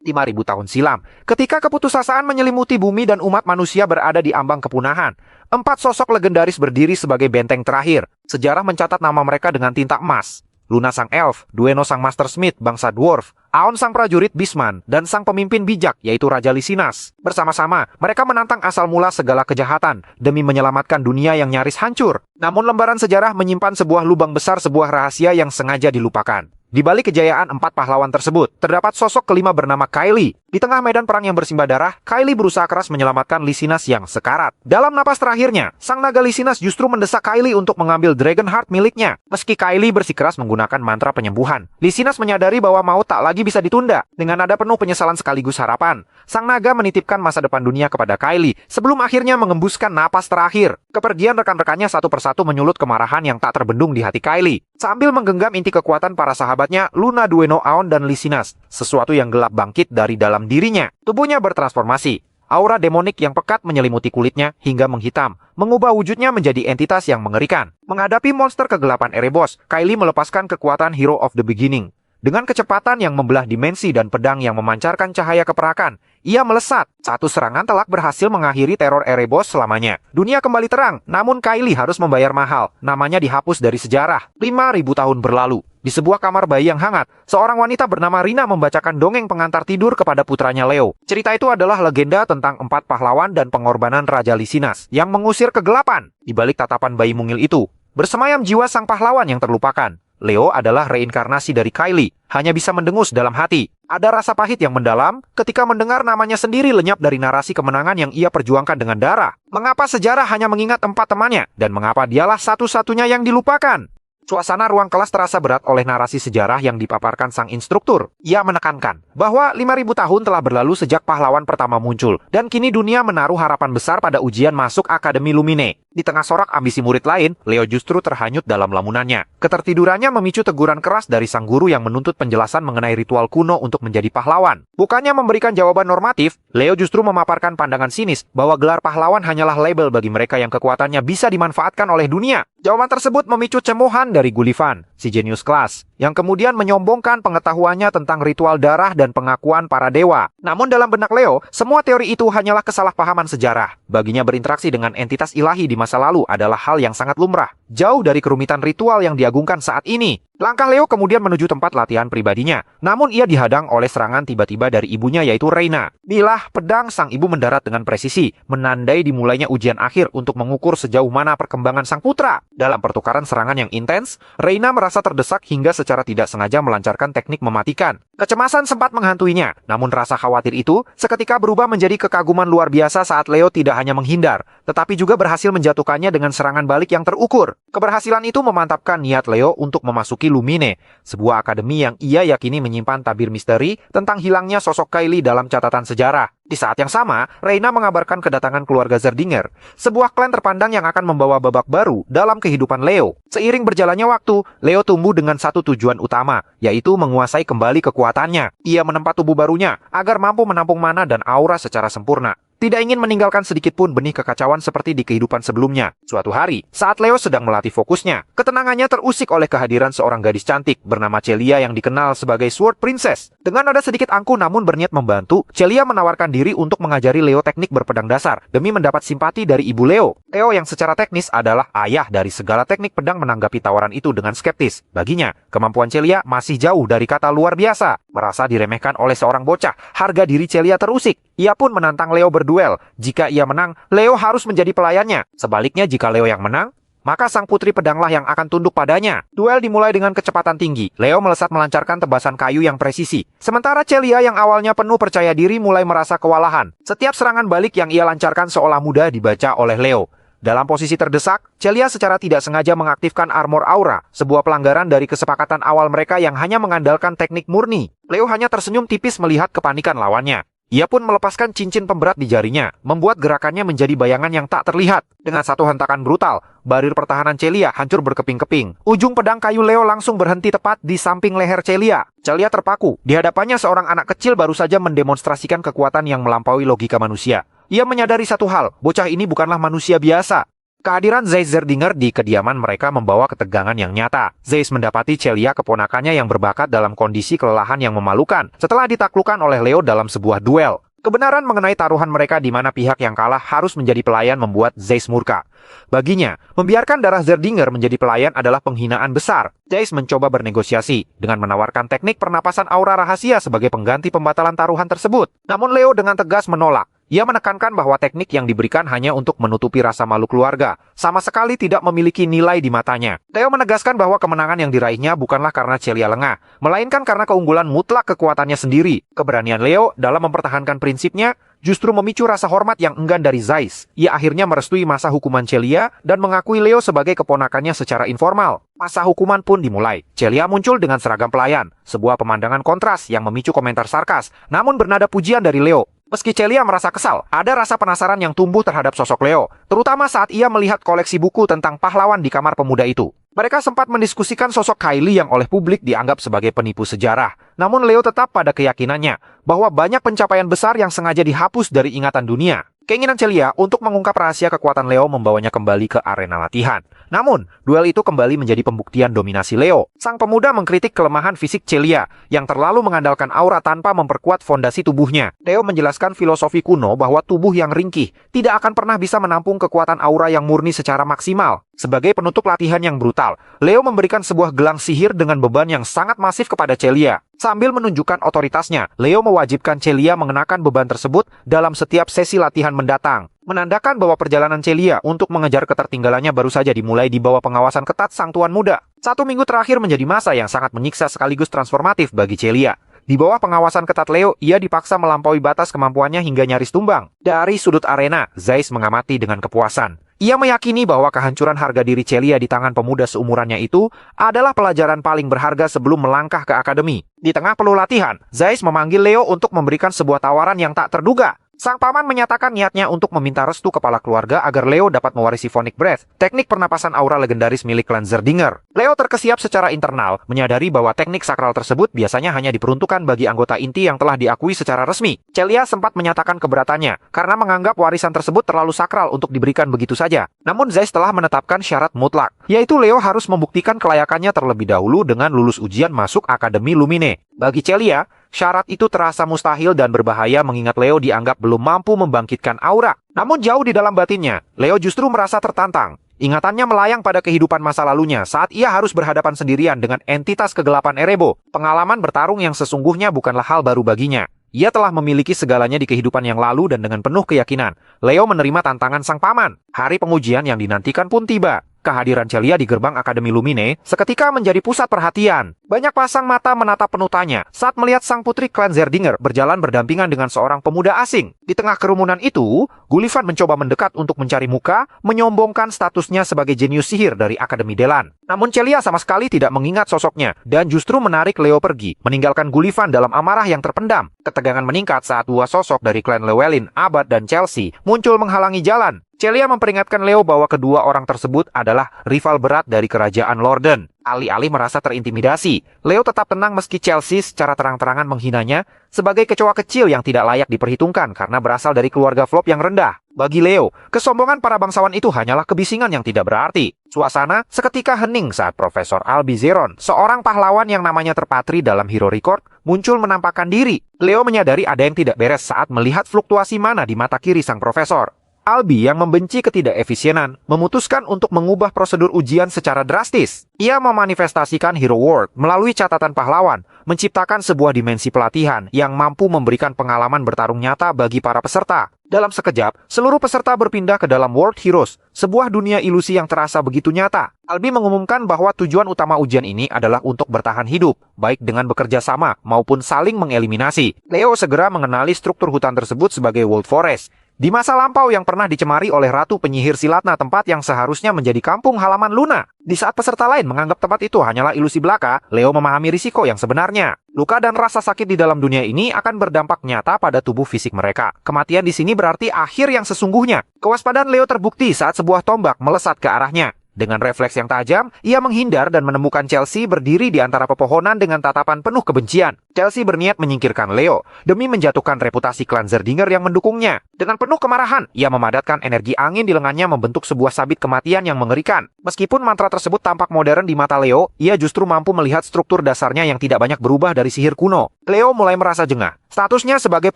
5.000 tahun silam, ketika keputusasaan menyelimuti bumi dan umat manusia berada di ambang kepunahan. 4 sosok legendaris berdiri sebagai benteng terakhir. Sejarah mencatat nama mereka dengan tinta emas. Luna sang elf, Dueno sang master smith bangsa dwarf, Aon sang prajurit Bisman, dan sang pemimpin bijak yaitu Raja Lisinas. Bersama-sama, mereka menantang asal mula segala kejahatan demi menyelamatkan dunia yang nyaris hancur. Namun lembaran sejarah menyimpan sebuah lubang besar, sebuah rahasia yang sengaja dilupakan. Di balik kejayaan 4 pahlawan tersebut, terdapat sosok kelima bernama Kylie. Di tengah medan perang yang bersimbah darah, Kylie berusaha keras menyelamatkan Lisinas yang sekarat. Dalam napas terakhirnya, sang naga Lisinas justru mendesak Kylie untuk mengambil Dragon Heart miliknya. Meski Kylie bersikeras menggunakan mantra penyembuhan, Lisinas menyadari bahwa maut tak lagi bisa ditunda. Dengan nada penuh penyesalan sekaligus harapan, sang naga menitipkan masa depan dunia kepada Kylie sebelum akhirnya mengembuskan napas terakhir. Kepergian rekan-rekannya satu persatu menyulut kemarahan yang tak terbendung di hati Kylie. Sambil menggenggam inti kekuatan para sahabatnya, Luna, Dueno, Aon, dan Lisinas, sesuatu yang gelap bangkit dari dalam dirinya. Tubuhnya bertransformasi. Aura demonik yang pekat menyelimuti kulitnya hingga menghitam, mengubah wujudnya menjadi entitas yang mengerikan. Menghadapi monster kegelapan Erebos, Kylie melepaskan kekuatan Hero of the Beginning. Dengan kecepatan yang membelah dimensi dan pedang yang memancarkan cahaya keperakan, ia melesat. Satu serangan telak berhasil mengakhiri teror Erebos selamanya. Dunia kembali terang, namun Kylie harus membayar mahal. Namanya dihapus dari sejarah. 5.000 tahun berlalu. Di sebuah kamar bayi yang hangat, seorang wanita bernama Rina membacakan dongeng pengantar tidur kepada putranya Leo. Cerita itu adalah legenda tentang 4 pahlawan dan pengorbanan Raja Lisinas yang mengusir kegelapan. Di balik tatapan bayi mungil itu, bersemayam jiwa sang pahlawan yang terlupakan. Leo adalah reinkarnasi dari Kylie, hanya bisa mendengus dalam hati. Ada rasa pahit yang mendalam ketika mendengar namanya sendiri lenyap dari narasi kemenangan yang ia perjuangkan dengan darah. Mengapa sejarah hanya mengingat 4 temannya, dan mengapa dialah satu-satunya yang dilupakan? Suasana ruang kelas terasa berat oleh narasi sejarah yang dipaparkan sang instruktur. Ia menekankan bahwa 5.000 tahun telah berlalu sejak pahlawan pertama muncul, dan kini dunia menaruh harapan besar pada ujian masuk Akademi Lumine. Di tengah sorak ambisi murid lain, Leo justru terhanyut dalam lamunannya. Ketertidurannya memicu teguran keras dari sang guru yang menuntut penjelasan mengenai ritual kuno untuk menjadi pahlawan. Bukannya memberikan jawaban normatif, Leo justru memaparkan pandangan sinis bahwa gelar pahlawan hanyalah label bagi mereka yang kekuatannya bisa dimanfaatkan oleh dunia. Jawaban tersebut memicu cemohan dari Gullivan, si jenius kelas, yang kemudian menyombongkan pengetahuannya tentang ritual darah dan pengakuan para dewa. Namun dalam benak Leo, semua teori itu hanyalah kesalahpahaman sejarah. Baginya berinteraksi dengan entitas ilahi di masa lalu adalah hal yang sangat lumrah, jauh dari kerumitan ritual yang diagungkan saat ini. Langkah Leo kemudian menuju tempat latihan pribadinya. Namun ia dihadang oleh serangan tiba-tiba dari ibunya yaitu Reina. Bilah pedang sang ibu mendarat dengan presisi, menandai dimulainya ujian akhir untuk mengukur sejauh mana perkembangan sang putra. Dalam pertukaran serangan yang intens, Reina merasa terdesak hingga secara tidak sengaja melancarkan teknik mematikan. Kecemasan sempat menghantuinya, namun rasa khawatir itu seketika berubah menjadi kekaguman luar biasa saat Leo tidak hanya menghindar, tetapi juga berhasil menjatuhkannya dengan serangan balik yang terukur. Keberhasilan itu memantapkan niat Leo untuk memasuki Lumine, sebuah akademi yang ia yakini menyimpan tabir misteri tentang hilangnya sosok Kylie dalam catatan sejarah. Di saat yang sama, Reina mengabarkan kedatangan keluarga Zerdinger, sebuah klan terpandang yang akan membawa babak baru dalam kehidupan Leo. Seiring berjalannya waktu, Leo tumbuh dengan satu tujuan utama, yaitu menguasai kembali kekuatannya. Ia menempa tubuh barunya agar mampu menampung mana dan aura secara sempurna. Tidak ingin meninggalkan sedikit pun benih kekacauan seperti di kehidupan sebelumnya. Suatu hari, saat Leo sedang melatih fokusnya, ketenangannya terusik oleh kehadiran seorang gadis cantik bernama Celia yang dikenal sebagai Sword Princess. Dengan nada sedikit angkuh namun berniat membantu, Celia menawarkan diri untuk mengajari Leo teknik berpedang dasar demi mendapat simpati dari ibu Leo. Leo yang secara teknis adalah ayah dari segala teknik pedang menanggapi tawaran itu dengan skeptis. Baginya, kemampuan Celia masih jauh dari kata luar biasa. Merasa diremehkan oleh seorang bocah, harga diri Celia terusik. Ia pun menantang Leo berduel. Jika ia menang, Leo harus menjadi pelayannya. Sebaliknya, jika Leo yang menang, maka sang putri pedanglah yang akan tunduk padanya. Duel dimulai dengan kecepatan tinggi. Leo melesat melancarkan tebasan kayu yang presisi. Sementara Celia yang awalnya penuh percaya diri mulai merasa kewalahan. Setiap serangan balik yang ia lancarkan seolah mudah dibaca oleh Leo. Dalam posisi terdesak, Celia secara tidak sengaja mengaktifkan armor aura, sebuah pelanggaran dari kesepakatan awal mereka yang hanya mengandalkan teknik murni. Leo hanya tersenyum tipis melihat kepanikan lawannya. Ia pun melepaskan cincin pemberat di jarinya, membuat gerakannya menjadi bayangan yang tak terlihat. Dengan satu hentakan brutal, barir pertahanan Celia hancur berkeping-keping. Ujung pedang kayu Leo langsung berhenti tepat di samping leher Celia. Celia terpaku. Di hadapannya seorang anak kecil baru saja mendemonstrasikan kekuatan yang melampaui logika manusia. Ia menyadari satu hal, bocah ini bukanlah manusia biasa. Kehadiran Zeiss Zerdinger di kediaman mereka membawa ketegangan yang nyata. Zeiss mendapati Celia, keponakannya yang berbakat, dalam kondisi kelelahan yang memalukan setelah ditaklukkan oleh Leo dalam sebuah duel. Kebenaran mengenai taruhan mereka di mana pihak yang kalah harus menjadi pelayan membuat Zeiss murka. Baginya, membiarkan darah Zerdinger menjadi pelayan adalah penghinaan besar. Zeiss mencoba bernegosiasi dengan menawarkan teknik pernapasan aura rahasia sebagai pengganti pembatalan taruhan tersebut. Namun Leo dengan tegas menolak. Ia menekankan bahwa teknik yang diberikan hanya untuk menutupi rasa malu keluarga, sama sekali tidak memiliki nilai di matanya. Leo menegaskan bahwa kemenangan yang diraihnya bukanlah karena Celia lengah, melainkan karena keunggulan mutlak kekuatannya sendiri. Keberanian Leo dalam mempertahankan prinsipnya justru memicu rasa hormat yang enggan dari Zeiss. Ia akhirnya merestui masa hukuman Celia dan mengakui Leo sebagai keponakannya secara informal. Masa hukuman pun dimulai. Celia muncul dengan seragam pelayan, sebuah pemandangan kontras yang memicu komentar sarkas, namun bernada pujian dari Leo. Meski Celia merasa kesal, ada rasa penasaran yang tumbuh terhadap sosok Leo, terutama saat ia melihat koleksi buku tentang pahlawan di kamar pemuda itu. Mereka sempat mendiskusikan sosok Kylie yang oleh publik dianggap sebagai penipu sejarah. Namun Leo tetap pada keyakinannya bahwa banyak pencapaian besar yang sengaja dihapus dari ingatan dunia. Keinginan Celia untuk mengungkap rahasia kekuatan Leo membawanya kembali ke arena latihan. Namun, duel itu kembali menjadi pembuktian dominasi Leo. Sang pemuda mengkritik kelemahan fisik Celia yang terlalu mengandalkan aura tanpa memperkuat fondasi tubuhnya. Leo menjelaskan filosofi kuno bahwa tubuh yang ringkih tidak akan pernah bisa menampung kekuatan aura yang murni secara maksimal. Sebagai penutup latihan yang brutal, Leo memberikan sebuah gelang sihir dengan beban yang sangat masif kepada Celia. Sambil menunjukkan otoritasnya, Leo mewajibkan Celia mengenakan beban tersebut dalam setiap sesi latihan mendatang. Menandakan bahwa perjalanan Celia untuk mengejar ketertinggalannya baru saja dimulai di bawah pengawasan ketat sang tuan muda. 1 minggu terakhir menjadi masa yang sangat menyiksa sekaligus transformatif bagi Celia. Di bawah pengawasan ketat Leo, ia dipaksa melampaui batas kemampuannya hingga nyaris tumbang. Dari sudut arena, Zeiss mengamati dengan kepuasan. Ia meyakini bahwa kehancuran harga diri Celia di tangan pemuda seumurannya itu adalah pelajaran paling berharga sebelum melangkah ke akademi. Di tengah peluh latihan, Zeiss memanggil Leo untuk memberikan sebuah tawaran yang tak terduga. Sang paman menyatakan niatnya untuk meminta restu kepala keluarga agar Leo dapat mewarisi Phonic Breath, teknik pernapasan aura legendaris milik klan Zerdinger. Leo terkesiap secara internal, menyadari bahwa teknik sakral tersebut biasanya hanya diperuntukkan bagi anggota inti yang telah diakui secara resmi. Celia sempat menyatakan keberatannya, karena menganggap warisan tersebut terlalu sakral untuk diberikan begitu saja. Namun Zeiss telah menetapkan syarat mutlak, yaitu Leo harus membuktikan kelayakannya terlebih dahulu dengan lulus ujian masuk Akademi Lumine. Bagi Celia, syarat itu terasa mustahil dan berbahaya mengingat Leo dianggap belum mampu membangkitkan aura. Namun jauh di dalam batinnya, Leo justru merasa tertantang. Ingatannya melayang pada kehidupan masa lalunya saat ia harus berhadapan sendirian dengan entitas kegelapan Erebo. Pengalaman bertarung yang sesungguhnya bukanlah hal baru baginya. Ia telah memiliki segalanya di kehidupan yang lalu dan dengan penuh keyakinan, Leo menerima tantangan sang paman. Hari pengujian yang dinantikan pun tiba. Kehadiran Celia di gerbang Akademi Lumine seketika menjadi pusat perhatian. Banyak pasang mata menatap penuh tanya saat melihat sang putri klan Zerdinger berjalan berdampingan dengan seorang pemuda asing. Di tengah kerumunan itu, Gullivan mencoba mendekat untuk mencari muka, menyombongkan statusnya sebagai jenius sihir dari Akademi Delan. Namun Celia sama sekali tidak mengingat sosoknya dan justru menarik Leo pergi, meninggalkan Gullivan dalam amarah yang terpendam. Ketegangan meningkat saat dua sosok dari klan Llewellyn, Abad dan Chelsea muncul menghalangi jalan. Celia memperingatkan Leo bahwa kedua orang tersebut adalah rival berat dari kerajaan Lorden. Alih-alih merasa terintimidasi, Leo tetap tenang meski Chelsea secara terang-terangan menghinanya sebagai kecoa kecil yang tidak layak diperhitungkan karena berasal dari keluarga Flop yang rendah. Bagi Leo, kesombongan para bangsawan itu hanyalah kebisingan yang tidak berarti. Suasana seketika hening saat Profesor Albizeron, seorang pahlawan yang namanya terpatri dalam Hero Record, muncul menampakkan diri. Leo menyadari ada yang tidak beres saat melihat fluktuasi mana di mata kiri sang profesor. Albi yang membenci ketidakefisienan memutuskan untuk mengubah prosedur ujian secara drastis. Ia memanifestasikan Hero World melalui catatan pahlawan, menciptakan sebuah dimensi pelatihan yang mampu memberikan pengalaman bertarung nyata bagi para peserta. Dalam sekejap, seluruh peserta berpindah ke dalam World Heroes, sebuah dunia ilusi yang terasa begitu nyata. Albi mengumumkan bahwa tujuan utama ujian ini adalah untuk bertahan hidup, baik dengan bekerja sama maupun saling mengeliminasi. Leo segera mengenali struktur hutan tersebut sebagai World Forest. Di masa lampau yang pernah dicemari oleh Ratu Penyihir Silatna, tempat yang seharusnya menjadi kampung halaman Luna. Di saat peserta lain menganggap tempat itu hanyalah ilusi belaka, Leo memahami risiko yang sebenarnya. Luka dan rasa sakit di dalam dunia ini akan berdampak nyata pada tubuh fisik mereka. Kematian di sini berarti akhir yang sesungguhnya. Kewaspadaan Leo terbukti saat sebuah tombak melesat ke arahnya. Dengan refleks yang tajam, ia menghindar dan menemukan Chelsea berdiri di antara pepohonan dengan tatapan penuh kebencian. Chelsea berniat menyingkirkan Leo demi menjatuhkan reputasi klan Zerdinger yang mendukungnya. Dengan penuh kemarahan, ia memadatkan energi angin di lengannya membentuk sebuah sabit kematian yang mengerikan. Meskipun mantra tersebut tampak modern di mata Leo, ia justru mampu melihat struktur dasarnya yang tidak banyak berubah dari sihir kuno. Leo mulai merasa jengah. Statusnya sebagai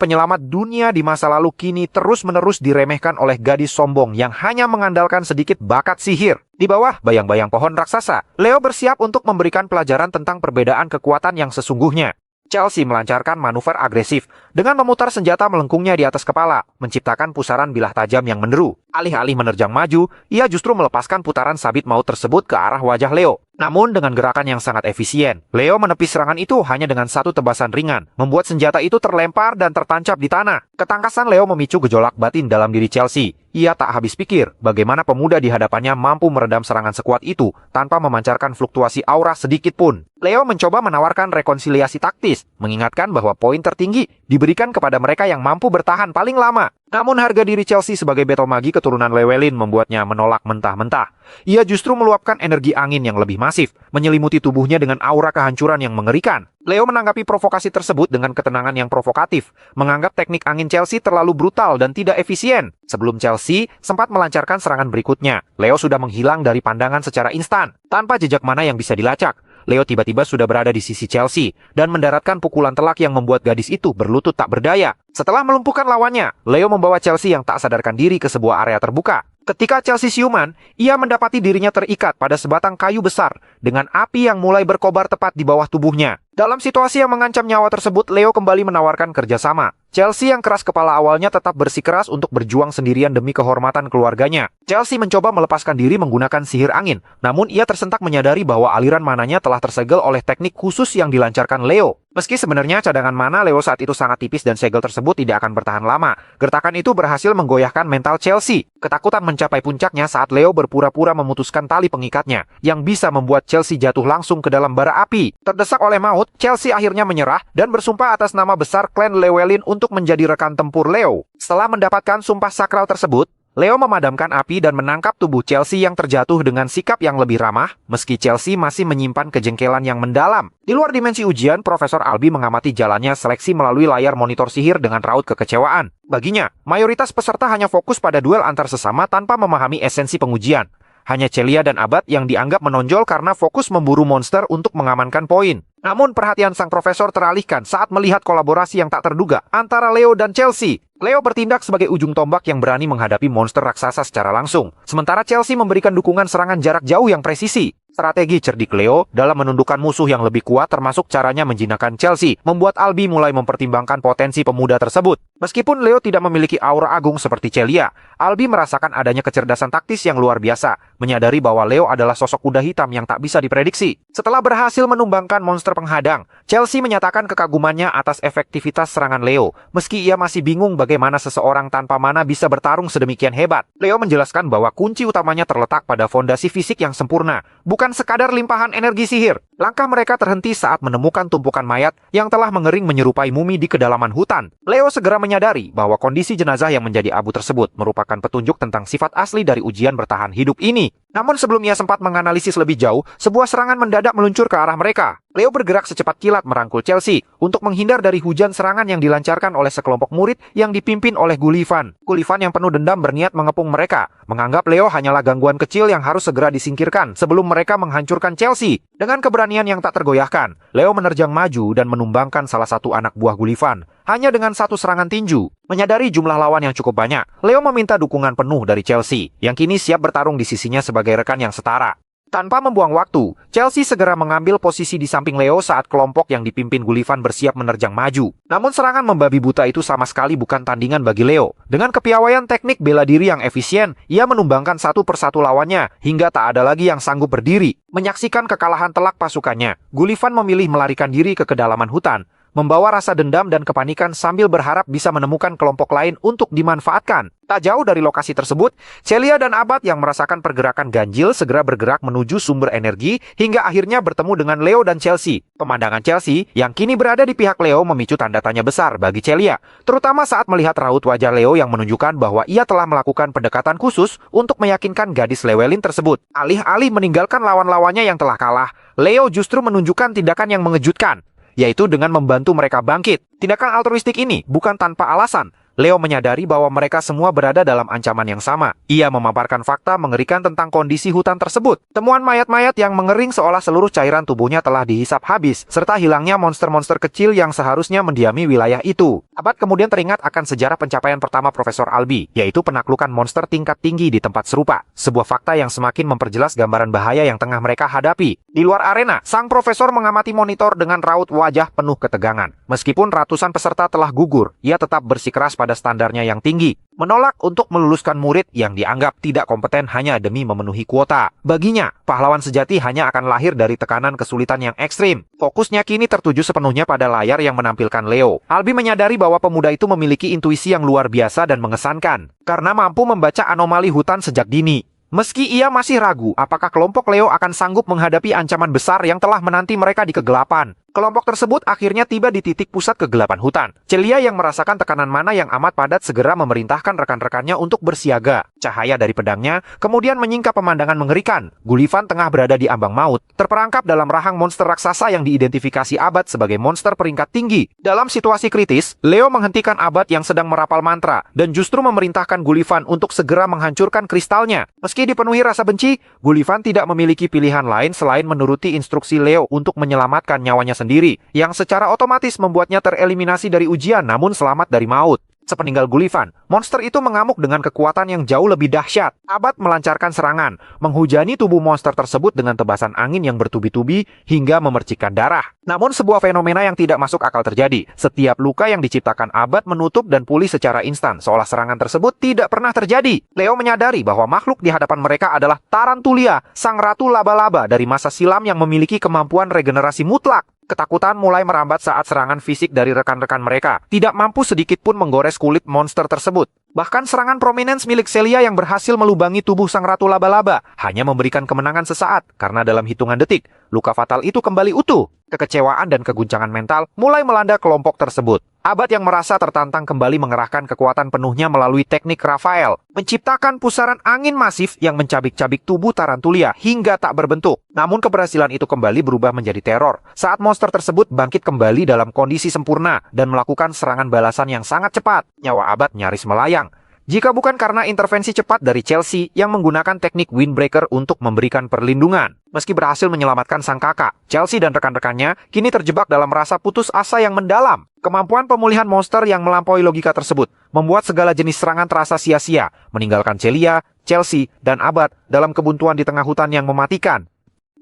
penyelamat dunia di masa lalu kini terus-menerus diremehkan oleh gadis sombong yang hanya mengandalkan sedikit bakat sihir. Di bawah bayang-bayang pohon raksasa, Leo bersiap untuk memberikan pelajaran tentang perbedaan kekuatan yang sesungguhnya. Chelsea melancarkan manuver agresif dengan memutar senjata melengkungnya di atas kepala, menciptakan pusaran bilah tajam yang menderu. Alih-alih menerjang maju, ia justru melepaskan putaran sabit maut tersebut ke arah wajah Leo. Namun dengan gerakan yang sangat efisien, Leo menepis serangan itu hanya dengan satu tebasan ringan, membuat senjata itu terlempar dan tertancap di tanah. Ketangkasan Leo memicu gejolak batin dalam diri Chelsea. Ia tak habis pikir bagaimana pemuda di hadapannya mampu meredam serangan sekuat itu tanpa memancarkan fluktuasi aura sedikit pun. Leo mencoba menawarkan rekonsiliasi taktis, mengingatkan bahwa poin tertinggi diberikan kepada mereka yang mampu bertahan paling lama. Namun harga diri Chelsea sebagai battle magi keturunan Llewellyn membuatnya menolak mentah-mentah. Ia justru meluapkan energi angin yang lebih masif, menyelimuti tubuhnya dengan aura kehancuran yang mengerikan. Leo menanggapi provokasi tersebut dengan ketenangan yang provokatif, menganggap teknik angin Chelsea terlalu brutal dan tidak efisien. Sebelum Chelsea sempat melancarkan serangan berikutnya, Leo sudah menghilang dari pandangan secara instan, tanpa jejak mana yang bisa dilacak. Leo tiba-tiba sudah berada di sisi Chelsea dan mendaratkan pukulan telak yang membuat gadis itu berlutut tak berdaya. Setelah melumpuhkan lawannya, Leo membawa Chelsea yang tak sadarkan diri ke sebuah area terbuka. Ketika Chelsea siuman, ia mendapati dirinya terikat pada sebatang kayu besar dengan api yang mulai berkobar tepat di bawah tubuhnya. Dalam situasi yang mengancam nyawa tersebut, Leo kembali menawarkan kerjasama. Chelsea yang keras kepala awalnya tetap bersikeras untuk berjuang sendirian demi kehormatan keluarganya. Chelsea mencoba melepaskan diri menggunakan sihir angin, namun ia tersentak menyadari bahwa aliran mananya telah tersegel oleh teknik khusus yang dilancarkan Leo. Meski sebenarnya cadangan mana Leo saat itu sangat tipis dan segel tersebut tidak akan bertahan lama, gertakan itu berhasil menggoyahkan mental Chelsea. Ketakutan mencapai puncaknya saat Leo berpura-pura memutuskan tali pengikatnya, yang bisa membuat Chelsea jatuh langsung ke dalam bara api. Terdesak oleh maut, Chelsea akhirnya menyerah dan bersumpah atas nama besar klan Llewellyn untuk menjadi rekan tempur Leo. Setelah mendapatkan sumpah sakral tersebut, Leo memadamkan api dan menangkap tubuh Chelsea yang terjatuh dengan sikap yang lebih ramah, meski Chelsea masih menyimpan kejengkelan yang mendalam. Di luar dimensi ujian, Profesor Albi mengamati jalannya seleksi melalui layar monitor sihir dengan raut kekecewaan. Baginya, mayoritas peserta hanya fokus pada duel antar sesama tanpa memahami esensi pengujian. Hanya Celia dan Abad yang dianggap menonjol karena fokus memburu monster untuk mengamankan poin. Namun perhatian sang profesor teralihkan saat melihat kolaborasi yang tak terduga antara Leo dan Chelsea. Leo bertindak sebagai ujung tombak yang berani menghadapi monster raksasa secara langsung. Sementara Chelsea memberikan dukungan serangan jarak jauh yang presisi. Strategi cerdik Leo dalam menundukkan musuh yang lebih kuat termasuk caranya menjinakkan Chelsea, membuat Albi mulai mempertimbangkan potensi pemuda tersebut. Meskipun Leo tidak memiliki aura agung seperti Celia, Albi merasakan adanya kecerdasan taktis yang luar biasa, menyadari bahwa Leo adalah sosok kuda hitam yang tak bisa diprediksi. Setelah berhasil menumbangkan monster penghadang, Chelsea menyatakan kekagumannya atas efektivitas serangan Leo, meski ia masih bingung bagaimana seseorang tanpa mana bisa bertarung sedemikian hebat. Leo menjelaskan bahwa kunci utamanya terletak pada fondasi fisik yang sempurna, bukan sekadar limpahan energi sihir. Langkah mereka terhenti saat menemukan tumpukan mayat yang telah mengering menyerupai mumi di kedalaman hutan. Leo segera menyadari bahwa kondisi jenazah yang menjadi abu tersebut merupakan petunjuk tentang sifat asli dari ujian bertahan hidup ini. Namun sebelum ia sempat menganalisis lebih jauh, sebuah serangan mendadak meluncur ke arah mereka. Leo bergerak secepat kilat merangkul Chelsea untuk menghindar dari hujan serangan yang dilancarkan oleh sekelompok murid yang dipimpin oleh Gullivan. Gullivan yang penuh dendam berniat mengepung mereka, menganggap Leo hanyalah gangguan kecil yang harus segera disingkirkan sebelum mereka menghancurkan Chelsea. Dengan keberanian yang tak tergoyahkan, Leo menerjang maju dan menumbangkan salah satu anak buah Gullivan hanya dengan satu serangan tinju. Menyadari jumlah lawan yang cukup banyak, Leo meminta dukungan penuh dari Chelsea, yang kini siap bertarung di sisinya sebagai rekan yang setara. Tanpa membuang waktu, Chelsea segera mengambil posisi di samping Leo saat kelompok yang dipimpin Gullivan bersiap menerjang maju. Namun serangan membabi buta itu sama sekali bukan tandingan bagi Leo. Dengan kepiawaian teknik bela diri yang efisien, ia menumbangkan satu persatu lawannya hingga tak ada lagi yang sanggup berdiri. Menyaksikan kekalahan telak pasukannya, Gullivan memilih melarikan diri ke kedalaman hutan, membawa rasa dendam dan kepanikan sambil berharap bisa menemukan kelompok lain untuk dimanfaatkan. Tak jauh dari lokasi tersebut, Celia dan Abad yang merasakan pergerakan ganjil segera bergerak menuju sumber energi hingga akhirnya bertemu dengan Leo dan Chelsea. Pemandangan Chelsea yang kini berada di pihak Leo memicu tanda tanya besar bagi Celia, terutama saat melihat raut wajah Leo yang menunjukkan bahwa ia telah melakukan pendekatan khusus untuk meyakinkan gadis Llewellyn tersebut. Alih-alih meninggalkan lawan-lawannya yang telah kalah, Leo justru menunjukkan tindakan yang mengejutkan, yaitu dengan membantu mereka bangkit. Tindakan altruistik ini bukan tanpa alasan. Leo menyadari bahwa mereka semua berada dalam ancaman yang sama. Ia memaparkan fakta mengerikan tentang kondisi hutan tersebut. Temuan mayat-mayat yang mengering seolah seluruh cairan tubuhnya telah dihisap habis, serta hilangnya monster-monster kecil yang seharusnya mendiami wilayah itu. Abad kemudian teringat akan sejarah pencapaian pertama Profesor Albi, yaitu penaklukan monster tingkat tinggi di tempat serupa. Sebuah fakta yang semakin memperjelas gambaran bahaya yang tengah mereka hadapi. Di luar arena, sang profesor mengamati monitor dengan raut wajah penuh ketegangan. Meskipun ratusan peserta telah gugur, ia tetap bersikeras pada standarnya yang tinggi, menolak untuk meluluskan murid yang dianggap tidak kompeten hanya demi memenuhi kuota. Baginya, pahlawan sejati hanya akan lahir dari tekanan kesulitan yang ekstrim. Fokusnya kini tertuju sepenuhnya pada layar yang menampilkan Leo. Albi menyadari bahwa pemuda itu memiliki intuisi yang luar biasa dan mengesankan, karena mampu membaca anomali hutan sejak dini. Meski ia masih ragu apakah kelompok Leo akan sanggup menghadapi ancaman besar yang telah menanti mereka di kegelapan, kelompok tersebut akhirnya tiba di titik pusat kegelapan hutan. Celia yang merasakan tekanan mana yang amat padat segera memerintahkan rekan-rekannya untuk bersiaga. Cahaya dari pedangnya kemudian menyingkap pemandangan mengerikan. Gullivan tengah berada di ambang maut, terperangkap dalam rahang monster raksasa yang diidentifikasi Abad sebagai monster peringkat tinggi. Dalam situasi kritis, Leo menghentikan Abad yang sedang merapal mantra dan justru memerintahkan Gullivan untuk segera menghancurkan kristalnya. Meski dipenuhi rasa benci, Gullivan tidak memiliki pilihan lain selain menuruti instruksi Leo untuk menyelamatkan nyawanya sendiri, yang secara otomatis membuatnya tereliminasi dari ujian namun selamat dari maut. Sepeninggal Gullivan, monster itu mengamuk dengan kekuatan yang jauh lebih dahsyat. Abad melancarkan serangan, menghujani tubuh monster tersebut dengan tebasan angin yang bertubi-tubi hingga memercikkan darah. Namun sebuah fenomena yang tidak masuk akal terjadi. Setiap luka yang diciptakan Abad menutup dan pulih secara instan, seolah serangan tersebut tidak pernah terjadi. Leo menyadari bahwa makhluk di hadapan mereka adalah Tarantulia, sang ratu laba-laba dari masa silam yang memiliki kemampuan regenerasi mutlak. Ketakutan mulai merambat saat serangan fisik dari rekan-rekan mereka tidak mampu sedikit pun menggores kulit monster tersebut. Bahkan serangan prominence milik Celia yang berhasil melubangi tubuh sang ratu laba-laba hanya memberikan kemenangan sesaat karena dalam hitungan detik, luka fatal itu kembali utuh. Kekecewaan dan keguncangan mental mulai melanda kelompok tersebut. Abad yang merasa tertantang kembali mengerahkan kekuatan penuhnya melalui teknik Raphael, menciptakan pusaran angin masif yang mencabik-cabik tubuh Tarantulia hingga tak berbentuk. Namun keberhasilan itu kembali berubah menjadi teror saat monster tersebut bangkit kembali dalam kondisi sempurna dan melakukan serangan balasan yang sangat cepat. Nyawa Abad nyaris melayang. Jika bukan karena intervensi cepat dari Chelsea yang menggunakan teknik Windbreaker untuk memberikan perlindungan. Meski berhasil menyelamatkan sang kakak, Chelsea dan rekan-rekannya kini terjebak dalam rasa putus asa yang mendalam. Kemampuan pemulihan monster yang melampaui logika tersebut membuat segala jenis serangan terasa sia-sia, meninggalkan Celia, Chelsea, dan Abad dalam kebuntuan di tengah hutan yang mematikan.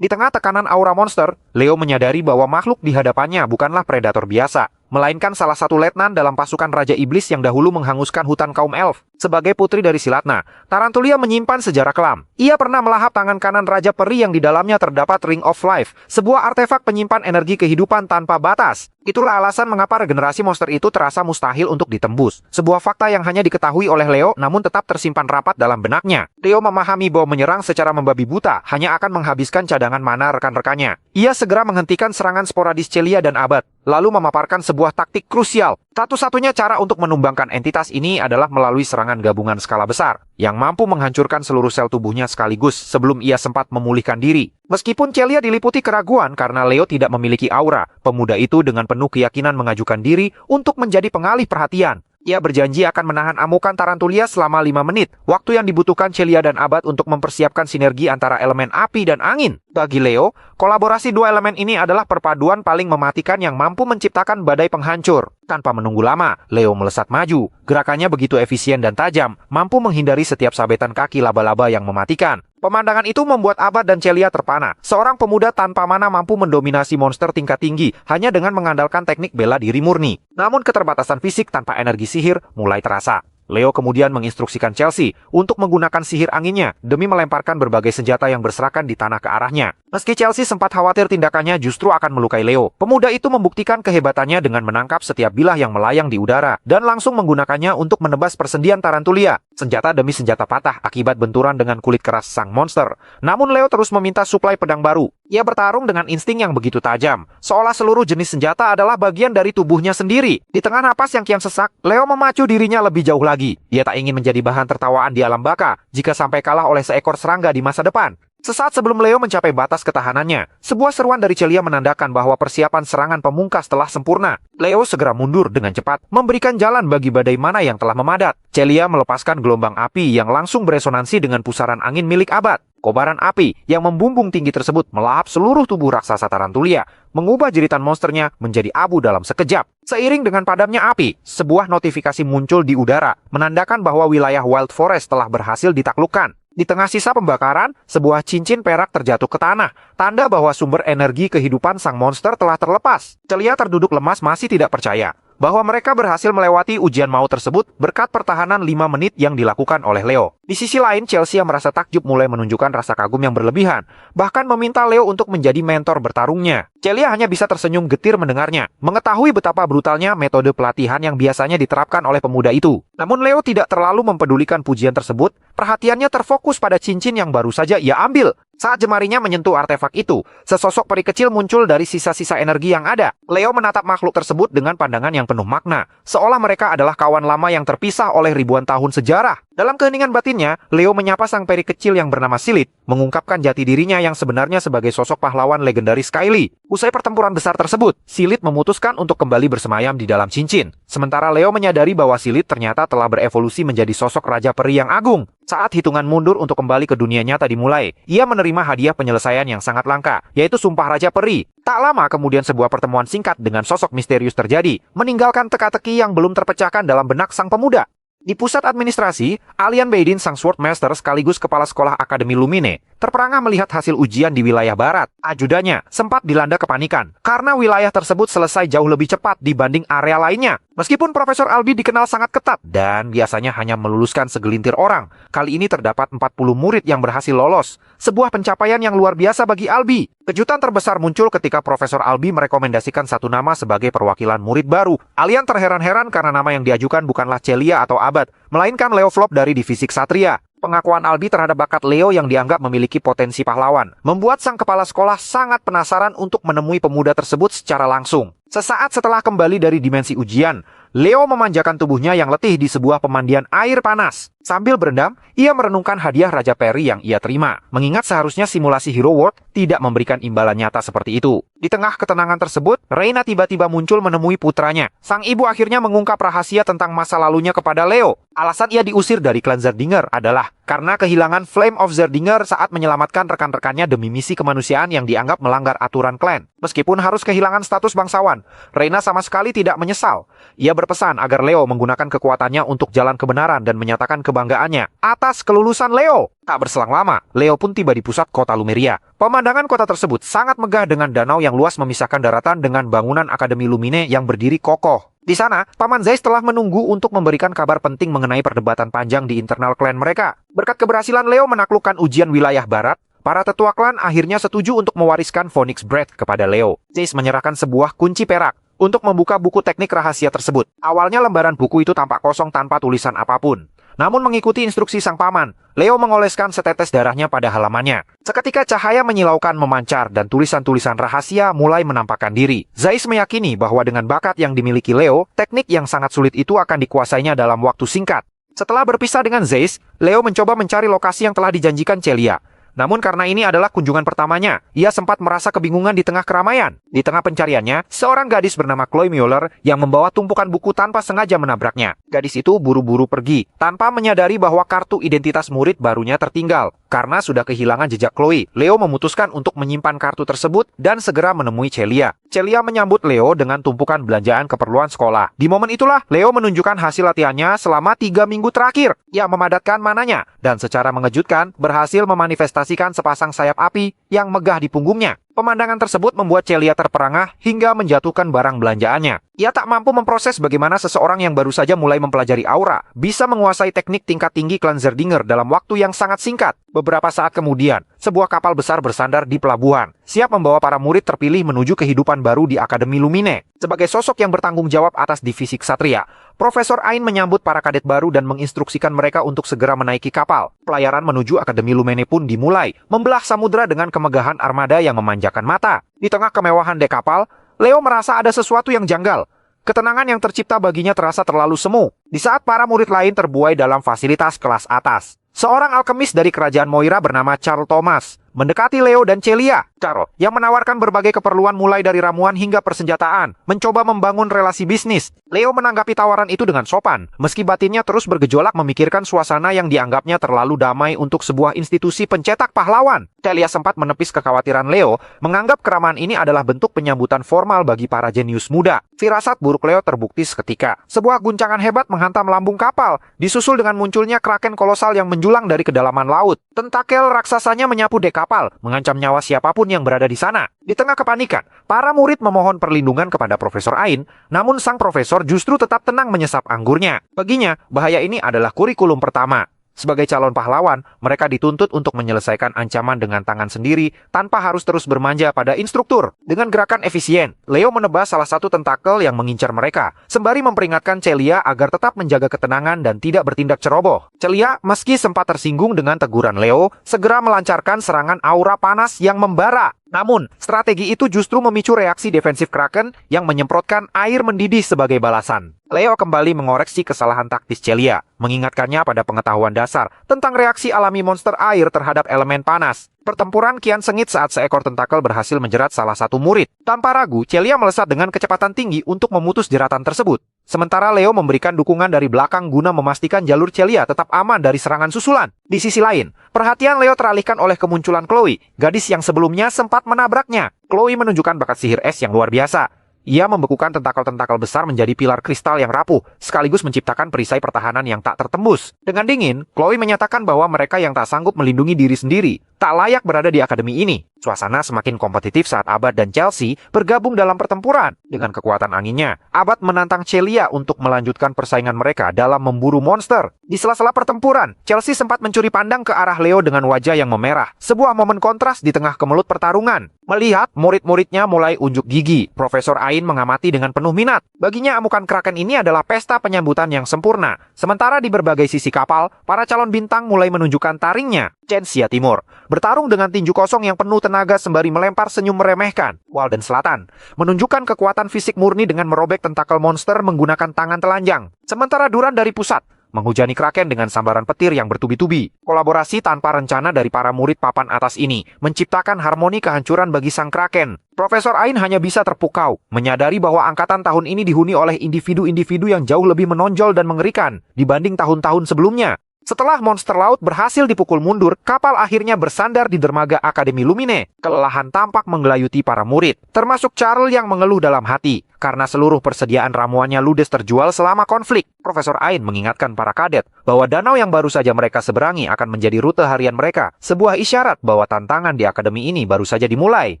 Di tengah tekanan aura monster, Leo menyadari bahwa makhluk di hadapannya bukanlah predator biasa, melainkan salah satu letnan dalam pasukan Raja Iblis yang dahulu menghanguskan hutan kaum elf. Sebagai putri dari Silatna, Tarantulia menyimpan sejarah kelam. Ia pernah melahap tangan kanan Raja Peri yang di dalamnya terdapat Ring of Life, sebuah artefak penyimpan energi kehidupan tanpa batas. Itulah alasan mengapa regenerasi monster itu terasa mustahil untuk ditembus. Sebuah fakta yang hanya diketahui oleh Leo namun tetap tersimpan rapat dalam benaknya. Leo memahami bahwa menyerang secara membabi buta hanya akan menghabiskan cadangan mana rekan-rekannya. Ia segera menghentikan serangan sporadis Celia dan Abad, lalu memaparkan sebuah taktik krusial. Satu-satunya cara untuk menumbangkan entitas ini adalah melalui serangan gabungan skala besar, yang mampu menghancurkan seluruh sel tubuhnya sekaligus sebelum ia sempat memulihkan diri. Meskipun Celia diliputi keraguan karena Leo tidak memiliki aura, pemuda itu dengan penuh keyakinan mengajukan diri untuk menjadi pengalih perhatian. Ia berjanji akan menahan amukan Tarantulia selama 5 menit, waktu yang dibutuhkan Celia dan Abad untuk mempersiapkan sinergi antara elemen api dan angin. Bagi Leo, kolaborasi dua elemen ini adalah perpaduan paling mematikan yang mampu menciptakan badai penghancur. Tanpa menunggu lama, Leo melesat maju. Gerakannya begitu efisien dan tajam, mampu menghindari setiap sabetan kaki laba-laba yang mematikan. Pemandangan itu membuat Abad dan Celia terpana. Seorang pemuda tanpa mana mampu mendominasi monster tingkat tinggi hanya dengan mengandalkan teknik bela diri murni. Namun keterbatasan fisik tanpa energi sihir mulai terasa. Leo kemudian menginstruksikan Chelsea untuk menggunakan sihir anginnya demi melemparkan berbagai senjata yang berserakan di tanah ke arahnya. Meski Chelsea sempat khawatir tindakannya justru akan melukai Leo, pemuda itu membuktikan kehebatannya dengan menangkap setiap bilah yang melayang di udara dan langsung menggunakannya untuk menebas persendian Tarantulia. Senjata demi senjata patah akibat benturan dengan kulit keras sang monster. Namun Leo terus meminta suplai pedang baru. Ia bertarung dengan insting yang begitu tajam, seolah seluruh jenis senjata adalah bagian dari tubuhnya sendiri. Di tengah napas yang kian sesak, Leo memacu dirinya lebih jauh lagi. Ia tak ingin menjadi bahan tertawaan di alam baka jika sampai kalah oleh seekor serangga di masa depan. Sesaat sebelum Leo mencapai batas ketahanannya, sebuah seruan dari Celia menandakan bahwa persiapan serangan pemungkas telah sempurna. Leo segera mundur dengan cepat, memberikan jalan bagi badai mana yang telah memadat. Celia melepaskan gelombang api yang langsung beresonansi dengan pusaran angin milik Abad. Kobaran api yang membumbung tinggi tersebut melahap seluruh tubuh raksasa Tarantulia, mengubah jeritan monsternya menjadi abu dalam sekejap. Seiring dengan padamnya api, sebuah notifikasi muncul di udara, menandakan bahwa wilayah Wild Forest telah berhasil ditaklukkan. Di tengah sisa pembakaran, sebuah cincin perak terjatuh ke tanah, tanda bahwa sumber energi kehidupan sang monster telah terlepas. Celia terduduk lemas masih tidak percaya bahwa mereka berhasil melewati ujian maut tersebut berkat pertahanan 5 menit yang dilakukan oleh Leo. Di sisi lain, Chelsea yang merasa takjub mulai menunjukkan rasa kagum yang berlebihan, bahkan meminta Leo untuk menjadi mentor bertarungnya. Celia hanya bisa tersenyum getir mendengarnya, mengetahui betapa brutalnya metode pelatihan yang biasanya diterapkan oleh pemuda itu. Namun Leo tidak terlalu mempedulikan pujian tersebut, perhatiannya terfokus pada cincin yang baru saja ia ambil. Saat jemarinya menyentuh artefak itu, sesosok peri kecil muncul dari sisa-sisa energi yang ada. Leo menatap makhluk tersebut dengan pandangan yang penuh makna, seolah mereka adalah kawan lama yang terpisah oleh ribuan tahun sejarah. Dalam keheningan batinnya, Leo menyapa sang peri kecil yang bernama Silit, mengungkapkan jati dirinya yang sebenarnya sebagai sosok pahlawan legendaris Skyly. Usai pertempuran besar tersebut, Silit memutuskan untuk kembali bersemayam di dalam cincin. Sementara Leo menyadari bahwa Silit ternyata telah berevolusi menjadi sosok Raja Peri yang agung. Saat hitungan mundur untuk kembali ke dunia nyata dimulai, ia menerima hadiah penyelesaian yang sangat langka, yaitu Sumpah Raja Peri. Tak lama kemudian sebuah pertemuan singkat dengan sosok misterius terjadi, meninggalkan teka-teki yang belum terpecahkan dalam benak sang pemuda. Di pusat administrasi, Alian Beidin sang Swordmaster sekaligus kepala sekolah Akademi Lumine terperangah melihat hasil ujian di wilayah barat. Ajudannya sempat dilanda kepanikan karena wilayah tersebut selesai jauh lebih cepat dibanding area lainnya. Meskipun Profesor Albi dikenal sangat ketat dan biasanya hanya meluluskan segelintir orang, kali ini terdapat 40 murid yang berhasil lolos. Sebuah pencapaian yang luar biasa bagi Albi. Kejutan terbesar muncul ketika Profesor Albi merekomendasikan satu nama sebagai perwakilan murid baru. Alian terheran-heran karena nama yang diajukan bukanlah Celia atau Abad, melainkan Leo Flop dari divisi Ksatria. Pengakuan Albi terhadap bakat Leo yang dianggap memiliki potensi pahlawan membuat sang kepala sekolah sangat penasaran untuk menemui pemuda tersebut secara langsung. Sesaat setelah kembali dari dimensi ujian, Leo memanjakan tubuhnya yang letih di sebuah pemandian air panas. Sambil berendam, ia merenungkan hadiah Raja Peri yang ia terima, mengingat seharusnya simulasi Hero World tidak memberikan imbalan nyata seperti itu. Di tengah ketenangan tersebut, Reina tiba-tiba muncul menemui putranya. Sang ibu akhirnya mengungkap rahasia tentang masa lalunya kepada Leo. Alasan ia diusir dari klan Zerdinger adalah karena kehilangan Flame of Zerdinger saat menyelamatkan rekan-rekannya demi misi kemanusiaan yang dianggap melanggar aturan klan. Meskipun harus kehilangan status bangsawan, Reina sama sekali tidak menyesal. Ia berpesan agar Leo menggunakan kekuatannya untuk jalan kebenaran dan menyatakan kebanggaannya atas kelulusan Leo. Tak berselang lama, Leo pun tiba di pusat kota Lumeria. Pemandangan kota tersebut sangat megah dengan danau yang luas memisahkan daratan dengan bangunan Akademi Lumine yang berdiri kokoh. Di sana, Paman Zeiss telah menunggu untuk memberikan kabar penting mengenai perdebatan panjang di internal klan mereka. Berkat keberhasilan Leo menaklukkan ujian wilayah barat, para tetua klan akhirnya setuju untuk mewariskan Phoenix Breath kepada Leo. Zeiss menyerahkan sebuah kunci perak untuk membuka buku teknik rahasia tersebut. Awalnya lembaran buku itu tampak kosong tanpa tulisan apapun. Namun mengikuti instruksi sang paman, Leo mengoleskan setetes darahnya pada halamannya. Seketika cahaya menyilaukan memancar dan tulisan-tulisan rahasia mulai menampakkan diri. Zeiss meyakini bahwa dengan bakat yang dimiliki Leo, teknik yang sangat sulit itu akan dikuasainya dalam waktu singkat. Setelah berpisah dengan Zeiss, Leo mencoba mencari lokasi yang telah dijanjikan Celia. Namun karena ini adalah kunjungan pertamanya, ia sempat merasa kebingungan di tengah keramaian. Di tengah pencariannya, seorang gadis bernama Chloe Mueller yang membawa tumpukan buku tanpa sengaja menabraknya. Gadis itu buru-buru pergi, tanpa menyadari bahwa kartu identitas murid barunya tertinggal. Karena sudah kehilangan jejak Chloe, Leo memutuskan untuk menyimpan kartu tersebut dan segera menemui Celia. Celia menyambut Leo dengan tumpukan belanjaan keperluan sekolah. Di momen itulah, Leo menunjukkan hasil latihannya selama 3 minggu terakhir. Ia memadatkan mananya, dan secara mengejutkan berhasil memanifestasikan sepasang sayap api yang megah di punggungnya. Pemandangan tersebut membuat Celia terperangah hingga menjatuhkan barang belanjaannya. Ia tak mampu memproses bagaimana seseorang yang baru saja mulai mempelajari aura bisa menguasai teknik tingkat tinggi Klanzerdinger dalam waktu yang sangat singkat. Beberapa saat kemudian, sebuah kapal besar bersandar di pelabuhan, siap membawa para murid terpilih menuju kehidupan baru di Akademi Lumine. Sebagai sosok yang bertanggung jawab atas divisi Ksatria, Profesor Ain menyambut para kadet baru dan menginstruksikan mereka untuk segera menaiki kapal. Pelayaran menuju Akademi Lumene pun dimulai, membelah samudera dengan kemegahan armada yang memanjakan mata. Di tengah kemewahan dek kapal, Leo merasa ada sesuatu yang janggal. Ketenangan yang tercipta baginya terasa terlalu semu, di saat para murid lain terbuai dalam fasilitas kelas atas. Seorang alkemis dari kerajaan Moira bernama Charles Thomas mendekati Leo dan Celia. Charles, yang menawarkan berbagai keperluan mulai dari ramuan hingga persenjataan, mencoba membangun relasi bisnis. Leo menanggapi tawaran itu dengan sopan, meski batinnya terus bergejolak memikirkan suasana yang dianggapnya terlalu damai untuk sebuah institusi pencetak pahlawan. Celia sempat menepis kekhawatiran Leo, menganggap keramahan ini adalah bentuk penyambutan formal bagi para jenius muda. Firasat buruk Leo terbukti seketika. Sebuah guncangan hebat menghantam lambung kapal, disusul dengan munculnya kraken kolosal yang menjulang dari kedalaman laut. Tentakel raksasanya menyapu dek kapal, mengancam nyawa siapapun yang berada di sana. Di tengah kepanikan, para murid memohon perlindungan kepada Profesor Ain, namun sang profesor justru tetap tenang menyesap anggurnya. Baginya, bahaya ini adalah kurikulum pertama. Sebagai calon pahlawan, mereka dituntut untuk menyelesaikan ancaman dengan tangan sendiri tanpa harus terus bermanja pada instruktur. Dengan gerakan efisien, Leo menebas salah satu tentakel yang mengincar mereka, sembari memperingatkan Celia agar tetap menjaga ketenangan dan tidak bertindak ceroboh. Celia, meski sempat tersinggung dengan teguran Leo, segera melancarkan serangan aura panas yang membara. Namun, strategi itu justru memicu reaksi defensif Kraken yang menyemprotkan air mendidih sebagai balasan. Leo kembali mengoreksi kesalahan taktis Celia, mengingatkannya pada pengetahuan dasar tentang reaksi alami monster air terhadap elemen panas. Pertempuran kian sengit saat seekor tentakel berhasil menjerat salah satu murid. Tanpa ragu, Celia melesat dengan kecepatan tinggi untuk memutus jeratan tersebut. Sementara Leo memberikan dukungan dari belakang guna memastikan jalur Celia tetap aman dari serangan susulan. Di sisi lain, perhatian Leo teralihkan oleh kemunculan Chloe, gadis yang sebelumnya sempat menabraknya. Chloe menunjukkan bakat sihir es yang luar biasa. Ia membekukan tentakel-tentakel besar menjadi pilar kristal yang rapuh, sekaligus menciptakan perisai pertahanan yang tak tertembus. Dengan dingin, Chloe menyatakan bahwa mereka yang tak sanggup melindungi diri sendiri tak layak berada di akademi ini. Suasana semakin kompetitif saat Abad dan Chelsea bergabung dalam pertempuran. Dengan kekuatan anginnya, Abad menantang Celia untuk melanjutkan persaingan mereka dalam memburu monster. Di sela-sela pertempuran, Chelsea sempat mencuri pandang ke arah Leo dengan wajah yang memerah. Sebuah momen kontras di tengah kemelut pertarungan. Melihat murid-muridnya mulai unjuk gigi, Profesor Ain mengamati dengan penuh minat. Baginya amukan Kraken ini adalah pesta penyambutan yang sempurna. Sementara di berbagai sisi kapal, para calon bintang mulai menunjukkan taringnya. Censia Timur bertarung dengan tinju kosong yang penuh tenaga sembari melempar senyum meremehkan. Walden Selatan menunjukkan kekuatan fisik murni dengan merobek tentakel monster menggunakan tangan telanjang. Sementara Duran dari pusat menghujani Kraken dengan sambaran petir yang bertubi-tubi. Kolaborasi tanpa rencana dari para murid papan atas ini menciptakan harmoni kehancuran bagi sang Kraken. Profesor Ain hanya bisa terpukau, menyadari bahwa angkatan tahun ini dihuni oleh individu-individu yang jauh lebih menonjol dan mengerikan dibanding tahun-tahun sebelumnya. Setelah monster laut berhasil dipukul mundur, kapal akhirnya bersandar di dermaga Akademi Lumine. Kelelahan tampak menggelayuti para murid, termasuk Charles yang mengeluh dalam hati karena seluruh persediaan ramuannya ludes terjual selama konflik. Profesor Ain mengingatkan para kadet bahwa danau yang baru saja mereka seberangi akan menjadi rute harian mereka, sebuah isyarat bahwa tantangan di akademi ini baru saja dimulai.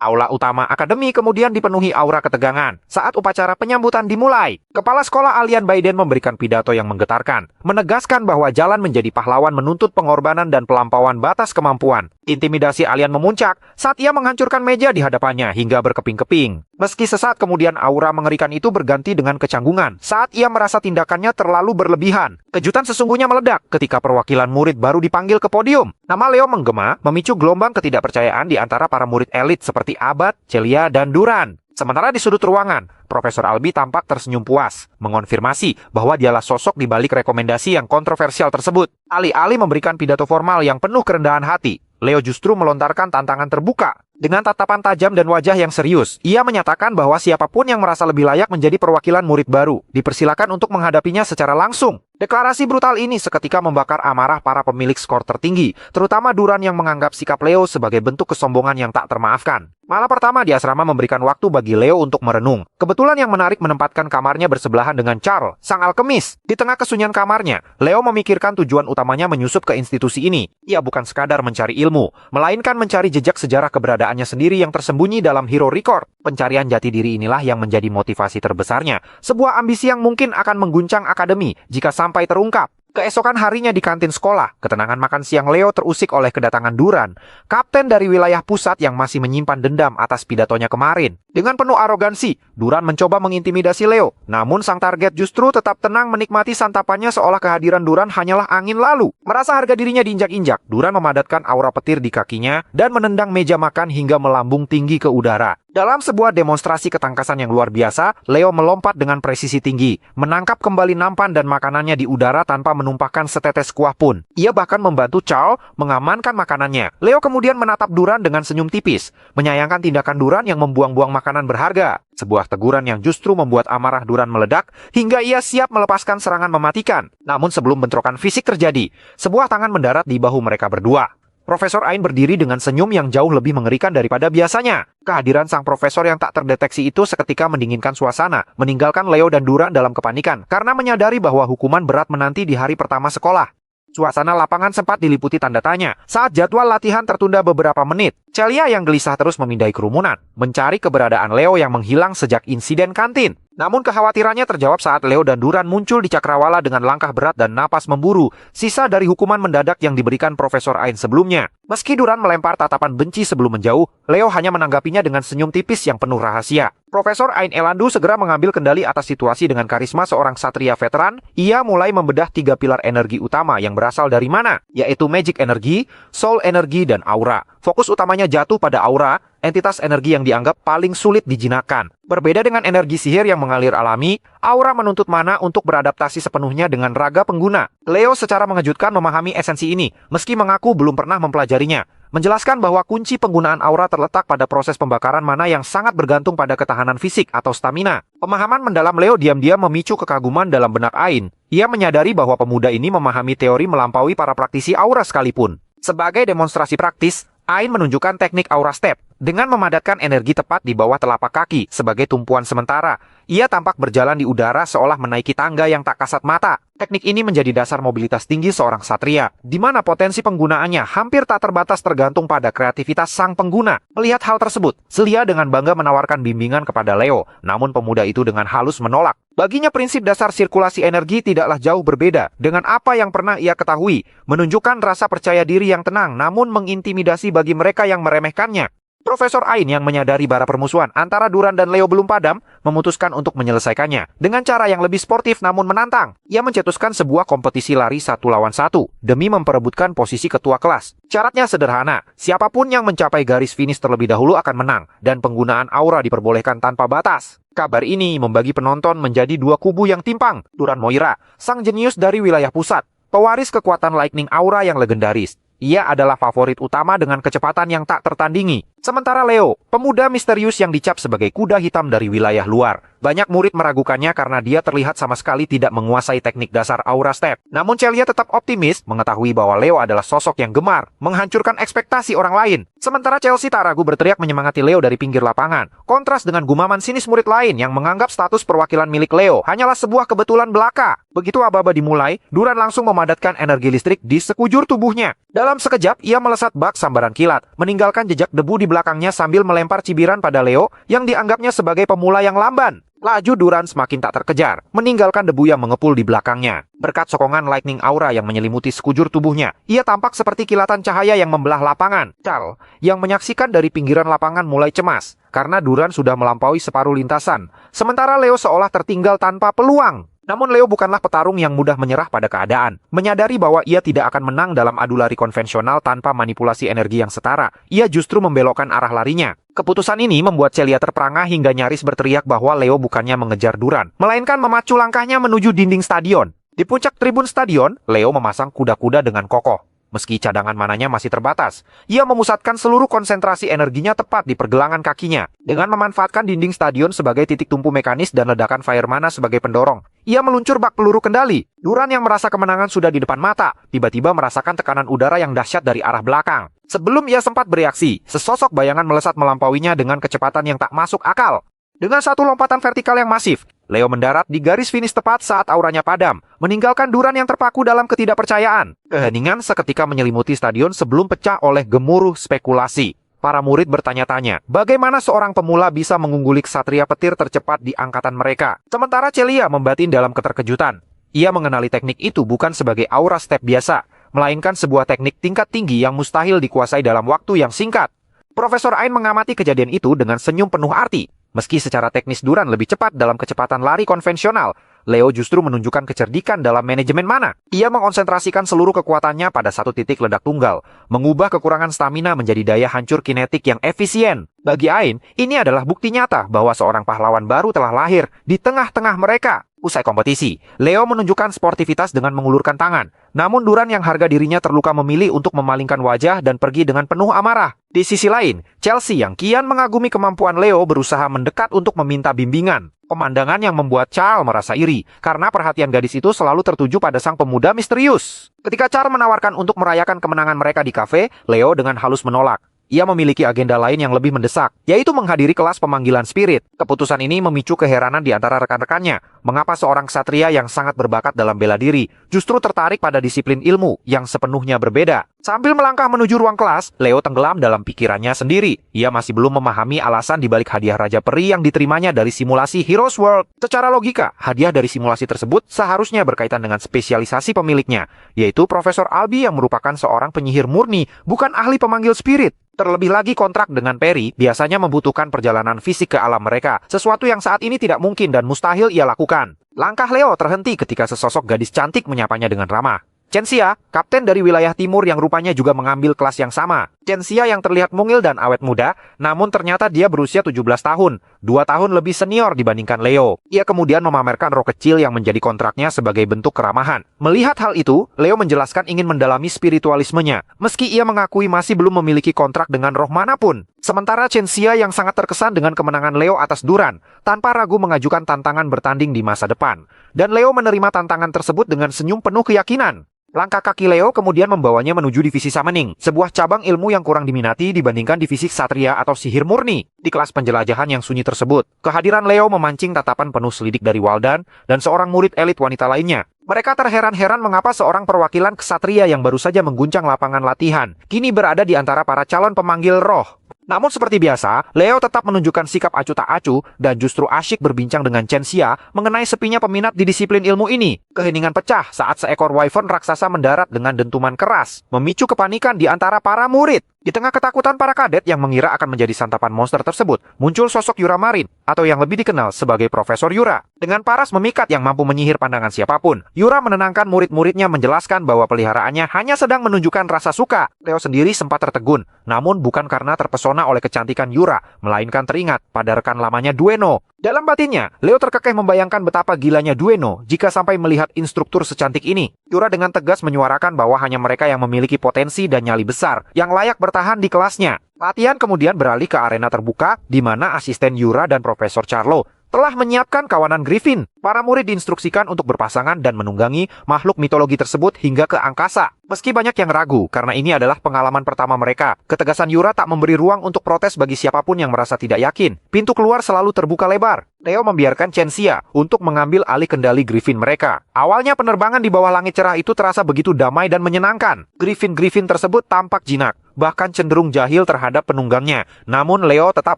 Aula utama akademi kemudian dipenuhi aura ketegangan saat upacara penyambutan dimulai. Kepala Sekolah Alien Biden memberikan pidato yang menggetarkan, menegaskan bahwa jalan menjadi pahlawan menuntut pengorbanan dan pelampauan batas kemampuan. Intimidasi alien memuncak saat ia menghancurkan meja di hadapannya hingga berkeping-keping. Meski sesaat kemudian aura mengerikan itu berganti dengan kecanggungan saat ia merasa tindakannya terlalu berlebihan. Kejutan sesungguhnya meledak ketika perwakilan murid baru dipanggil ke podium. Nama Leo menggema, memicu gelombang ketidakpercayaan di antara para murid elit seperti Abad, Celia, dan Duran. Sementara di sudut ruangan, Profesor Albi tampak tersenyum puas, mengonfirmasi bahwa dialah sosok di balik rekomendasi yang kontroversial tersebut. Alih-alih memberikan pidato formal yang penuh kerendahan hati, Leo justru melontarkan tantangan terbuka. Dengan tatapan tajam dan wajah yang serius, ia menyatakan bahwa siapapun yang merasa lebih layak menjadi perwakilan murid baru, dipersilakan untuk menghadapinya secara langsung. Deklarasi brutal ini seketika membakar amarah para pemilik skor tertinggi, terutama Duran yang menganggap sikap Leo sebagai bentuk kesombongan yang tak termaafkan. Malam pertama di asrama memberikan waktu bagi Leo untuk merenung. Kebetulan yang menarik menempatkan kamarnya bersebelahan dengan Charles, sang alkemis. Di tengah kesunyian kamarnya, Leo memikirkan tujuan utamanya menyusup ke institusi ini. Ia bukan sekadar mencari ilmu, melainkan mencari jejak sejarah keberadaannya sendiri yang tersembunyi dalam Hero Record. Pencarian jati diri inilah yang menjadi motivasi terbesarnya. Sebuah ambisi yang mungkin akan mengguncang akademi jika sampai terungkap. Keesokan harinya di kantin sekolah, ketenangan makan siang Leo terusik oleh kedatangan Duran, kapten dari wilayah pusat yang masih menyimpan dendam atas pidatonya kemarin. Dengan penuh arogansi, Duran mencoba mengintimidasi Leo. Namun sang target justru tetap tenang menikmati santapannya seolah kehadiran Duran hanyalah angin lalu. Merasa harga dirinya diinjak-injak, Duran memadatkan aura petir di kakinya dan menendang meja makan hingga melambung tinggi ke udara. Dalam sebuah demonstrasi ketangkasan yang luar biasa, Leo melompat dengan presisi tinggi, menangkap kembali nampan dan makanannya di udara tanpa menumpahkan setetes kuah pun. Ia bahkan membantu Charles mengamankan makanannya. Leo kemudian menatap Duran dengan senyum tipis, menyayangkan tindakan Duran yang membuang-buang makanan berharga. Sebuah teguran yang justru membuat amarah Duran meledak hingga ia siap melepaskan serangan mematikan. Namun sebelum bentrokan fisik terjadi, sebuah tangan mendarat di bahu mereka berdua. Profesor Ain berdiri dengan senyum yang jauh lebih mengerikan daripada biasanya. Kehadiran sang profesor yang tak terdeteksi itu seketika mendinginkan suasana, meninggalkan Leo dan Duran dalam kepanikan karena menyadari bahwa hukuman berat menanti di hari pertama sekolah. Suasana lapangan sempat diliputi tanda tanya saat jadwal latihan tertunda beberapa menit. Celia yang gelisah terus memindai kerumunan, mencari keberadaan Leo yang menghilang sejak insiden kantin. Namun kekhawatirannya terjawab saat Leo dan Duran muncul di cakrawala dengan langkah berat dan napas memburu, sisa dari hukuman mendadak yang diberikan Profesor Ain sebelumnya. Meski Duran melempar tatapan benci sebelum menjauh, Leo hanya menanggapinya dengan senyum tipis yang penuh rahasia. Profesor Ain Elandu segera mengambil kendali atas situasi dengan karisma seorang satria veteran. Ia mulai membedah 3 pilar energi utama yang berasal dari mana, yaitu Magic Energy, Soul Energy, dan Aura. Fokus utamanya jatuh pada Aura, entitas energi yang dianggap paling sulit dijinakkan. Berbeda dengan energi sihir yang mengalir alami, Aura menuntut mana untuk beradaptasi sepenuhnya dengan raga pengguna. Leo secara mengejutkan memahami esensi ini, meski mengaku belum pernah mempelajarinya. Menjelaskan bahwa kunci penggunaan aura terletak pada proses pembakaran mana yang sangat bergantung pada ketahanan fisik atau stamina. Pemahaman mendalam Leo diam-diam memicu kekaguman dalam benak Ain. Ia menyadari bahwa pemuda ini memahami teori melampaui para praktisi aura sekalipun. Sebagai demonstrasi praktis, Ain menunjukkan teknik Aura Step dengan memadatkan energi tepat di bawah telapak kaki sebagai tumpuan sementara. Ia tampak berjalan di udara seolah menaiki tangga yang tak kasat mata. Teknik ini menjadi dasar mobilitas tinggi seorang satria, di mana potensi penggunaannya hampir tak terbatas tergantung pada kreativitas sang pengguna. Melihat hal tersebut, Celia dengan bangga menawarkan bimbingan kepada Leo, namun pemuda itu dengan halus menolak. Baginya prinsip dasar sirkulasi energi tidaklah jauh berbeda dengan apa yang pernah ia ketahui, menunjukkan rasa percaya diri yang tenang namun mengintimidasi bagi mereka yang meremehkannya. Profesor Ain yang menyadari bara permusuhan antara Duran dan Leo belum padam, memutuskan untuk menyelesaikannya dengan cara yang lebih sportif namun menantang. Ia mencetuskan sebuah kompetisi lari 1 lawan 1 demi memperebutkan posisi ketua kelas. Syaratnya sederhana, siapapun yang mencapai garis finish terlebih dahulu akan menang dan penggunaan aura diperbolehkan tanpa batas. Kabar ini membagi penonton menjadi 2 kubu yang timpang. Duran Moira, sang jenius dari wilayah pusat, pewaris kekuatan Lightning Aura yang legendaris. Ia adalah favorit utama dengan kecepatan yang tak tertandingi. Sementara Leo, pemuda misterius yang dicap sebagai kuda hitam dari wilayah luar. Banyak murid meragukannya karena dia terlihat sama sekali tidak menguasai teknik dasar Aura Step. Namun Celia tetap optimis mengetahui bahwa Leo adalah sosok yang gemar, menghancurkan ekspektasi orang lain. Sementara Chelsea tak ragu berteriak menyemangati Leo dari pinggir lapangan. Kontras dengan gumaman sinis murid lain yang menganggap status perwakilan milik Leo hanyalah sebuah kebetulan belaka. Begitu aba-aba dimulai, Duran langsung memadatkan energi listrik di sekujur tubuhnya. Dalam sekejap, ia melesat bak sambaran kilat, meninggalkan jejak debu di belakangnya sambil melempar cibiran pada Leo yang dianggapnya sebagai pemula yang lamban. Laju Duran semakin tak terkejar, meninggalkan debu yang mengepul di belakangnya. Berkat sokongan Lightning Aura yang menyelimuti sekujur tubuhnya, ia tampak seperti kilatan cahaya yang membelah lapangan. Charles, yang menyaksikan dari pinggiran lapangan mulai cemas, karena Duran sudah melampaui separuh lintasan. Sementara Leo seolah tertinggal tanpa peluang. Namun Leo bukanlah petarung yang mudah menyerah pada keadaan. Menyadari bahwa ia tidak akan menang dalam adu lari konvensional tanpa manipulasi energi yang setara, ia justru membelokkan arah larinya. Keputusan ini membuat Celia terperangah hingga nyaris berteriak bahwa Leo bukannya mengejar Duran, melainkan memacu langkahnya menuju dinding stadion. Di puncak tribun stadion, Leo memasang kuda-kuda dengan kokoh. Meski cadangan mananya masih terbatas, ia memusatkan seluruh konsentrasi energinya tepat di pergelangan kakinya. Dengan memanfaatkan dinding stadion sebagai titik tumpu mekanis dan ledakan fire mana sebagai pendorong, ia meluncur bak peluru kendali. Duran yang merasa kemenangan sudah di depan mata, tiba-tiba merasakan tekanan udara yang dahsyat dari arah belakang. Sebelum ia sempat bereaksi, sesosok bayangan melesat melampauinya dengan kecepatan yang tak masuk akal. Dengan satu lompatan vertikal yang masif, Leo mendarat di garis finish tepat saat auranya padam, meninggalkan Duran yang terpaku dalam ketidakpercayaan. Keheningan seketika menyelimuti stadion sebelum pecah oleh gemuruh spekulasi. Para murid bertanya-tanya, bagaimana seorang pemula bisa mengungguli ksatria petir tercepat di angkatan mereka. Sementara Celia membatin dalam keterkejutan. Ia mengenali teknik itu bukan sebagai aura step biasa, melainkan sebuah teknik tingkat tinggi yang mustahil dikuasai dalam waktu yang singkat. Profesor Ain mengamati kejadian itu dengan senyum penuh arti. Meski secara teknis Duran lebih cepat dalam kecepatan lari konvensional, Leo justru menunjukkan kecerdikan dalam manajemen mana. Ia mengonsentrasikan seluruh kekuatannya pada satu titik ledak tunggal, mengubah kekurangan stamina menjadi daya hancur kinetik yang efisien. Bagi Ain, ini adalah bukti nyata bahwa seorang pahlawan baru telah lahir di tengah-tengah mereka. Usai kompetisi, Leo menunjukkan sportivitas dengan mengulurkan tangan. Namun Duran yang harga dirinya terluka memilih untuk memalingkan wajah dan pergi dengan penuh amarah. Di sisi lain, Chelsea yang kian mengagumi kemampuan Leo berusaha mendekat untuk meminta bimbingan. Pemandangan yang membuat Charles merasa iri, karena perhatian gadis itu selalu tertuju pada sang pemuda misterius. Ketika Charles menawarkan untuk merayakan kemenangan mereka di kafe, Leo dengan halus menolak. Ia memiliki agenda lain yang lebih mendesak, yaitu menghadiri kelas pemanggilan spirit. Keputusan ini memicu keheranan di antara rekan-rekannya. Mengapa seorang ksatria yang sangat berbakat dalam bela diri justru tertarik pada disiplin ilmu yang sepenuhnya berbeda? Sambil melangkah menuju ruang kelas, Leo tenggelam dalam pikirannya sendiri. Ia masih belum memahami alasan dibalik hadiah Raja Peri yang diterimanya dari simulasi Heroes World. Secara logika, hadiah dari simulasi tersebut seharusnya berkaitan dengan spesialisasi pemiliknya, yaitu Profesor Albi yang merupakan seorang penyihir murni, bukan ahli pemanggil spirit. Terlebih lagi kontrak dengan Perry biasanya membutuhkan perjalanan fisik ke alam mereka, sesuatu yang saat ini tidak mungkin dan mustahil ia lakukan. Langkah Leo terhenti ketika sesosok gadis cantik menyapanya dengan ramah. Censia, kapten dari wilayah timur yang rupanya juga mengambil kelas yang sama. Censia yang terlihat mungil dan awet muda, namun ternyata dia berusia 17 tahun, 2 tahun lebih senior dibandingkan Leo. Ia kemudian memamerkan roh kecil yang menjadi kontraknya sebagai bentuk keramahan. Melihat hal itu, Leo menjelaskan ingin mendalami spiritualismenya, meski ia mengakui masih belum memiliki kontrak dengan roh manapun. Sementara Censia yang sangat terkesan dengan kemenangan Leo atas Duran, tanpa ragu mengajukan tantangan bertanding di masa depan. Dan Leo menerima tantangan tersebut dengan senyum penuh keyakinan. Langkah kaki Leo kemudian membawanya menuju divisi summoning, sebuah cabang ilmu yang kurang diminati dibandingkan divisi ksatria atau sihir murni. Di kelas penjelajahan yang sunyi tersebut, kehadiran Leo memancing tatapan penuh selidik dari Waldan dan seorang murid elit wanita lainnya. Mereka terheran-heran mengapa seorang perwakilan ksatria yang baru saja mengguncang lapangan latihan kini berada di antara para calon pemanggil roh. Namun seperti biasa, Leo tetap menunjukkan sikap acuh tak acuh dan justru asyik berbincang dengan Censia mengenai sepinya peminat di disiplin ilmu ini. Keheningan pecah saat seekor wyvern raksasa mendarat dengan dentuman keras, memicu kepanikan di antara para murid. Di tengah ketakutan para kadet yang mengira akan menjadi santapan monster tersebut, muncul sosok Yura Marin, atau yang lebih dikenal sebagai Profesor Yura. Dengan paras memikat yang mampu menyihir pandangan siapapun, Yura menenangkan murid-muridnya menjelaskan bahwa peliharaannya hanya sedang menunjukkan rasa suka. Leo sendiri sempat tertegun, namun bukan karena terpesona oleh kecantikan Yura, melainkan teringat pada rekan lamanya Dueno. Dalam batinnya, Leo terkekeh membayangkan betapa gilanya Dueno jika sampai melihat instruktur secantik ini. Yura dengan tegas menyuarakan bahwa hanya mereka yang memiliki potensi dan nyali besar yang layak bertahan di kelasnya. Latihan kemudian beralih ke arena terbuka, di mana asisten Yura dan Profesor Charlo telah menyiapkan kawanan Griffin. Para murid diinstruksikan untuk berpasangan dan menunggangi makhluk mitologi tersebut hingga ke angkasa. Meski banyak yang ragu karena ini adalah pengalaman pertama mereka, ketegasan Yura tak memberi ruang untuk protes bagi siapapun yang merasa tidak yakin. Pintu keluar selalu terbuka lebar. Leo membiarkan Censia untuk mengambil alih kendali Griffin mereka. Awalnya penerbangan di bawah langit cerah itu terasa begitu damai dan menyenangkan. Griffin-Griffin tersebut tampak jinak, bahkan cenderung jahil terhadap penunggangnya. Namun Leo tetap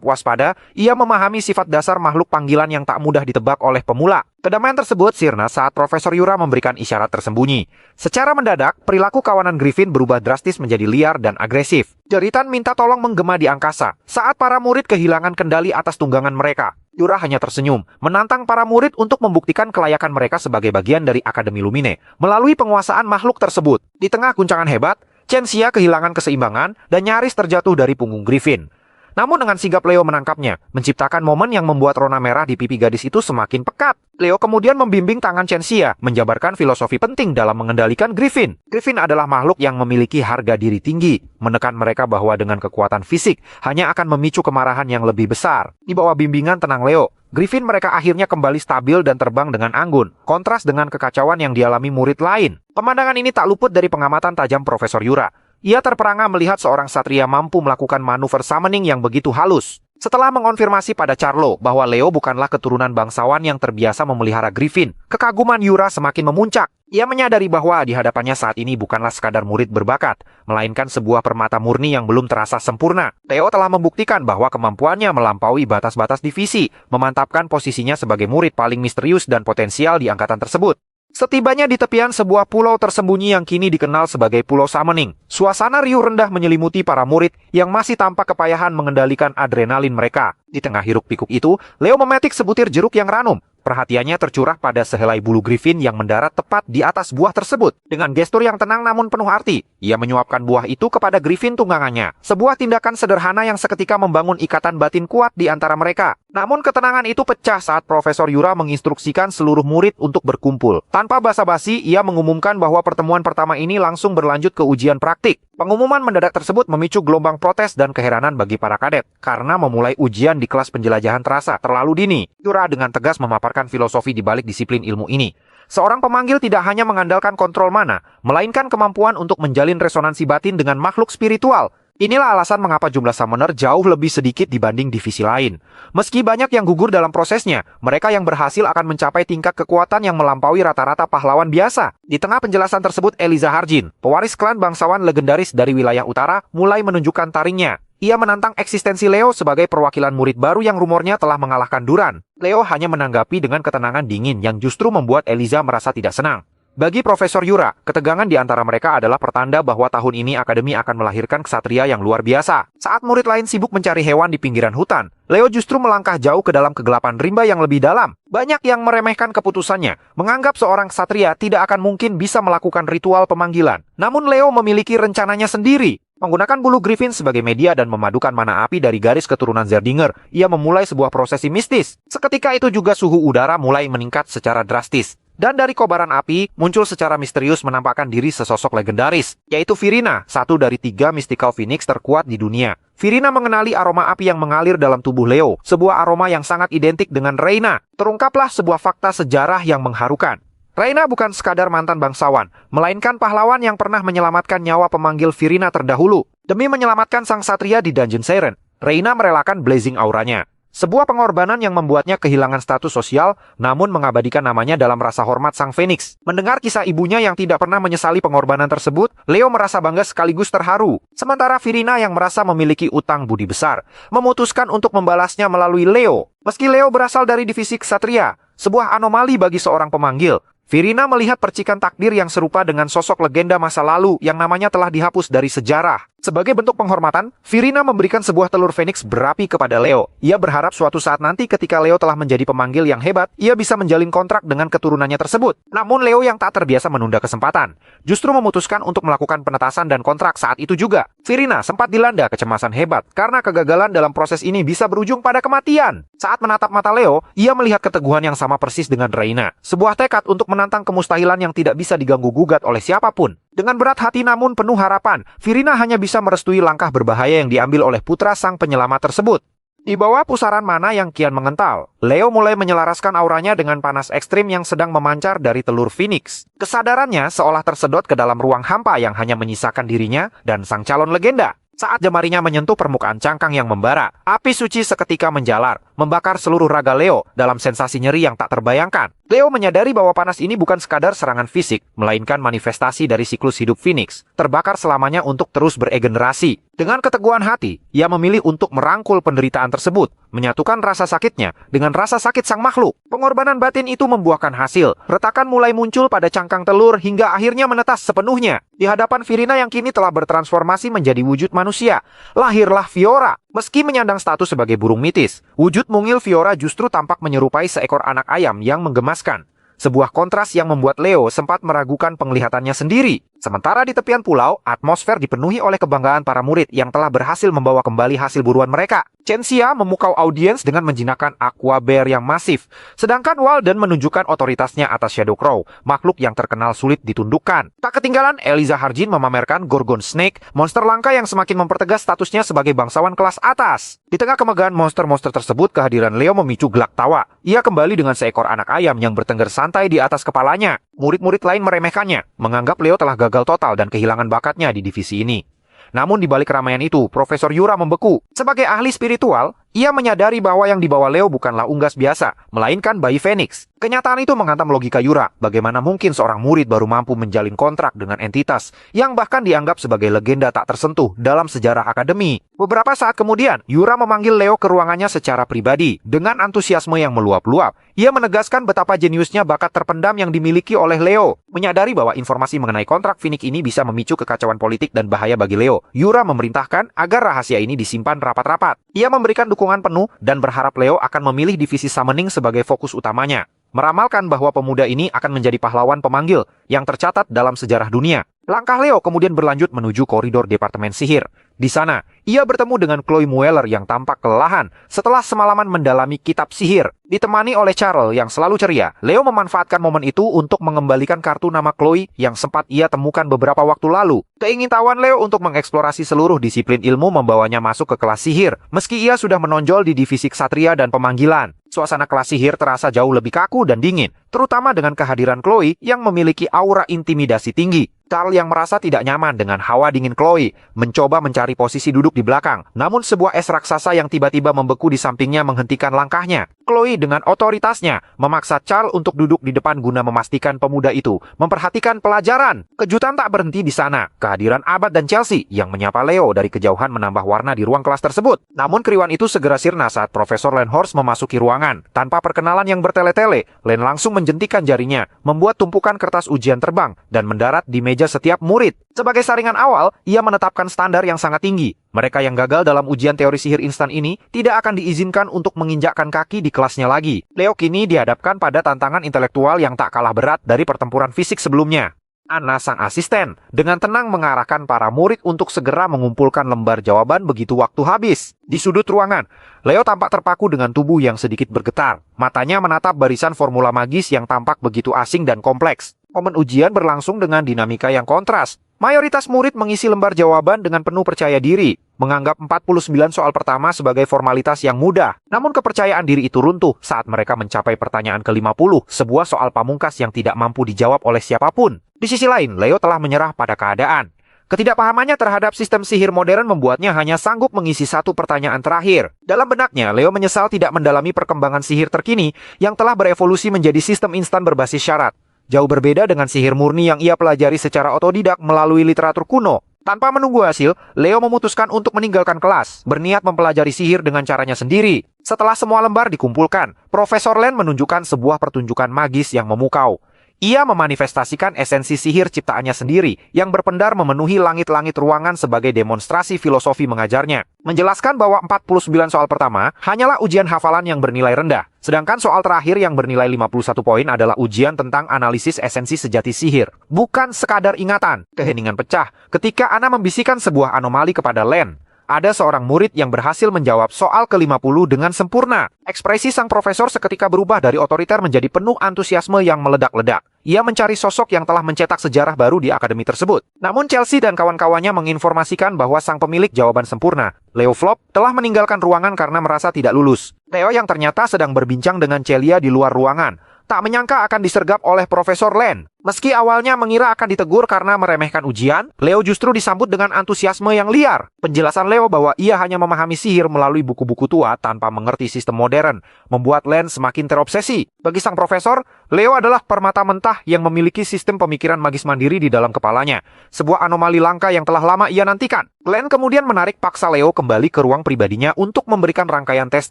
waspada, ia memahami sifat dasar makhluk panggilan yang tak mudah ditebak oleh pemula. Kedamaian tersebut sirna saat Profesor Yura memberikan isyarat tersembunyi. Secara mendadak, perilaku kawanan Griffin berubah drastis menjadi liar dan agresif. Jeritan minta tolong menggema di angkasa saat para murid kehilangan kendali atas tunggangan mereka. Yura hanya tersenyum, menantang para murid untuk membuktikan kelayakan mereka sebagai bagian dari Akademi Lumine melalui penguasaan makhluk tersebut. Di tengah guncangan hebat, Censia kehilangan keseimbangan dan nyaris terjatuh dari punggung Griffin. Namun dengan sigap Leo menangkapnya, menciptakan momen yang membuat rona merah di pipi gadis itu semakin pekat. Leo kemudian membimbing tangan Chenxia, menjabarkan filosofi penting dalam mengendalikan Griffin. Griffin adalah makhluk yang memiliki harga diri tinggi, menekan mereka bahwa dengan kekuatan fisik hanya akan memicu kemarahan yang lebih besar. Di bawah bimbingan tenang Leo, Griffin mereka akhirnya kembali stabil dan terbang dengan anggun, kontras dengan kekacauan yang dialami murid lain. Pemandangan ini tak luput dari pengamatan tajam Profesor Yura. Ia terperangah melihat seorang satria mampu melakukan manuver summoning yang begitu halus. Setelah mengonfirmasi pada Charlo bahwa Leo bukanlah keturunan bangsawan yang terbiasa memelihara Griffin, kekaguman Yura semakin memuncak. Ia menyadari bahwa di hadapannya saat ini bukanlah sekadar murid berbakat, melainkan sebuah permata murni yang belum terasa sempurna. Leo telah membuktikan bahwa kemampuannya melampaui batas-batas divisi, memantapkan posisinya sebagai murid paling misterius dan potensial di angkatan tersebut. Setibanya di tepian sebuah pulau tersembunyi yang kini dikenal sebagai Pulau Summoning, suasana riuh rendah menyelimuti para murid yang masih tampak kepayahan mengendalikan adrenalin mereka. Di tengah hiruk-pikuk itu, Leo memetik sebutir jeruk yang ranum. Perhatiannya tercurah pada sehelai bulu Griffin yang mendarat tepat di atas buah tersebut. Dengan gestur yang tenang namun penuh arti, ia menyuapkan buah itu kepada Griffin tunggangannya. Sebuah tindakan sederhana yang seketika membangun ikatan batin kuat di antara mereka. Namun ketenangan itu pecah saat Profesor Yura menginstruksikan seluruh murid untuk berkumpul. Tanpa basa-basi, ia mengumumkan bahwa pertemuan pertama ini langsung berlanjut ke ujian praktik. Pengumuman mendadak tersebut memicu gelombang protes dan keheranan bagi para kadet, karena memulai ujian di kelas penjelajahan terasa terlalu dini. Yura dengan tegas memaparkan filosofi di balik disiplin ilmu ini. Seorang pemanggil tidak hanya mengandalkan kontrol mana, melainkan kemampuan untuk menjalin resonansi batin dengan makhluk spiritual. Inilah alasan mengapa jumlah summoner jauh lebih sedikit dibanding divisi lain. Meski banyak yang gugur dalam prosesnya, mereka yang berhasil akan mencapai tingkat kekuatan yang melampaui rata-rata pahlawan biasa. Di tengah penjelasan tersebut, Eliza Harjin, pewaris klan bangsawan legendaris dari wilayah utara, mulai menunjukkan taringnya. Ia menantang eksistensi Leo sebagai perwakilan murid baru yang rumornya telah mengalahkan Duran. Leo hanya menanggapi dengan ketenangan dingin yang justru membuat Eliza merasa tidak senang. Bagi Profesor Yura, ketegangan di antara mereka adalah pertanda bahwa tahun ini Akademi akan melahirkan ksatria yang luar biasa. Saat murid lain sibuk mencari hewan di pinggiran hutan, Leo justru melangkah jauh ke dalam kegelapan rimba yang lebih dalam. Banyak yang meremehkan keputusannya, menganggap seorang ksatria tidak akan mungkin bisa melakukan ritual pemanggilan. Namun Leo memiliki rencananya sendiri. Menggunakan bulu Griffin sebagai media dan memadukan mana api dari garis keturunan Zerdinger, ia memulai sebuah prosesi mistis. Seketika itu juga suhu udara mulai meningkat secara drastis. Dan dari kobaran api, muncul secara misterius menampakkan diri sesosok legendaris, yaitu Virina, satu dari 3 mystical phoenix terkuat di dunia. Virina mengenali aroma api yang mengalir dalam tubuh Leo, sebuah aroma yang sangat identik dengan Reina. Terungkaplah sebuah fakta sejarah yang mengharukan. Reina bukan sekadar mantan bangsawan, melainkan pahlawan yang pernah menyelamatkan nyawa pemanggil Virina terdahulu. Demi menyelamatkan sang satria di Dungeon Siren, Reina merelakan blazing auranya. Sebuah pengorbanan yang membuatnya kehilangan status sosial, namun mengabadikan namanya dalam rasa hormat sang Phoenix. Mendengar kisah ibunya yang tidak pernah menyesali pengorbanan tersebut, Leo merasa bangga sekaligus terharu. Sementara Virina yang merasa memiliki utang budi besar, memutuskan untuk membalasnya melalui Leo. Meski Leo berasal dari divisi ksatria, sebuah anomali bagi seorang pemanggil, Virina melihat percikan takdir yang serupa dengan sosok legenda masa lalu yang namanya telah dihapus dari sejarah. Sebagai bentuk penghormatan, Virina memberikan sebuah telur Phoenix berapi kepada Leo. Ia berharap suatu saat nanti ketika Leo telah menjadi pemanggil yang hebat, ia bisa menjalin kontrak dengan keturunannya tersebut. Namun Leo yang tak terbiasa menunda kesempatan, justru memutuskan untuk melakukan penetasan dan kontrak saat itu juga. Virina sempat dilanda kecemasan hebat karena kegagalan dalam proses ini bisa berujung pada kematian. Saat menatap mata Leo, ia melihat keteguhan yang sama persis dengan Reina. Sebuah tekad untuk menantang kemustahilan yang tidak bisa diganggu-gugat oleh siapapun. Dengan berat hati namun penuh harapan, Virina hanya bisa merestui langkah berbahaya yang diambil oleh putra sang penyelamat tersebut. Di bawah pusaran mana yang kian mengental, Leo mulai menyelaraskan auranya dengan panas ekstrim yang sedang memancar dari telur Phoenix. Kesadarannya seolah tersedot ke dalam ruang hampa yang hanya menyisakan dirinya dan sang calon legenda. Saat jemarinya menyentuh permukaan cangkang yang membara, api suci seketika menjalar, membakar seluruh raga Leo dalam sensasi nyeri yang tak terbayangkan. Leo menyadari bahwa panas ini bukan sekadar serangan fisik, melainkan manifestasi dari siklus hidup Phoenix, terbakar selamanya untuk terus beregenerasi. Dengan keteguhan hati, ia memilih untuk merangkul penderitaan tersebut, menyatukan rasa sakitnya dengan rasa sakit sang makhluk. Pengorbanan batin itu membuahkan hasil. Retakan mulai muncul pada cangkang telur hingga akhirnya menetas sepenuhnya. Di hadapan Virina yang kini telah bertransformasi menjadi wujud manusia, lahirlah Fiora. Meski menyandang status sebagai burung mitis, wujud mungil Fiora justru tampak menyerupai seekor anak ayam yang menggemaskan. Sebuah kontras yang membuat Leo sempat meragukan penglihatannya sendiri. Sementara di tepian pulau, atmosfer dipenuhi oleh kebanggaan para murid yang telah berhasil membawa kembali hasil buruan mereka. Chen Xia memukau audiens dengan menjinakkan Aqua Bear yang masif, sedangkan Walden menunjukkan otoritasnya atas Shadow Crow, makhluk yang terkenal sulit ditundukkan. Tak ketinggalan, Eliza Harjin memamerkan Gorgon Snake, monster langka yang semakin mempertegas statusnya sebagai bangsawan kelas atas. Di tengah kemegahan monster-monster tersebut, kehadiran Leo memicu gelak tawa. Ia kembali dengan seekor anak ayam yang bertengger santai di atas kepalanya. Murid-murid lain meremehkannya, menganggap Leo telah gagal total dan kehilangan bakatnya di divisi ini. Namun di balik keramaian itu, Profesor Yura membeku. Sebagai ahli spiritual, ia menyadari bahwa yang dibawa Leo bukanlah unggas biasa, melainkan bayi Phoenix. Kenyataan itu menghantam logika Yura. Bagaimana mungkin seorang murid baru mampu menjalin kontrak dengan entitas yang bahkan dianggap sebagai legenda tak tersentuh dalam sejarah akademi. Beberapa saat kemudian, Yura memanggil Leo ke ruangannya secara pribadi. Dengan antusiasme yang meluap-luap, ia menegaskan betapa jeniusnya bakat terpendam yang dimiliki oleh Leo. Menyadari bahwa informasi mengenai kontrak Phoenix ini bisa memicu kekacauan politik dan bahaya bagi Leo, Yura memerintahkan agar rahasia ini disimpan rapat-rapat. Ia memberikan dukungan penuh dan berharap Leo akan memilih divisi summoning sebagai fokus utamanya. Meramalkan bahwa pemuda ini akan menjadi pahlawan pemanggil yang tercatat dalam sejarah dunia. Langkah Leo kemudian berlanjut menuju koridor Departemen Sihir. Di sana, ia bertemu dengan Chloe Mueller yang tampak kelelahan setelah semalaman mendalami kitab sihir. Ditemani oleh Charles yang selalu ceria, Leo memanfaatkan momen itu untuk mengembalikan kartu nama Chloe yang sempat ia temukan beberapa waktu lalu. Keingintahuan Leo untuk mengeksplorasi seluruh disiplin ilmu membawanya masuk ke kelas sihir, meski ia sudah menonjol di divisi ksatria dan pemanggilan. Suasana kelas sihir terasa jauh lebih kaku dan dingin, terutama dengan kehadiran Chloe yang memiliki aura intimidasi tinggi. Charles yang merasa tidak nyaman dengan hawa dingin Chloe, mencoba mencari posisi duduk di belakang. Namun sebuah es raksasa yang tiba-tiba membeku di sampingnya menghentikan langkahnya. Chloe dengan otoritasnya memaksa Charles untuk duduk di depan guna memastikan pemuda itu memperhatikan pelajaran. Kejutan tak berhenti di sana. Kehadiran Abad dan Chelsea yang menyapa Leo dari kejauhan menambah warna di ruang kelas tersebut. Namun keriuhan itu segera sirna saat Profesor Lenhorst memasuki ruangan. Tanpa perkenalan yang bertele-tele, Len langsung menjentikan jarinya, membuat tumpukan kertas ujian terbang dan mendarat di meja setiap murid. Sebagai saringan awal, ia menetapkan standar yang sangat tinggi. Mereka yang gagal dalam ujian teori sihir instan ini tidak akan diizinkan untuk menginjakkan kaki di kelasnya lagi. Leo kini dihadapkan pada tantangan intelektual yang tak kalah berat dari pertempuran fisik sebelumnya. Anna sang asisten dengan tenang mengarahkan para murid untuk segera mengumpulkan lembar jawaban begitu waktu habis. Di sudut ruangan, Leo tampak terpaku dengan tubuh yang sedikit bergetar. Matanya menatap barisan formula magis yang tampak begitu asing dan kompleks. Momen ujian berlangsung dengan dinamika yang kontras. Mayoritas murid mengisi lembar jawaban dengan penuh percaya diri, menganggap 49 soal pertama sebagai formalitas yang mudah. Namun kepercayaan diri itu runtuh saat mereka mencapai pertanyaan ke-50, sebuah soal pamungkas yang tidak mampu dijawab oleh siapapun. Di sisi lain, Leo telah menyerah pada keadaan. Ketidakpahamannya terhadap sistem sihir modern membuatnya hanya sanggup mengisi satu pertanyaan terakhir. Dalam benaknya, Leo menyesal tidak mendalami perkembangan sihir terkini yang telah berevolusi menjadi sistem instan berbasis syarat. Jauh berbeda dengan sihir murni yang ia pelajari secara otodidak melalui literatur kuno. Tanpa menunggu hasil, Leo memutuskan untuk meninggalkan kelas, berniat mempelajari sihir dengan caranya sendiri. Setelah semua lembar dikumpulkan, Profesor Len menunjukkan sebuah pertunjukan magis yang memukau. Ia memanifestasikan esensi sihir ciptaannya sendiri yang berpendar memenuhi langit-langit ruangan sebagai demonstrasi filosofi mengajarnya. Menjelaskan bahwa 49 soal pertama hanyalah ujian hafalan yang bernilai rendah. Sedangkan soal terakhir yang bernilai 51 poin adalah ujian tentang analisis esensi sejati sihir. Bukan sekadar ingatan. Keheningan pecah ketika Anna membisikkan sebuah anomali kepada Len. Ada seorang murid yang berhasil menjawab soal ke-50 dengan sempurna. Ekspresi sang profesor seketika berubah dari otoriter menjadi penuh antusiasme yang meledak-ledak. Ia mencari sosok yang telah mencetak sejarah baru di akademi tersebut. Namun Chelsea dan kawan-kawannya menginformasikan bahwa sang pemilik jawaban sempurna, Leo Flop, telah meninggalkan ruangan karena merasa tidak lulus. Theo yang ternyata sedang berbincang dengan Celia di luar ruangan, tak menyangka akan disergap oleh Profesor Len. Meski awalnya mengira akan ditegur karena meremehkan ujian, Leo justru disambut dengan antusiasme yang liar. Penjelasan Leo bahwa ia hanya memahami sihir melalui buku-buku tua tanpa mengerti sistem modern, membuat Len semakin terobsesi. Bagi sang profesor, Leo adalah permata mentah yang memiliki sistem pemikiran magis mandiri di dalam kepalanya. Sebuah anomali langka yang telah lama ia nantikan. Len kemudian menarik paksa Leo kembali ke ruang pribadinya untuk memberikan rangkaian tes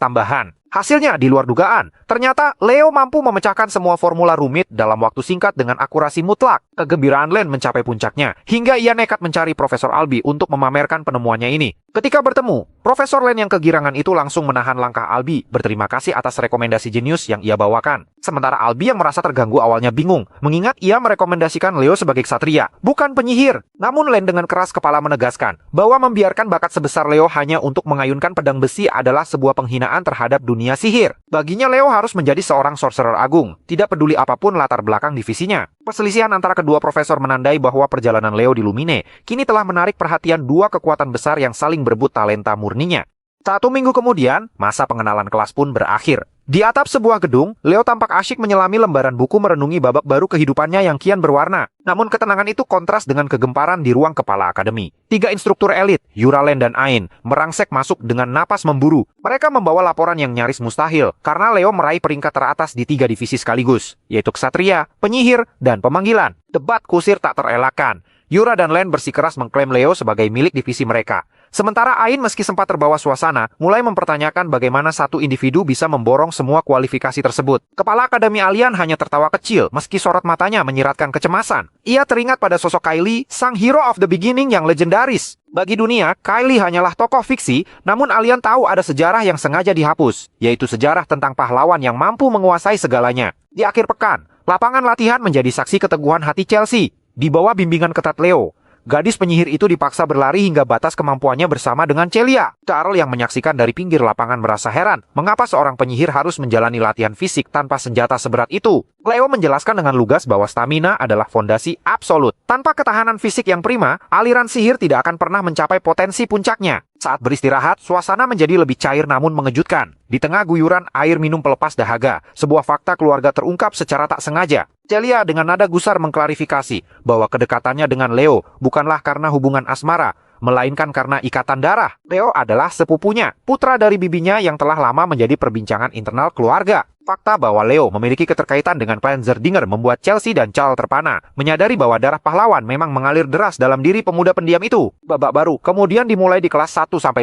tambahan. Hasilnya di luar dugaan. Ternyata Leo mampu memecahkan semua formula rumit dalam waktu singkat dengan akurat akurasi mutlak. Kegembiraan Len mencapai puncaknya, hingga ia nekat mencari Profesor Albi untuk memamerkan penemuannya ini. Ketika bertemu, Profesor Len yang kegirangan itu langsung menahan langkah Albi, berterima kasih atas rekomendasi jenius yang ia bawakan. Sementara Albi yang merasa terganggu awalnya bingung, mengingat ia merekomendasikan Leo sebagai ksatria, bukan penyihir. Namun Len dengan keras kepala menegaskan bahwa membiarkan bakat sebesar Leo hanya untuk mengayunkan pedang besi adalah sebuah penghinaan terhadap dunia sihir. Baginya Leo harus menjadi seorang sorcerer agung, tidak peduli apapun latar belakang divisinya. Perselisihan antara kedua profesor menandai bahwa perjalanan Leo di Lumine kini telah menarik perhatian dua kekuatan besar yang saling berebut talenta murninya. 1 minggu kemudian, masa pengenalan kelas pun berakhir. Di atap sebuah gedung, Leo tampak asyik menyelami lembaran buku merenungi babak baru kehidupannya yang kian berwarna. Namun ketenangan itu kontras dengan kegemparan di ruang kepala akademi. 3 instruktur elit, Yura, Len, dan Ain, merangsek masuk dengan napas memburu. Mereka membawa laporan yang nyaris mustahil, karena Leo meraih peringkat teratas di 3 divisi sekaligus, yaitu ksatria, penyihir, dan pemanggilan. Debat kusir tak terelakkan. Yura dan Len bersikeras mengklaim Leo sebagai milik divisi mereka. Sementara Ain meski sempat terbawa suasana, mulai mempertanyakan bagaimana satu individu bisa memborong semua kualifikasi tersebut. Kepala Akademi Alien hanya tertawa kecil, meski sorot matanya menyiratkan kecemasan. Ia teringat pada sosok Kylie, sang hero of the beginning yang legendaris. Bagi dunia, Kylie hanyalah tokoh fiksi, namun Alien tahu ada sejarah yang sengaja dihapus, yaitu sejarah tentang pahlawan yang mampu menguasai segalanya. Di akhir pekan, lapangan latihan menjadi saksi keteguhan hati Chelsea. Di bawah bimbingan ketat Leo, gadis penyihir itu dipaksa berlari hingga batas kemampuannya bersama dengan Celia. Charles yang menyaksikan dari pinggir lapangan merasa heran, mengapa seorang penyihir harus menjalani latihan fisik tanpa senjata seberat itu. Leo menjelaskan dengan lugas bahwa stamina adalah fondasi absolut. Tanpa ketahanan fisik yang prima, aliran sihir tidak akan pernah mencapai potensi puncaknya. Saat beristirahat, suasana menjadi lebih cair namun mengejutkan. Di tengah guyuran air minum pelepas dahaga, sebuah fakta keluarga terungkap secara tak sengaja. Celia dengan nada gusar mengklarifikasi bahwa kedekatannya dengan Leo bukanlah karena hubungan asmara, melainkan karena ikatan darah. Leo adalah sepupunya, putra dari bibinya yang telah lama menjadi perbincangan internal keluarga. Fakta bahwa Leo memiliki keterkaitan dengan Panzerdinger membuat Chelsea dan Charles terpana, menyadari bahwa darah pahlawan memang mengalir deras dalam diri pemuda pendiam itu. Babak baru kemudian dimulai di kelas 1-5,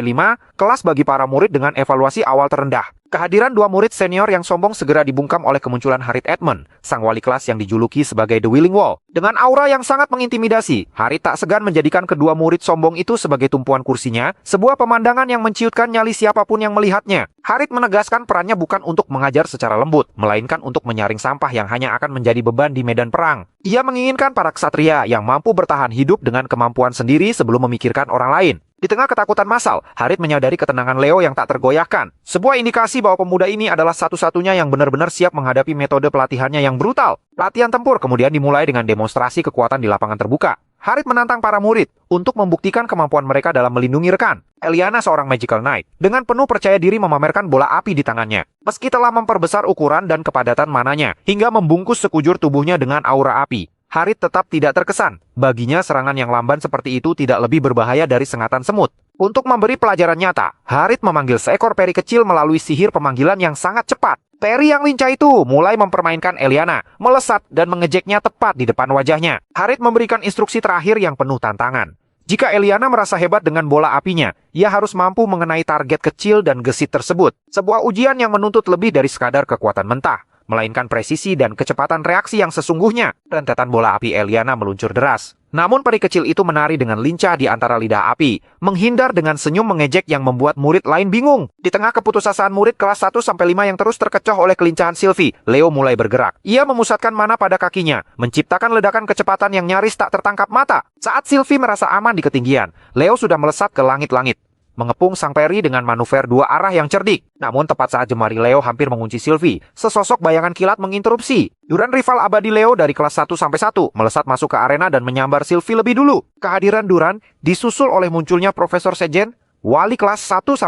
kelas bagi para murid dengan evaluasi awal terendah. Kehadiran 2 murid senior yang sombong segera dibungkam oleh kemunculan Harriet Edmund, sang wali kelas yang dijuluki sebagai The Willing Wall. Dengan aura yang sangat mengintimidasi, Harriet tak segan menjadikan kedua murid sombong itu sebagai tumpuan kursinya, sebuah pemandangan yang menciutkan nyali siapapun yang melihatnya. Harriet menegaskan perannya bukan untuk mengajar secara lembut, melainkan untuk menyaring sampah yang hanya akan menjadi beban di medan perang. Ia menginginkan para ksatria yang mampu bertahan hidup dengan kemampuan sendiri sebelum memikirkan orang lain. Di tengah ketakutan massal, Harriet menyadari ketenangan Leo yang tak tergoyahkan. Sebuah indikasi bahwa pemuda ini adalah satu-satunya yang benar-benar siap menghadapi metode pelatihannya yang brutal. Latihan tempur kemudian dimulai dengan demonstrasi kekuatan di lapangan terbuka. Harriet menantang para murid untuk membuktikan kemampuan mereka dalam melindungi rekan. Eliana, seorang Magical Knight, dengan penuh percaya diri memamerkan bola api di tangannya. Meski telah memperbesar ukuran dan kepadatan mananya, hingga membungkus sekujur tubuhnya dengan aura api, Harriet tetap tidak terkesan. Baginya serangan yang lamban seperti itu tidak lebih berbahaya dari sengatan semut. Untuk memberi pelajaran nyata, Harriet memanggil seekor peri kecil melalui sihir pemanggilan yang sangat cepat. Peri yang lincah itu mulai mempermainkan Eliana, melesat dan mengejeknya tepat di depan wajahnya. Harriet memberikan instruksi terakhir yang penuh tantangan. Jika Eliana merasa hebat dengan bola apinya, ia harus mampu mengenai target kecil dan gesit tersebut. Sebuah ujian yang menuntut lebih dari sekadar kekuatan mentah, melainkan presisi dan kecepatan reaksi yang sesungguhnya. Rentetan bola api Eliana meluncur deras. Namun peri kecil itu menari dengan lincah di antara lidah api, menghindar dengan senyum mengejek yang membuat murid lain bingung. Di tengah keputusasaan murid kelas 1-5 yang terus terkecoh oleh kelincahan Sylvie, Leo mulai bergerak. Ia memusatkan mana pada kakinya, menciptakan ledakan kecepatan yang nyaris tak tertangkap mata. Saat Sylvie merasa aman di ketinggian, Leo sudah melesat ke langit-langit, mengepung sang peri dengan manuver 2 arah yang cerdik. Namun tepat saat jemari Leo hampir mengunci Sylvie, sesosok bayangan kilat menginterupsi. Duran rival abadi Leo dari kelas 1-1 melesat masuk ke arena dan menyambar Sylvie lebih dulu. Kehadiran Duran disusul oleh munculnya Profesor Setjen, wali kelas 1-1.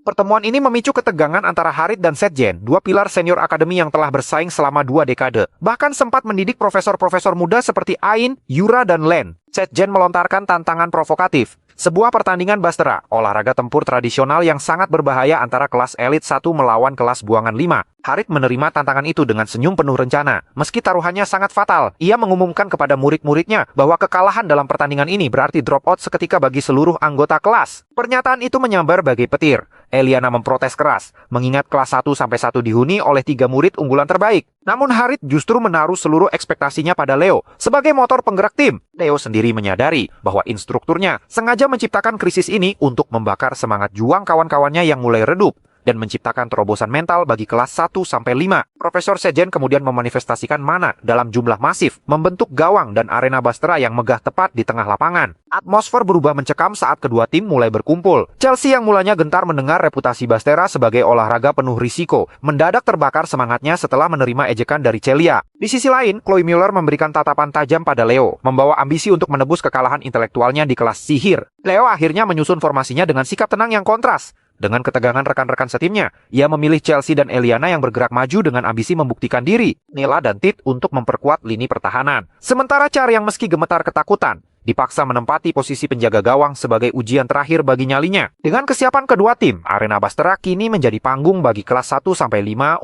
Pertemuan ini memicu ketegangan antara Harriet dan Setjen, 2 pilar senior akademi yang telah bersaing selama 2 dekade. Bahkan sempat mendidik profesor-profesor muda seperti Ain, Yura, dan Len. Setjen melontarkan tantangan provokatif. Sebuah pertandingan bastera, olahraga tempur tradisional yang sangat berbahaya antara kelas elit 1 melawan kelas buangan 5. Harriet menerima tantangan itu dengan senyum penuh rencana. Meski taruhannya sangat fatal, ia mengumumkan kepada murid-muridnya bahwa kekalahan dalam pertandingan ini berarti drop out seketika bagi seluruh anggota kelas. Pernyataan itu menyambar bagai petir. Eliana memprotes keras, mengingat kelas 1-1 dihuni oleh 3 murid unggulan terbaik. Namun Harit justru menaruh seluruh ekspektasinya pada Leo sebagai motor penggerak tim. Leo sendiri menyadari bahwa instrukturnya sengaja menciptakan krisis ini untuk membakar semangat juang kawan-kawannya yang mulai redup dan menciptakan terobosan mental bagi kelas 1-5. Profesor Sejen kemudian memanifestasikan mana dalam jumlah masif, membentuk gawang dan arena Bastera yang megah tepat di tengah lapangan. Atmosfer berubah mencekam saat kedua tim mulai berkumpul. Chelsea yang mulanya gentar mendengar reputasi Bastera sebagai olahraga penuh risiko, mendadak terbakar semangatnya setelah menerima ejekan dari Celia. Di sisi lain, Chloe Mueller memberikan tatapan tajam pada Leo, membawa ambisi untuk menebus kekalahan intelektualnya di kelas sihir. Leo akhirnya menyusun formasinya dengan sikap tenang yang kontras. Dengan ketegangan rekan-rekan setimnya, ia memilih Chelsea dan Eliana yang bergerak maju dengan ambisi membuktikan diri, Nela dan Tit untuk memperkuat lini pertahanan. Sementara Char yang meski gemetar ketakutan, dipaksa menempati posisi penjaga gawang sebagai ujian terakhir bagi nyalinya. Dengan kesiapan kedua tim, arena Bastera kini menjadi panggung bagi kelas 1-5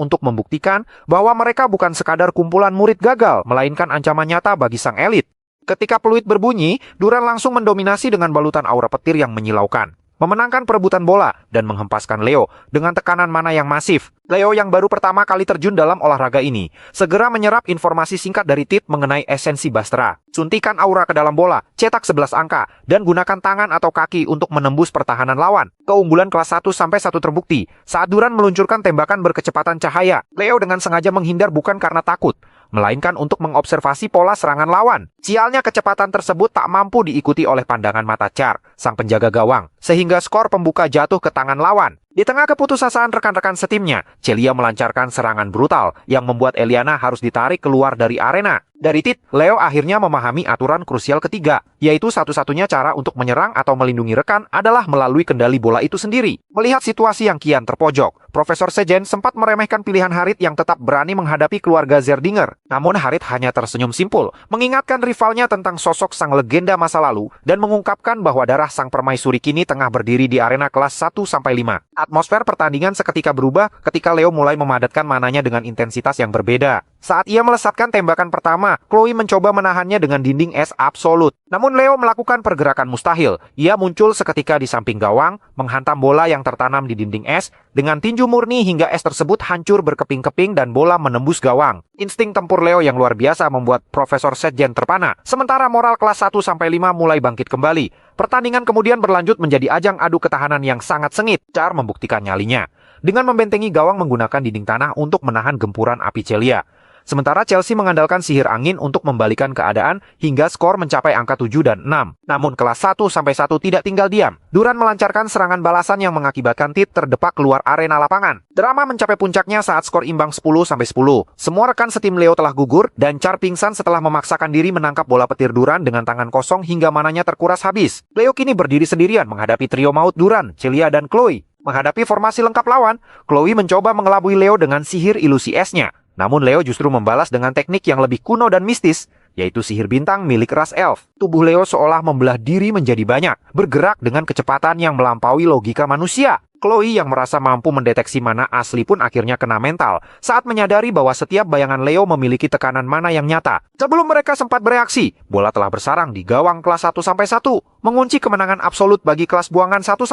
untuk membuktikan bahwa mereka bukan sekadar kumpulan murid gagal, melainkan ancaman nyata bagi sang elit. Ketika peluit berbunyi, Duran langsung mendominasi dengan balutan aura petir yang menyilaukan, memenangkan perebutan bola dan menghempaskan Leo dengan tekanan mana yang masif. Leo yang baru pertama kali terjun dalam olahraga ini segera menyerap informasi singkat dari Tit mengenai esensi Bastera. Suntikan aura ke dalam bola, cetak 11 angka, dan gunakan tangan atau kaki untuk menembus pertahanan lawan. Keunggulan kelas 1-1 terbukti saat Duran meluncurkan tembakan berkecepatan cahaya. Leo dengan sengaja menghindar bukan karena takut, melainkan untuk mengobservasi pola serangan lawan. Sialnya kecepatan tersebut tak mampu diikuti oleh pandangan mata Char, sang penjaga gawang, sehingga skor pembuka jatuh ke tangan lawan. Di tengah keputusasaan rekan-rekan setimnya, Celia melancarkan serangan brutal yang membuat Eliana harus ditarik keluar dari arena. Dari Tit, Leo akhirnya memahami aturan krusial ketiga, yaitu satu-satunya cara untuk menyerang atau melindungi rekan adalah melalui kendali bola itu sendiri. Melihat situasi yang kian terpojok, Profesor Sejen sempat meremehkan pilihan Harit yang tetap berani menghadapi keluarga Zerdinger. Namun Harit hanya tersenyum simpul, mengingatkan rivalnya tentang sosok sang legenda masa lalu dan mengungkapkan bahwa darah sang permaisuri kini tengah berdiri di arena kelas 1-5. Atmosfer pertandingan seketika berubah ketika Leo mulai memadatkan mananya dengan intensitas yang berbeda. Saat ia melesatkan tembakan pertama, Chloe mencoba menahannya dengan dinding es absolut. Namun Leo melakukan pergerakan mustahil. Ia muncul seketika di samping gawang, menghantam bola yang tertanam di dinding es, dengan tinju murni hingga es tersebut hancur berkeping-keping dan bola menembus gawang. Insting tempur Leo yang luar biasa membuat Profesor Sejen terpana. Sementara moral kelas 1-5 mulai bangkit kembali. Pertandingan kemudian berlanjut menjadi ajang adu ketahanan yang sangat sengit. Char membuktikan nyalinya dengan membentengi gawang menggunakan dinding tanah untuk menahan gempuran api Celia. Sementara Chelsea mengandalkan sihir angin untuk membalikan keadaan hingga skor mencapai angka 7 dan 6. Namun kelas 1-1 tidak tinggal diam. Duran melancarkan serangan balasan yang mengakibatkan Tit terdepak keluar arena lapangan. Drama mencapai puncaknya saat skor imbang 10-10. Semua rekan setim Leo telah gugur dan Char pingsan setelah memaksakan diri menangkap bola petir Duran dengan tangan kosong hingga mananya terkuras habis. Leo kini berdiri sendirian menghadapi trio maut Duran, Celia dan Chloe. Menghadapi formasi lengkap lawan, Chloe mencoba mengelabui Leo dengan sihir ilusi esnya. Namun Leo justru membalas dengan teknik yang lebih kuno dan mistis, yaitu sihir bintang milik ras elf. Tubuh Leo seolah membelah diri menjadi banyak, bergerak dengan kecepatan yang melampaui logika manusia. Chloe yang merasa mampu mendeteksi mana asli pun akhirnya kena mental saat menyadari bahwa setiap bayangan Leo memiliki tekanan mana yang nyata. Sebelum mereka sempat bereaksi, bola telah bersarang di gawang kelas 1-1, mengunci kemenangan absolut bagi kelas buangan 1-5.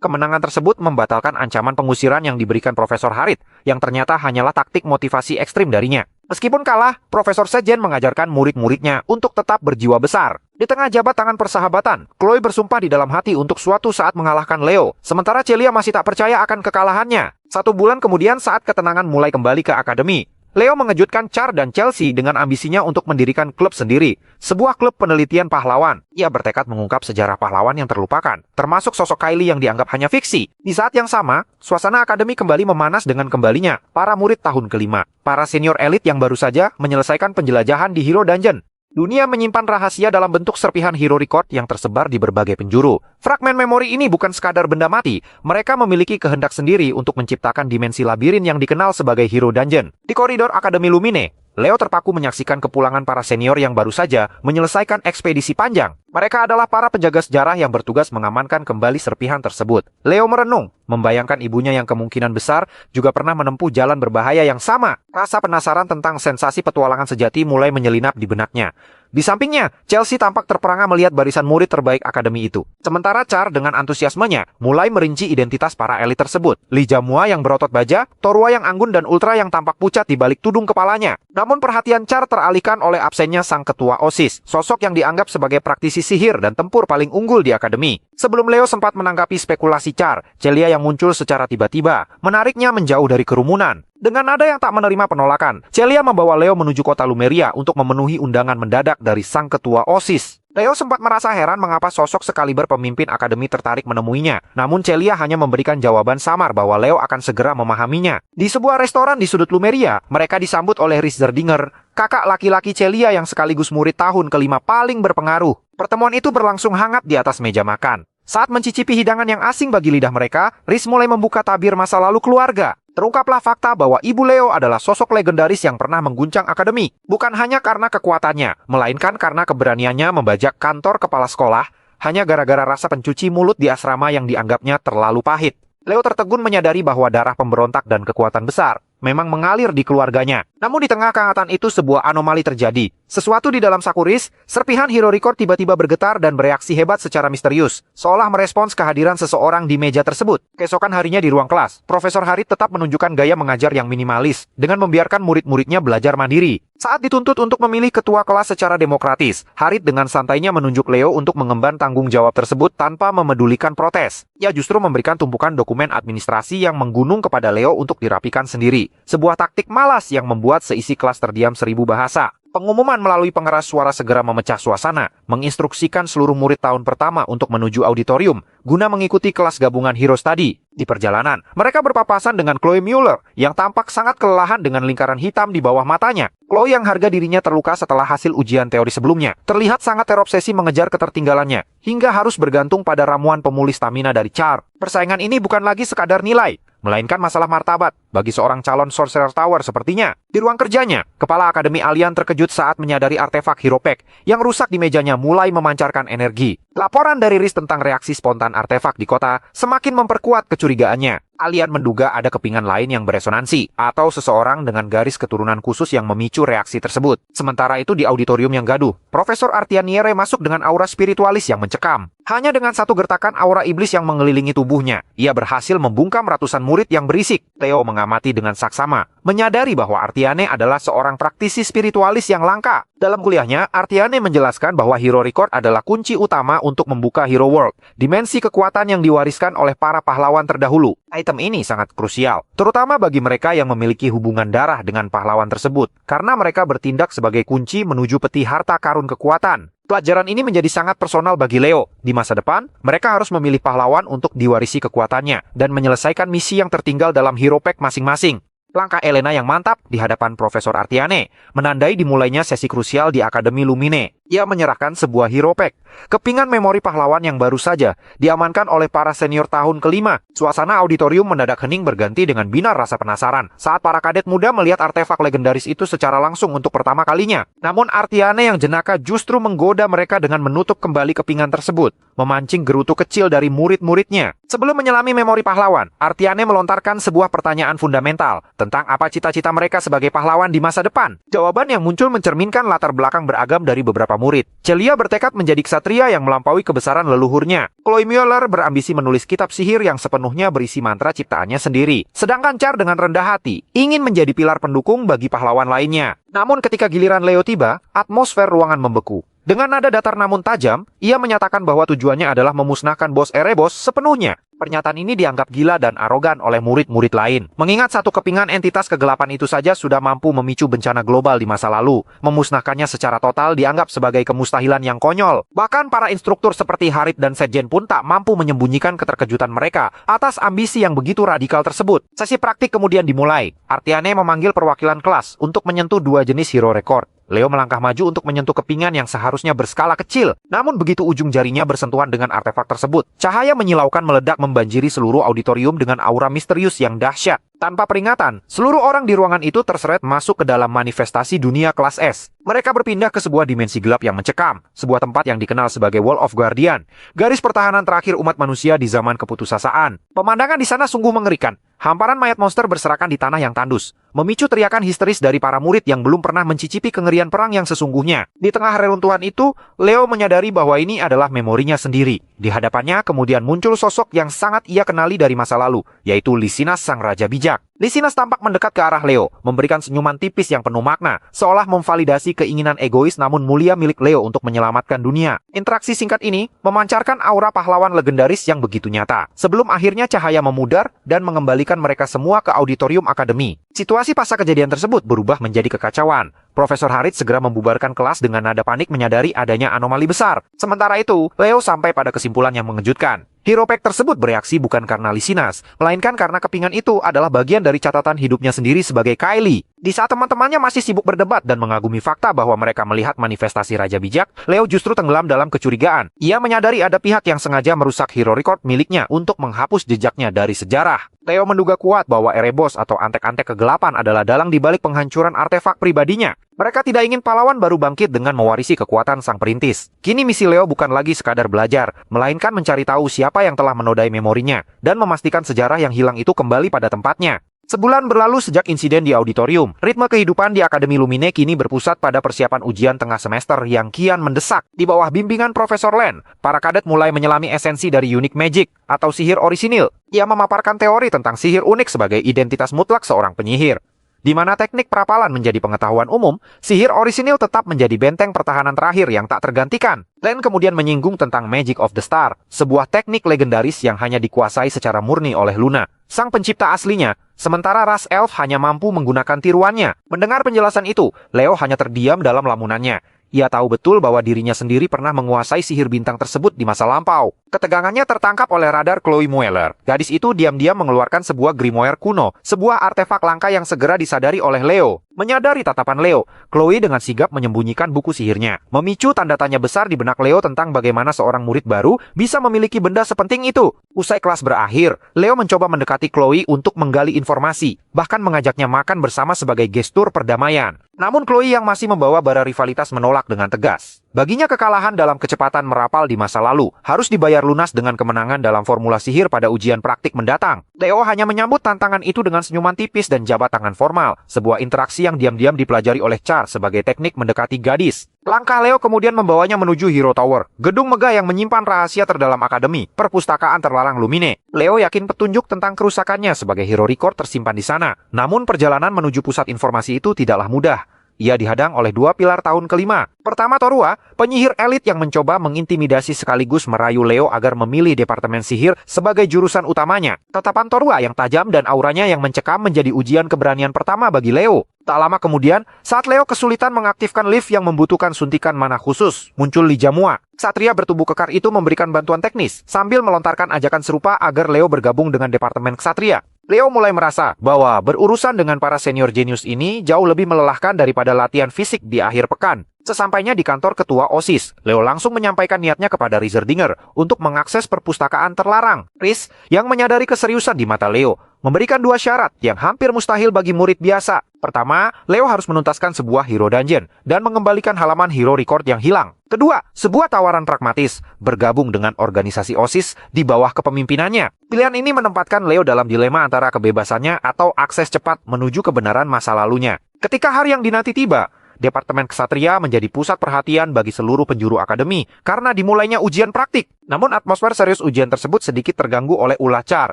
Kemenangan tersebut membatalkan ancaman pengusiran yang diberikan Profesor Harit, yang ternyata hanyalah taktik motivasi ekstrim darinya. Meskipun kalah, Profesor Sejen mengajarkan murid-muridnya untuk tetap berjiwa besar. Di tengah jabat tangan persahabatan, Chloe bersumpah di dalam hati untuk suatu saat mengalahkan Leo. Sementara Celia masih tak percaya akan kekalahannya. 1 bulan kemudian saat ketenangan mulai kembali ke akademi, Leo mengejutkan Char dan Chelsea dengan ambisinya untuk mendirikan klub sendiri, sebuah klub penelitian pahlawan. Ia bertekad mengungkap sejarah pahlawan yang terlupakan, termasuk sosok Kylie yang dianggap hanya fiksi. Di saat yang sama, suasana akademi kembali memanas dengan kembalinya para murid tahun kelima, para senior elit yang baru saja menyelesaikan penjelajahan di Hero Dungeon. Dunia menyimpan rahasia dalam bentuk serpihan hero record yang tersebar di berbagai penjuru. Fragmen memori ini bukan sekadar benda mati, mereka memiliki kehendak sendiri untuk menciptakan dimensi labirin yang dikenal sebagai Hero Dungeon. Di koridor Akademi Lumine, Leo terpaku menyaksikan kepulangan para senior yang baru saja menyelesaikan ekspedisi panjang. Mereka adalah para penjaga sejarah yang bertugas mengamankan kembali serpihan tersebut. Leo merenung, membayangkan ibunya yang kemungkinan besar juga pernah menempuh jalan berbahaya yang sama. Rasa penasaran tentang sensasi petualangan sejati mulai menyelinap di benaknya. Di sampingnya, Chelsea tampak terperangah melihat barisan murid terbaik akademi itu. Sementara Char dengan antusiasmenya mulai merinci identitas para elit tersebut. Lee Jamua yang berotot baja, Torua yang anggun dan Ultra yang tampak pucat di balik tudung kepalanya. Namun perhatian Char teralihkan oleh absennya sang ketua OSIS, sosok yang dianggap sebagai praktisi sihir dan tempur paling unggul di akademi. Sebelum Leo sempat menanggapi spekulasi Char, Celia yang muncul secara tiba-tiba menariknya menjauh dari kerumunan. Dengan nada yang tak menerima penolakan, Celia membawa Leo menuju kota Lumeria untuk memenuhi undangan mendadak dari sang ketua OSIS. Leo sempat merasa heran mengapa sosok sekaliber pemimpin akademi tertarik menemuinya. Namun Celia hanya memberikan jawaban samar bahwa Leo akan segera memahaminya. Di sebuah restoran di sudut Lumeria, mereka disambut oleh Rhys Zerdinger, kakak laki-laki Celia yang sekaligus murid tahun kelima paling berpengaruh. Pertemuan itu berlangsung hangat di atas meja makan. Saat mencicipi hidangan yang asing bagi lidah mereka, Rhys mulai membuka tabir masa lalu keluarga. Terungkaplah fakta bahwa ibu Leo adalah sosok legendaris yang pernah mengguncang akademi. Bukan hanya karena kekuatannya, melainkan karena keberaniannya membajak kantor kepala sekolah hanya gara-gara rasa pencuci mulut di asrama yang dianggapnya terlalu pahit. Leo tertegun menyadari bahwa darah pemberontak dan kekuatan besar memang mengalir di keluarganya. Namun di tengah kehangatan itu sebuah anomali terjadi. Sesuatu di dalam saku Rhys, serpihan Hero Record tiba-tiba bergetar dan bereaksi hebat secara misterius, seolah merespons kehadiran seseorang di meja tersebut. Keesokan harinya di ruang kelas, Profesor Harit tetap menunjukkan gaya mengajar yang minimalis, dengan membiarkan murid-muridnya belajar mandiri. Saat dituntut untuk memilih ketua kelas secara demokratis, Harit dengan santainya menunjuk Leo untuk mengemban tanggung jawab tersebut tanpa memedulikan protes. Ia justru memberikan tumpukan dokumen administrasi yang menggunung kepada Leo untuk dirapikan sendiri. Sebuah taktik malas yang membuat seisi kelas terdiam 1000 bahasa. Pengumuman melalui pengeras suara segera memecah suasana, menginstruksikan seluruh murid tahun pertama untuk menuju auditorium, guna mengikuti kelas gabungan Hero Study. Di perjalanan, mereka berpapasan dengan Chloe Mueller, yang tampak sangat kelelahan dengan lingkaran hitam di bawah matanya. Chloe yang harga dirinya terluka setelah hasil ujian teori sebelumnya, terlihat sangat terobsesi mengejar ketertinggalannya, hingga harus bergantung pada ramuan pemulih stamina dari Char. Persaingan ini bukan lagi sekadar nilai, melainkan masalah martabat bagi seorang calon Sorcerer Tower sepertinya. Di ruang kerjanya, Kepala Akademi Alien terkejut saat menyadari artefak Hieropack yang rusak di mejanya mulai memancarkan energi. Laporan dari Rhys tentang reaksi spontan artefak di kota semakin memperkuat kecurigaannya. Alien menduga ada kepingan lain yang beresonansi, atau seseorang dengan garis keturunan khusus yang memicu reaksi tersebut. Sementara itu di auditorium yang gaduh, Profesor Artianiere masuk dengan aura spiritualis yang mencekam. Hanya dengan satu gertakan aura iblis yang mengelilingi tubuhnya, ia berhasil membungkam ratusan murid yang berisik. Theo mengamati dengan saksama, menyadari bahwa Artiane adalah seorang praktisi spiritualis yang langka. Dalam kuliahnya, Artiane menjelaskan bahwa Hero Record adalah kunci utama untuk membuka Hero World, dimensi kekuatan yang diwariskan oleh para pahlawan terdahulu. Item ini sangat krusial, terutama bagi mereka yang memiliki hubungan darah dengan pahlawan tersebut, karena mereka bertindak sebagai kunci menuju peti harta karun kekuatan. Pelajaran ini menjadi sangat personal bagi Leo. Di masa depan, mereka harus memilih pahlawan untuk diwarisi kekuatannya, dan menyelesaikan misi yang tertinggal dalam Hero Pack masing-masing. Langkah Elena yang mantap di hadapan Profesor Artiane menandai dimulainya sesi krusial di Akademi Lumine. Ia menyerahkan sebuah Hero Pack, kepingan memori pahlawan yang baru saja diamankan oleh para senior tahun kelima. Suasana auditorium mendadak hening berganti dengan binar rasa penasaran saat para kadet muda melihat artefak legendaris itu secara langsung untuk pertama kalinya. Namun Artiane yang jenaka justru menggoda mereka dengan menutup kembali kepingan tersebut, memancing gerutu kecil dari murid-muridnya. Sebelum menyelami memori pahlawan, Artiane melontarkan sebuah pertanyaan fundamental tentang apa cita-cita mereka sebagai pahlawan di masa depan. Jawaban yang muncul mencerminkan latar belakang beragam dari beberapa murid. Celia bertekad menjadi ksatria yang melampaui kebesaran leluhurnya. Chloe Mueller berambisi menulis kitab sihir yang sepenuhnya berisi mantra ciptaannya sendiri. Sedangkan Char dengan rendah hati ingin menjadi pilar pendukung bagi pahlawan lainnya. Namun ketika giliran Leo tiba, atmosfer ruangan membeku. Dengan nada datar namun tajam, ia menyatakan bahwa tujuannya adalah memusnahkan bos Erebos sepenuhnya. Pernyataan ini dianggap gila dan arogan oleh murid-murid lain. Mengingat satu kepingan entitas kegelapan itu saja sudah mampu memicu bencana global di masa lalu. Memusnahkannya secara total dianggap sebagai kemustahilan yang konyol. Bahkan para instruktur seperti Harit dan Setjen pun tak mampu menyembunyikan keterkejutan mereka atas ambisi yang begitu radikal tersebut. Sesi praktik kemudian dimulai. Artiane memanggil perwakilan kelas untuk menyentuh dua jenis Hero Record. Leo melangkah maju untuk menyentuh kepingan yang seharusnya berskala kecil. Namun begitu ujung jarinya bersentuhan dengan artefak tersebut, cahaya menyilaukan meledak membanjiri seluruh auditorium dengan aura misterius yang dahsyat. Tanpa peringatan, seluruh orang di ruangan itu terseret masuk ke dalam manifestasi dunia kelas S. Mereka berpindah ke sebuah dimensi gelap yang mencekam, sebuah tempat yang dikenal sebagai Wall of Guardian, garis pertahanan terakhir umat manusia di zaman keputusasaan. Pemandangan di sana sungguh mengerikan. Hamparan mayat monster berserakan di tanah yang tandus. memicu teriakan histeris dari para murid yang belum pernah mencicipi kengerian perang yang sesungguhnya. Di tengah reruntuhan itu, Leo menyadari bahwa ini adalah memorinya sendiri. Di hadapannya kemudian muncul sosok yang sangat ia kenali dari masa lalu, yaitu Lysinas sang raja bijak. Lysinas tampak mendekat ke arah Leo, memberikan senyuman tipis yang penuh makna, seolah memvalidasi keinginan egois namun mulia milik Leo untuk menyelamatkan dunia. Interaksi singkat ini memancarkan aura pahlawan legendaris yang begitu nyata, sebelum akhirnya cahaya memudar dan mengembalikan mereka semua ke auditorium akademi. Situasi pasca kejadian tersebut berubah menjadi kekacauan. Profesor Harith segera membubarkan kelas dengan nada panik menyadari adanya anomali besar. Sementara itu, Leo sampai pada kesimpulan yang mengejutkan. Hero Pack tersebut bereaksi bukan karena Lysinas, melainkan karena kepingan itu adalah bagian dari catatan hidupnya sendiri sebagai Kylie. Di saat teman-temannya masih sibuk berdebat dan mengagumi fakta bahwa mereka melihat manifestasi Raja Bijak, Leo justru tenggelam dalam kecurigaan. Ia menyadari ada pihak yang sengaja merusak hero record miliknya untuk menghapus jejaknya dari sejarah. Leo menduga kuat bahwa Erebos atau antek-antek kegelapan adalah dalang dibalik penghancuran artefak pribadinya. Mereka tidak ingin pahlawan baru bangkit dengan mewarisi kekuatan sang perintis. Kini misi Leo bukan lagi sekadar belajar, melainkan mencari tahu siapa yang telah menodai memorinya dan memastikan sejarah yang hilang itu kembali pada tempatnya. Sebulan berlalu sejak insiden di auditorium, ritme kehidupan di Akademi Lumine kini berpusat pada persiapan ujian tengah semester yang kian mendesak. Di bawah bimbingan Profesor Len, para kadet mulai menyelami esensi dari unique magic atau sihir orisinil. Ia memaparkan teori tentang sihir unik sebagai identitas mutlak seorang penyihir. Di mana teknik perapalan menjadi pengetahuan umum, sihir orisinil tetap menjadi benteng pertahanan terakhir yang tak tergantikan. Len kemudian menyinggung tentang Magic of the Star, sebuah teknik legendaris yang hanya dikuasai secara murni oleh Luna, sang pencipta aslinya, sementara ras elf hanya mampu menggunakan tiruannya. Mendengar penjelasan itu, Leo hanya terdiam dalam lamunannya. Ia tahu betul bahwa dirinya sendiri pernah menguasai sihir bintang tersebut di masa lampau. Ketegangannya tertangkap oleh radar Chloe Mueller. Gadis itu diam-diam mengeluarkan sebuah grimoire kuno, sebuah artefak langka yang segera disadari oleh Leo. Menyadari tatapan Leo, Chloe dengan sigap menyembunyikan buku sihirnya, memicu tanda tanya besar di benak Leo tentang bagaimana seorang murid baru bisa memiliki benda sepenting itu. Usai kelas berakhir, Leo mencoba mendekati Chloe untuk menggali informasi, bahkan mengajaknya makan bersama sebagai gestur perdamaian. Namun Chloe yang masih membawa bara rivalitas menolak dengan tegas. Baginya kekalahan dalam kecepatan merapal di masa lalu harus dibayar lunas dengan kemenangan dalam formula sihir pada ujian praktik mendatang. Leo hanya menyambut tantangan itu dengan senyuman tipis dan jabat tangan formal, sebuah interaksi yang diam-diam dipelajari oleh Char sebagai teknik mendekati gadis. Langkah Leo kemudian membawanya menuju Hero Tower, gedung megah yang menyimpan rahasia terdalam akademi, perpustakaan terlarang Lumine. Leo yakin petunjuk tentang kerusakannya sebagai hero record tersimpan di sana. Namun perjalanan menuju pusat informasi itu tidaklah mudah. Ia dihadang oleh dua pilar tahun kelima. Pertama Torua, penyihir elit yang mencoba mengintimidasi sekaligus merayu Leo agar memilih Departemen Sihir sebagai jurusan utamanya. Tatapan Torua yang tajam dan auranya yang mencekam menjadi ujian keberanian pertama bagi Leo. Tak lama kemudian, saat Leo kesulitan mengaktifkan lift yang membutuhkan suntikan mana khusus, muncul Li Jamua. Ksatria bertubuh kekar itu memberikan bantuan teknis, sambil melontarkan ajakan serupa agar Leo bergabung dengan Departemen Ksatria. Leo mulai merasa bahwa berurusan dengan para senior jenius ini jauh lebih melelahkan daripada latihan fisik di akhir pekan. Sesampainya di kantor ketua OSIS, Leo langsung menyampaikan niatnya kepada Rizerdinger untuk mengakses perpustakaan terlarang. Riz, yang menyadari keseriusan di mata Leo, memberikan dua syarat yang hampir mustahil bagi murid biasa. Pertama, Leo harus menuntaskan sebuah hero dungeon dan mengembalikan halaman hero record yang hilang. Kedua, sebuah tawaran pragmatis, bergabung dengan organisasi OSIS di bawah kepemimpinannya. Pilihan ini menempatkan Leo dalam dilema antara kebebasannya atau akses cepat menuju kebenaran masa lalunya. Ketika hari yang dinanti tiba, Departemen Ksatria menjadi pusat perhatian bagi seluruh penjuru akademi karena dimulainya ujian praktik. Namun atmosfer serius ujian tersebut sedikit terganggu oleh ulah Char.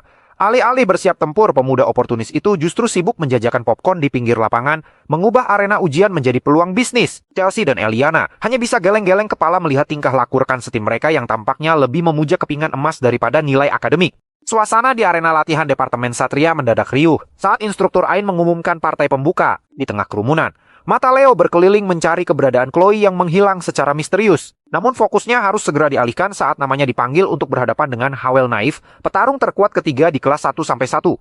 Alih-alih bersiap tempur, pemuda oportunis itu justru sibuk menjajakan popcorn di pinggir lapangan, mengubah arena ujian menjadi peluang bisnis. Chelsea dan Eliana hanya bisa geleng-geleng kepala melihat tingkah laku rekan setim mereka yang tampaknya lebih memuja kepingan emas daripada nilai akademik. Suasana di arena latihan Departemen Satria mendadak riuh saat instruktur Ain mengumumkan partai pembuka. Di tengah kerumunan, mata Leo berkeliling mencari keberadaan Chloe yang menghilang secara misterius. Namun fokusnya harus segera dialihkan saat namanya dipanggil untuk berhadapan dengan Howell Naif, petarung terkuat ketiga di kelas 1-1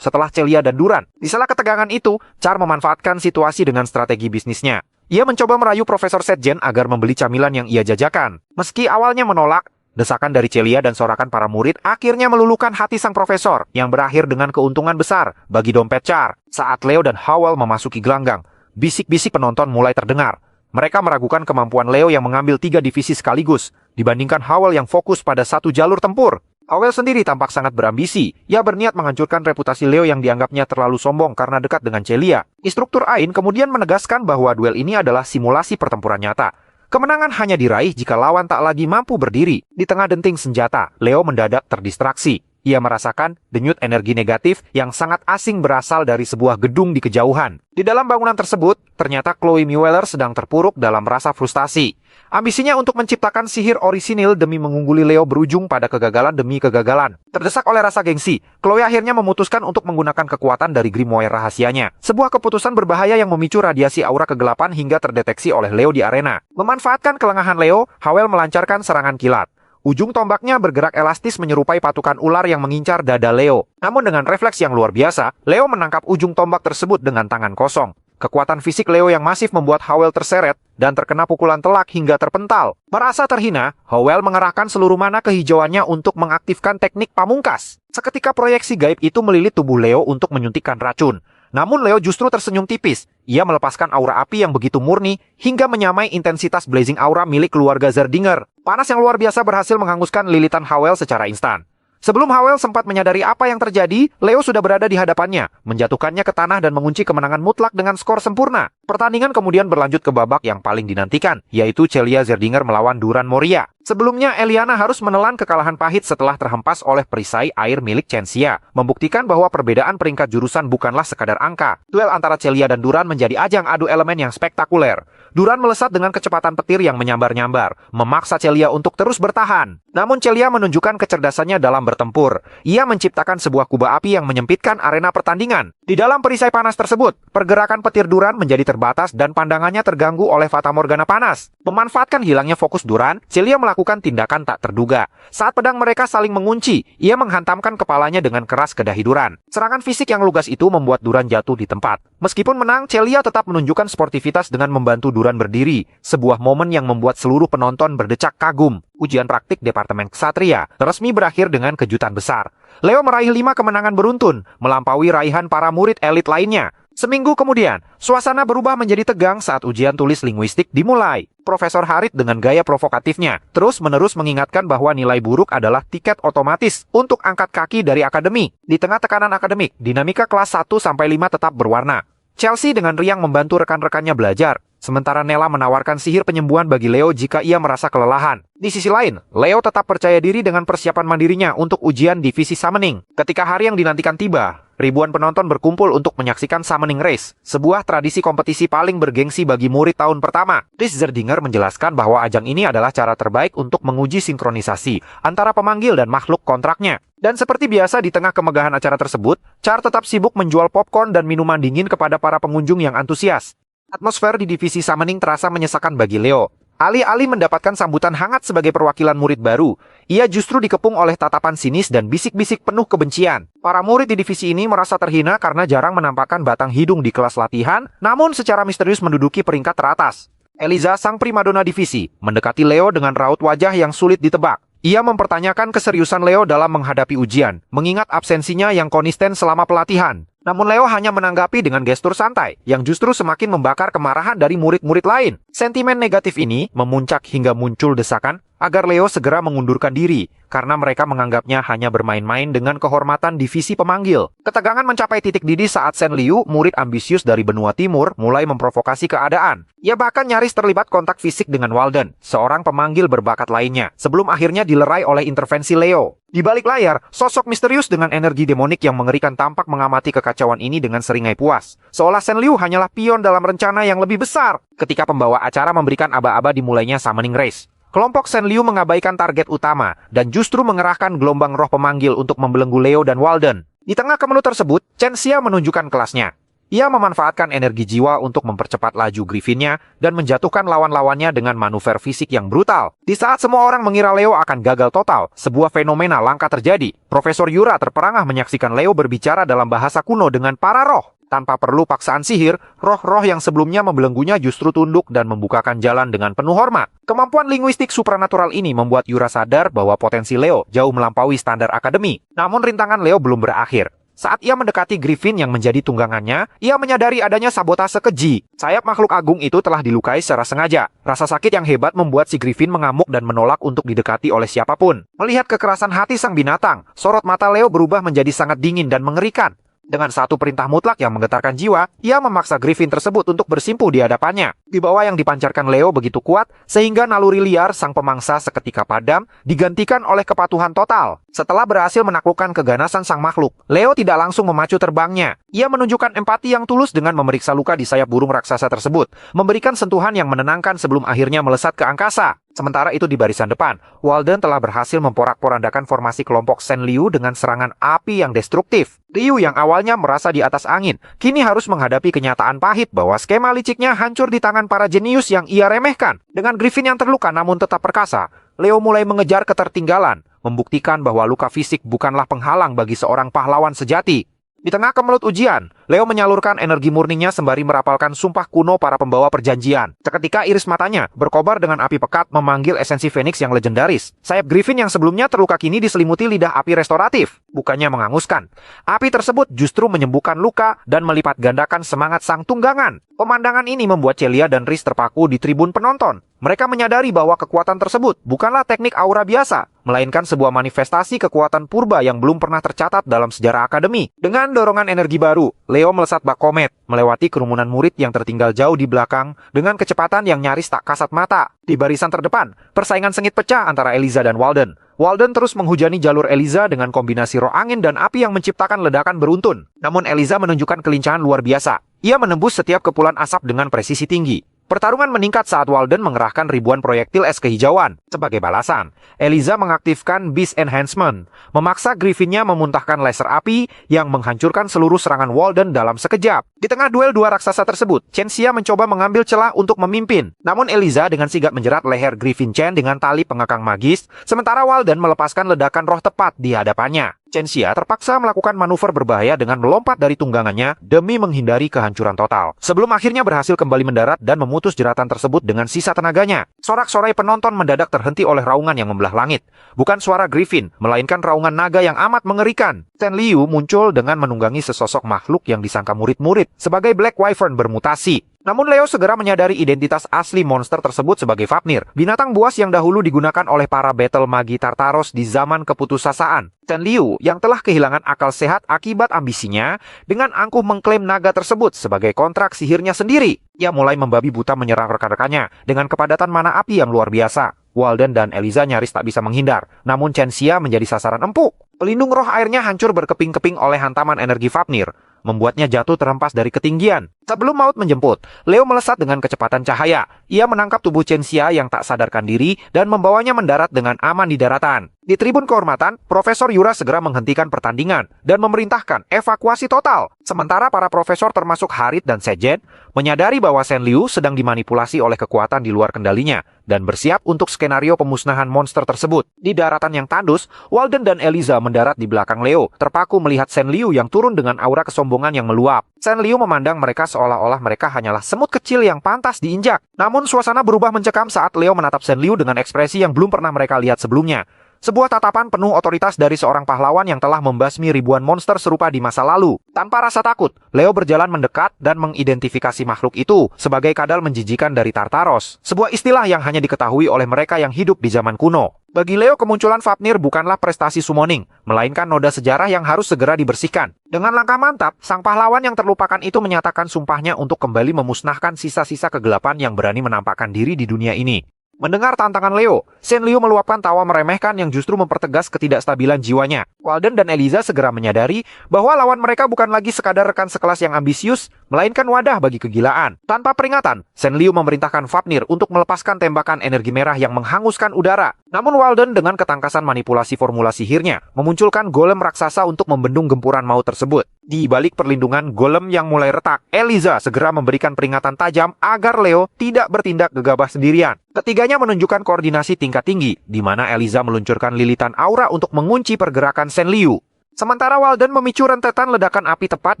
setelah Celia dan Duran. Di sela ketegangan itu, Char memanfaatkan situasi dengan strategi bisnisnya. Ia mencoba merayu Profesor Setjen agar membeli camilan yang ia jajakan. Meski awalnya menolak, desakan dari Celia dan sorakan para murid akhirnya meluluhkan hati sang profesor yang berakhir dengan keuntungan besar bagi dompet Char. Saat Leo dan Howell memasuki gelanggang, bisik-bisik penonton mulai terdengar. Mereka meragukan kemampuan Leo yang mengambil 3 divisi sekaligus, dibandingkan Howell yang fokus pada satu jalur tempur. Howell sendiri tampak sangat berambisi. Ia berniat menghancurkan reputasi Leo yang dianggapnya terlalu sombong karena dekat dengan Celia. Instruktur Ain kemudian menegaskan bahwa duel ini adalah simulasi pertempuran nyata. Kemenangan hanya diraih jika lawan tak lagi mampu berdiri. Di tengah denting senjata, Leo mendadak terdistraksi. Ia merasakan denyut energi negatif yang sangat asing berasal dari sebuah gedung di kejauhan. Di dalam bangunan tersebut, ternyata Chloe Meweller sedang terpuruk dalam rasa frustasi. Ambisinya untuk menciptakan sihir orisinil demi mengungguli Leo berujung pada kegagalan demi kegagalan. Terdesak oleh rasa gengsi, Chloe akhirnya memutuskan untuk menggunakan kekuatan dari grimoire rahasianya. Sebuah keputusan berbahaya yang memicu radiasi aura kegelapan hingga terdeteksi oleh Leo di arena. Memanfaatkan kelengahan Leo, Howell melancarkan serangan kilat. Ujung tombaknya bergerak elastis menyerupai patukan ular yang mengincar dada Leo. Namun dengan refleks yang luar biasa, Leo menangkap ujung tombak tersebut dengan tangan kosong. Kekuatan fisik Leo yang masif membuat Howell terseret dan terkena pukulan telak hingga terpental. Merasa terhina, Howell mengerahkan seluruh mana kehijauannya untuk mengaktifkan teknik pamungkas. Seketika proyeksi gaib itu melilit tubuh Leo untuk menyuntikkan racun. Namun Leo justru tersenyum tipis. Ia melepaskan aura api yang begitu murni hingga menyamai intensitas blazing aura milik keluarga Zerdinger. Panas yang luar biasa berhasil menghanguskan lilitan Howell secara instan. Sebelum Howell sempat menyadari apa yang terjadi, Leo sudah berada di hadapannya, menjatuhkannya ke tanah dan mengunci kemenangan mutlak dengan skor sempurna. Pertandingan kemudian berlanjut ke babak yang paling dinantikan, yaitu Celia Zerdinger melawan Duran Moria. Sebelumnya, Eliana harus menelan kekalahan pahit setelah terhempas oleh perisai air milik Chenxia, membuktikan bahwa perbedaan peringkat jurusan bukanlah sekadar angka. Duel antara Celia dan Duran menjadi ajang adu elemen yang spektakuler. Duran melesat dengan kecepatan petir yang menyambar-nyambar, memaksa Celia untuk terus bertahan. Namun Celia menunjukkan kecerdasannya dalam bertempur. Ia menciptakan sebuah kubah api yang menyempitkan arena pertandingan. Di dalam perisai panas tersebut, pergerakan petir Duran menjadi terbatas dan pandangannya terganggu oleh fatamorgana panas. Memanfaatkan hilangnya fokus Duran, Celia melakukan tindakan tak terduga. Saat pedang mereka saling mengunci, ia menghantamkan kepalanya dengan keras ke dahi Duran. Serangan fisik yang lugas itu membuat Duran jatuh di tempat. Meskipun menang, Celia tetap menunjukkan sportivitas dengan membantu Duran berdiri. Sebuah momen yang membuat seluruh penonton berdecak kagum. Ujian praktik Departemen Ksatria resmi berakhir dengan kejutan besar. Leo meraih 5 kemenangan beruntun, melampaui raihan para murid elit lainnya. Seminggu kemudian, suasana berubah menjadi tegang saat ujian tulis linguistik dimulai. Profesor Harit dengan gaya provokatifnya terus-menerus mengingatkan bahwa nilai buruk adalah tiket otomatis untuk angkat kaki dari akademi. Di tengah tekanan akademik, dinamika kelas 1-5 tetap berwarna. Chelsea dengan riang membantu rekan-rekannya belajar, sementara Nella menawarkan sihir penyembuhan bagi Leo jika ia merasa kelelahan. Di sisi lain, Leo tetap percaya diri dengan persiapan mandirinya untuk ujian divisi summoning. Ketika hari yang dinantikan tiba, ribuan penonton berkumpul untuk menyaksikan Summoning Race, sebuah tradisi kompetisi paling bergengsi bagi murid tahun pertama. Chris Zerdinger menjelaskan bahwa ajang ini adalah cara terbaik untuk menguji sinkronisasi antara pemanggil dan makhluk kontraknya. Dan seperti biasa di tengah kemegahan acara tersebut, Char tetap sibuk menjual popcorn dan minuman dingin kepada para pengunjung yang antusias. Atmosfer di divisi Summoning terasa menyesakan bagi Leo. Alih-alih mendapatkan sambutan hangat sebagai perwakilan murid baru, ia justru dikepung oleh tatapan sinis dan bisik-bisik penuh kebencian. Para murid di divisi ini merasa terhina karena jarang menampakkan batang hidung di kelas latihan, namun secara misterius menduduki peringkat teratas. Eliza, sang primadona divisi, mendekati Leo dengan raut wajah yang sulit ditebak. Ia mempertanyakan keseriusan Leo dalam menghadapi ujian, mengingat absensinya yang konsisten selama pelatihan. Namun Leo hanya menanggapi dengan gestur santai, yang justru semakin membakar kemarahan dari murid-murid lain. Sentimen negatif ini memuncak hingga muncul desakan agar Leo segera mengundurkan diri, karena mereka menganggapnya hanya bermain-main dengan kehormatan divisi pemanggil. Ketegangan mencapai titik didih saat Shen Liu, murid ambisius dari benua timur, mulai memprovokasi keadaan. Ia bahkan nyaris terlibat kontak fisik dengan Walden, seorang pemanggil berbakat lainnya, sebelum akhirnya dilerai oleh intervensi Leo. Di balik layar, sosok misterius dengan energi demonik yang mengerikan tampak mengamati kekacauan ini dengan seringai puas. Seolah Shen Liu hanyalah pion dalam rencana yang lebih besar. Ketika pembawa acara memberikan aba-aba dimulainya Summoning Race, kelompok Shen Liu mengabaikan target utama dan justru mengerahkan gelombang roh pemanggil untuk membelenggu Leo dan Walden. Di tengah kemelut tersebut, Chenxia menunjukkan kelasnya. Ia memanfaatkan energi jiwa untuk mempercepat laju Griffinnya dan menjatuhkan lawan-lawannya dengan manuver fisik yang brutal. Di saat semua orang mengira Leo akan gagal total, sebuah fenomena langka terjadi. Profesor Yura terperangah menyaksikan Leo berbicara dalam bahasa kuno dengan para roh. Tanpa perlu paksaan sihir, roh-roh yang sebelumnya membelenggunya justru tunduk dan membukakan jalan dengan penuh hormat. Kemampuan linguistik supranatural ini membuat Yura sadar bahwa potensi Leo jauh melampaui standar akademi. Namun rintangan Leo belum berakhir. Saat ia mendekati Griffin yang menjadi tunggangannya, ia menyadari adanya sabotase keji. Sayap makhluk agung itu telah dilukai secara sengaja. Rasa sakit yang hebat membuat si Griffin mengamuk dan menolak untuk didekati oleh siapapun. Melihat kekerasan hati sang binatang, sorot mata Leo berubah menjadi sangat dingin dan mengerikan. Dengan satu perintah mutlak yang menggetarkan jiwa, ia memaksa Griffin tersebut untuk bersimpuh di hadapannya. Wibawa yang dipancarkan Leo begitu kuat, sehingga naluri liar sang pemangsa seketika padam, digantikan oleh kepatuhan total. Setelah berhasil menaklukkan keganasan sang makhluk, Leo tidak langsung memacu terbangnya. Ia menunjukkan empati yang tulus dengan memeriksa luka di sayap burung raksasa tersebut, memberikan sentuhan yang menenangkan sebelum akhirnya melesat ke angkasa. Sementara itu di barisan depan, Walden telah berhasil memporak-porandakan formasi kelompok Shen Liu dengan serangan api yang destruktif. Liu yang awalnya merasa di atas angin, kini harus menghadapi kenyataan pahit bahwa skema liciknya hancur di tangan para jenius yang ia remehkan. Dengan Griffin yang terluka namun tetap perkasa, Leo mulai mengejar ketertinggalan, membuktikan bahwa luka fisik bukanlah penghalang bagi seorang pahlawan sejati. Di tengah kemelut ujian, Leo menyalurkan energi murninya sembari merapalkan sumpah kuno para pembawa perjanjian. Seketika iris matanya berkobar dengan api pekat memanggil esensi Phoenix yang legendaris. Sayap Griffin yang sebelumnya terluka kini diselimuti lidah api restoratif. Bukannya menghanguskan, api tersebut justru menyembuhkan luka dan melipat gandakan semangat sang tunggangan. Pemandangan ini membuat Celia dan Rhys terpaku di tribun penonton. Mereka menyadari bahwa kekuatan tersebut bukanlah teknik aura biasa, melainkan sebuah manifestasi kekuatan purba yang belum pernah tercatat dalam sejarah akademi. Dengan dorongan energi baru, Leo melesat bak komet, melewati kerumunan murid yang tertinggal jauh di belakang dengan kecepatan yang nyaris tak kasat mata. Di barisan terdepan, persaingan sengit pecah antara Eliza dan Walden. Walden terus menghujani jalur Eliza dengan kombinasi roh angin dan api yang menciptakan ledakan beruntun. Namun Eliza menunjukkan kelincahan luar biasa. Ia menembus setiap kepulan asap dengan presisi tinggi. Pertarungan meningkat saat Walden mengerahkan ribuan proyektil es kehijauan. Sebagai balasan, Eliza mengaktifkan Beast Enhancement, memaksa Griffinnya memuntahkan laser api yang menghancurkan seluruh serangan Walden dalam sekejap. Di tengah duel dua raksasa tersebut, Chen Xia mencoba mengambil celah untuk memimpin. Namun Eliza dengan sigap menjerat leher Griffin Chen dengan tali pengekang magis, sementara Walden melepaskan ledakan roh tepat di hadapannya. Chen Xia terpaksa melakukan manuver berbahaya dengan melompat dari tunggangannya demi menghindari kehancuran total. Sebelum akhirnya berhasil kembali mendarat dan memutus jeratan tersebut dengan sisa tenaganya. Sorak-sorai penonton mendadak terhenti oleh raungan yang membelah langit. Bukan suara Griffin, melainkan raungan naga yang amat mengerikan. Shen Liu muncul dengan menunggangi sesosok makhluk yang disangka murid-murid sebagai Black Wyvern bermutasi. Namun Leo segera menyadari identitas asli monster tersebut sebagai Fafnir, binatang buas yang dahulu digunakan oleh para battle magi Tartaros di zaman keputusasaan. Shen Liu yang telah kehilangan akal sehat akibat ambisinya, dengan angkuh mengklaim naga tersebut sebagai kontrak sihirnya sendiri. Ia mulai membabi buta menyerang rekan-rekannya dengan kepadatan mana api yang luar biasa. Walden dan Eliza nyaris tak bisa menghindar, namun Chen Xia menjadi sasaran empuk. Pelindung roh airnya hancur berkeping-keping oleh hantaman energi Fafnir, membuatnya jatuh terhempas dari ketinggian. Sebelum maut menjemput, Leo melesat dengan kecepatan cahaya. Ia menangkap tubuh Chen Xia yang tak sadarkan diri dan membawanya mendarat dengan aman di daratan. Di tribun kehormatan, Profesor Yura segera menghentikan pertandingan dan memerintahkan evakuasi total. Sementara para profesor termasuk Harit dan Sejen menyadari bahwa Shen Liu sedang dimanipulasi oleh kekuatan di luar kendalinya dan bersiap untuk skenario pemusnahan monster tersebut. Di daratan yang tandus, Walden dan Eliza mendarat di belakang Leo, terpaku melihat Shen Liu yang turun dengan aura kesombongan yang meluap. Shen Liu memandang mereka seolah-olah mereka hanyalah semut kecil yang pantas diinjak. Namun suasana berubah mencekam saat Leo menatap Shen Liu dengan ekspresi yang belum pernah mereka lihat sebelumnya. Sebuah tatapan penuh otoritas dari seorang pahlawan yang telah membasmi ribuan monster serupa di masa lalu. Tanpa rasa takut, Leo berjalan mendekat dan mengidentifikasi makhluk itu sebagai kadal menjijikan dari Tartaros. Sebuah istilah yang hanya diketahui oleh mereka yang hidup di zaman kuno. Bagi Leo, kemunculan Fafnir bukanlah prestasi summoning, melainkan noda sejarah yang harus segera dibersihkan. Dengan langkah mantap, sang pahlawan yang terlupakan itu menyatakan sumpahnya untuk kembali memusnahkan sisa-sisa kegelapan yang berani menampakkan diri di dunia ini. Mendengar tantangan Leo, Shen Liu meluapkan tawa meremehkan yang justru mempertegas ketidakstabilan jiwanya. Walden dan Eliza segera menyadari bahwa lawan mereka bukan lagi sekadar rekan sekelas yang ambisius, melainkan wadah bagi kegilaan. Tanpa peringatan, Shen Liu memerintahkan Fafnir untuk melepaskan tembakan energi merah yang menghanguskan udara. Namun Walden dengan ketangkasan manipulasi formula sihirnya, memunculkan golem raksasa untuk membendung gempuran maut tersebut. Di balik perlindungan golem yang mulai retak, Eliza segera memberikan peringatan tajam agar Leo tidak bertindak gegabah sendirian. Ketiganya menunjukkan koordinasi tingkat tinggi, di mana Eliza meluncurkan lilitan aura untuk mengunci pergerakan Shen Liu. Sementara Walden memicu rentetan ledakan api tepat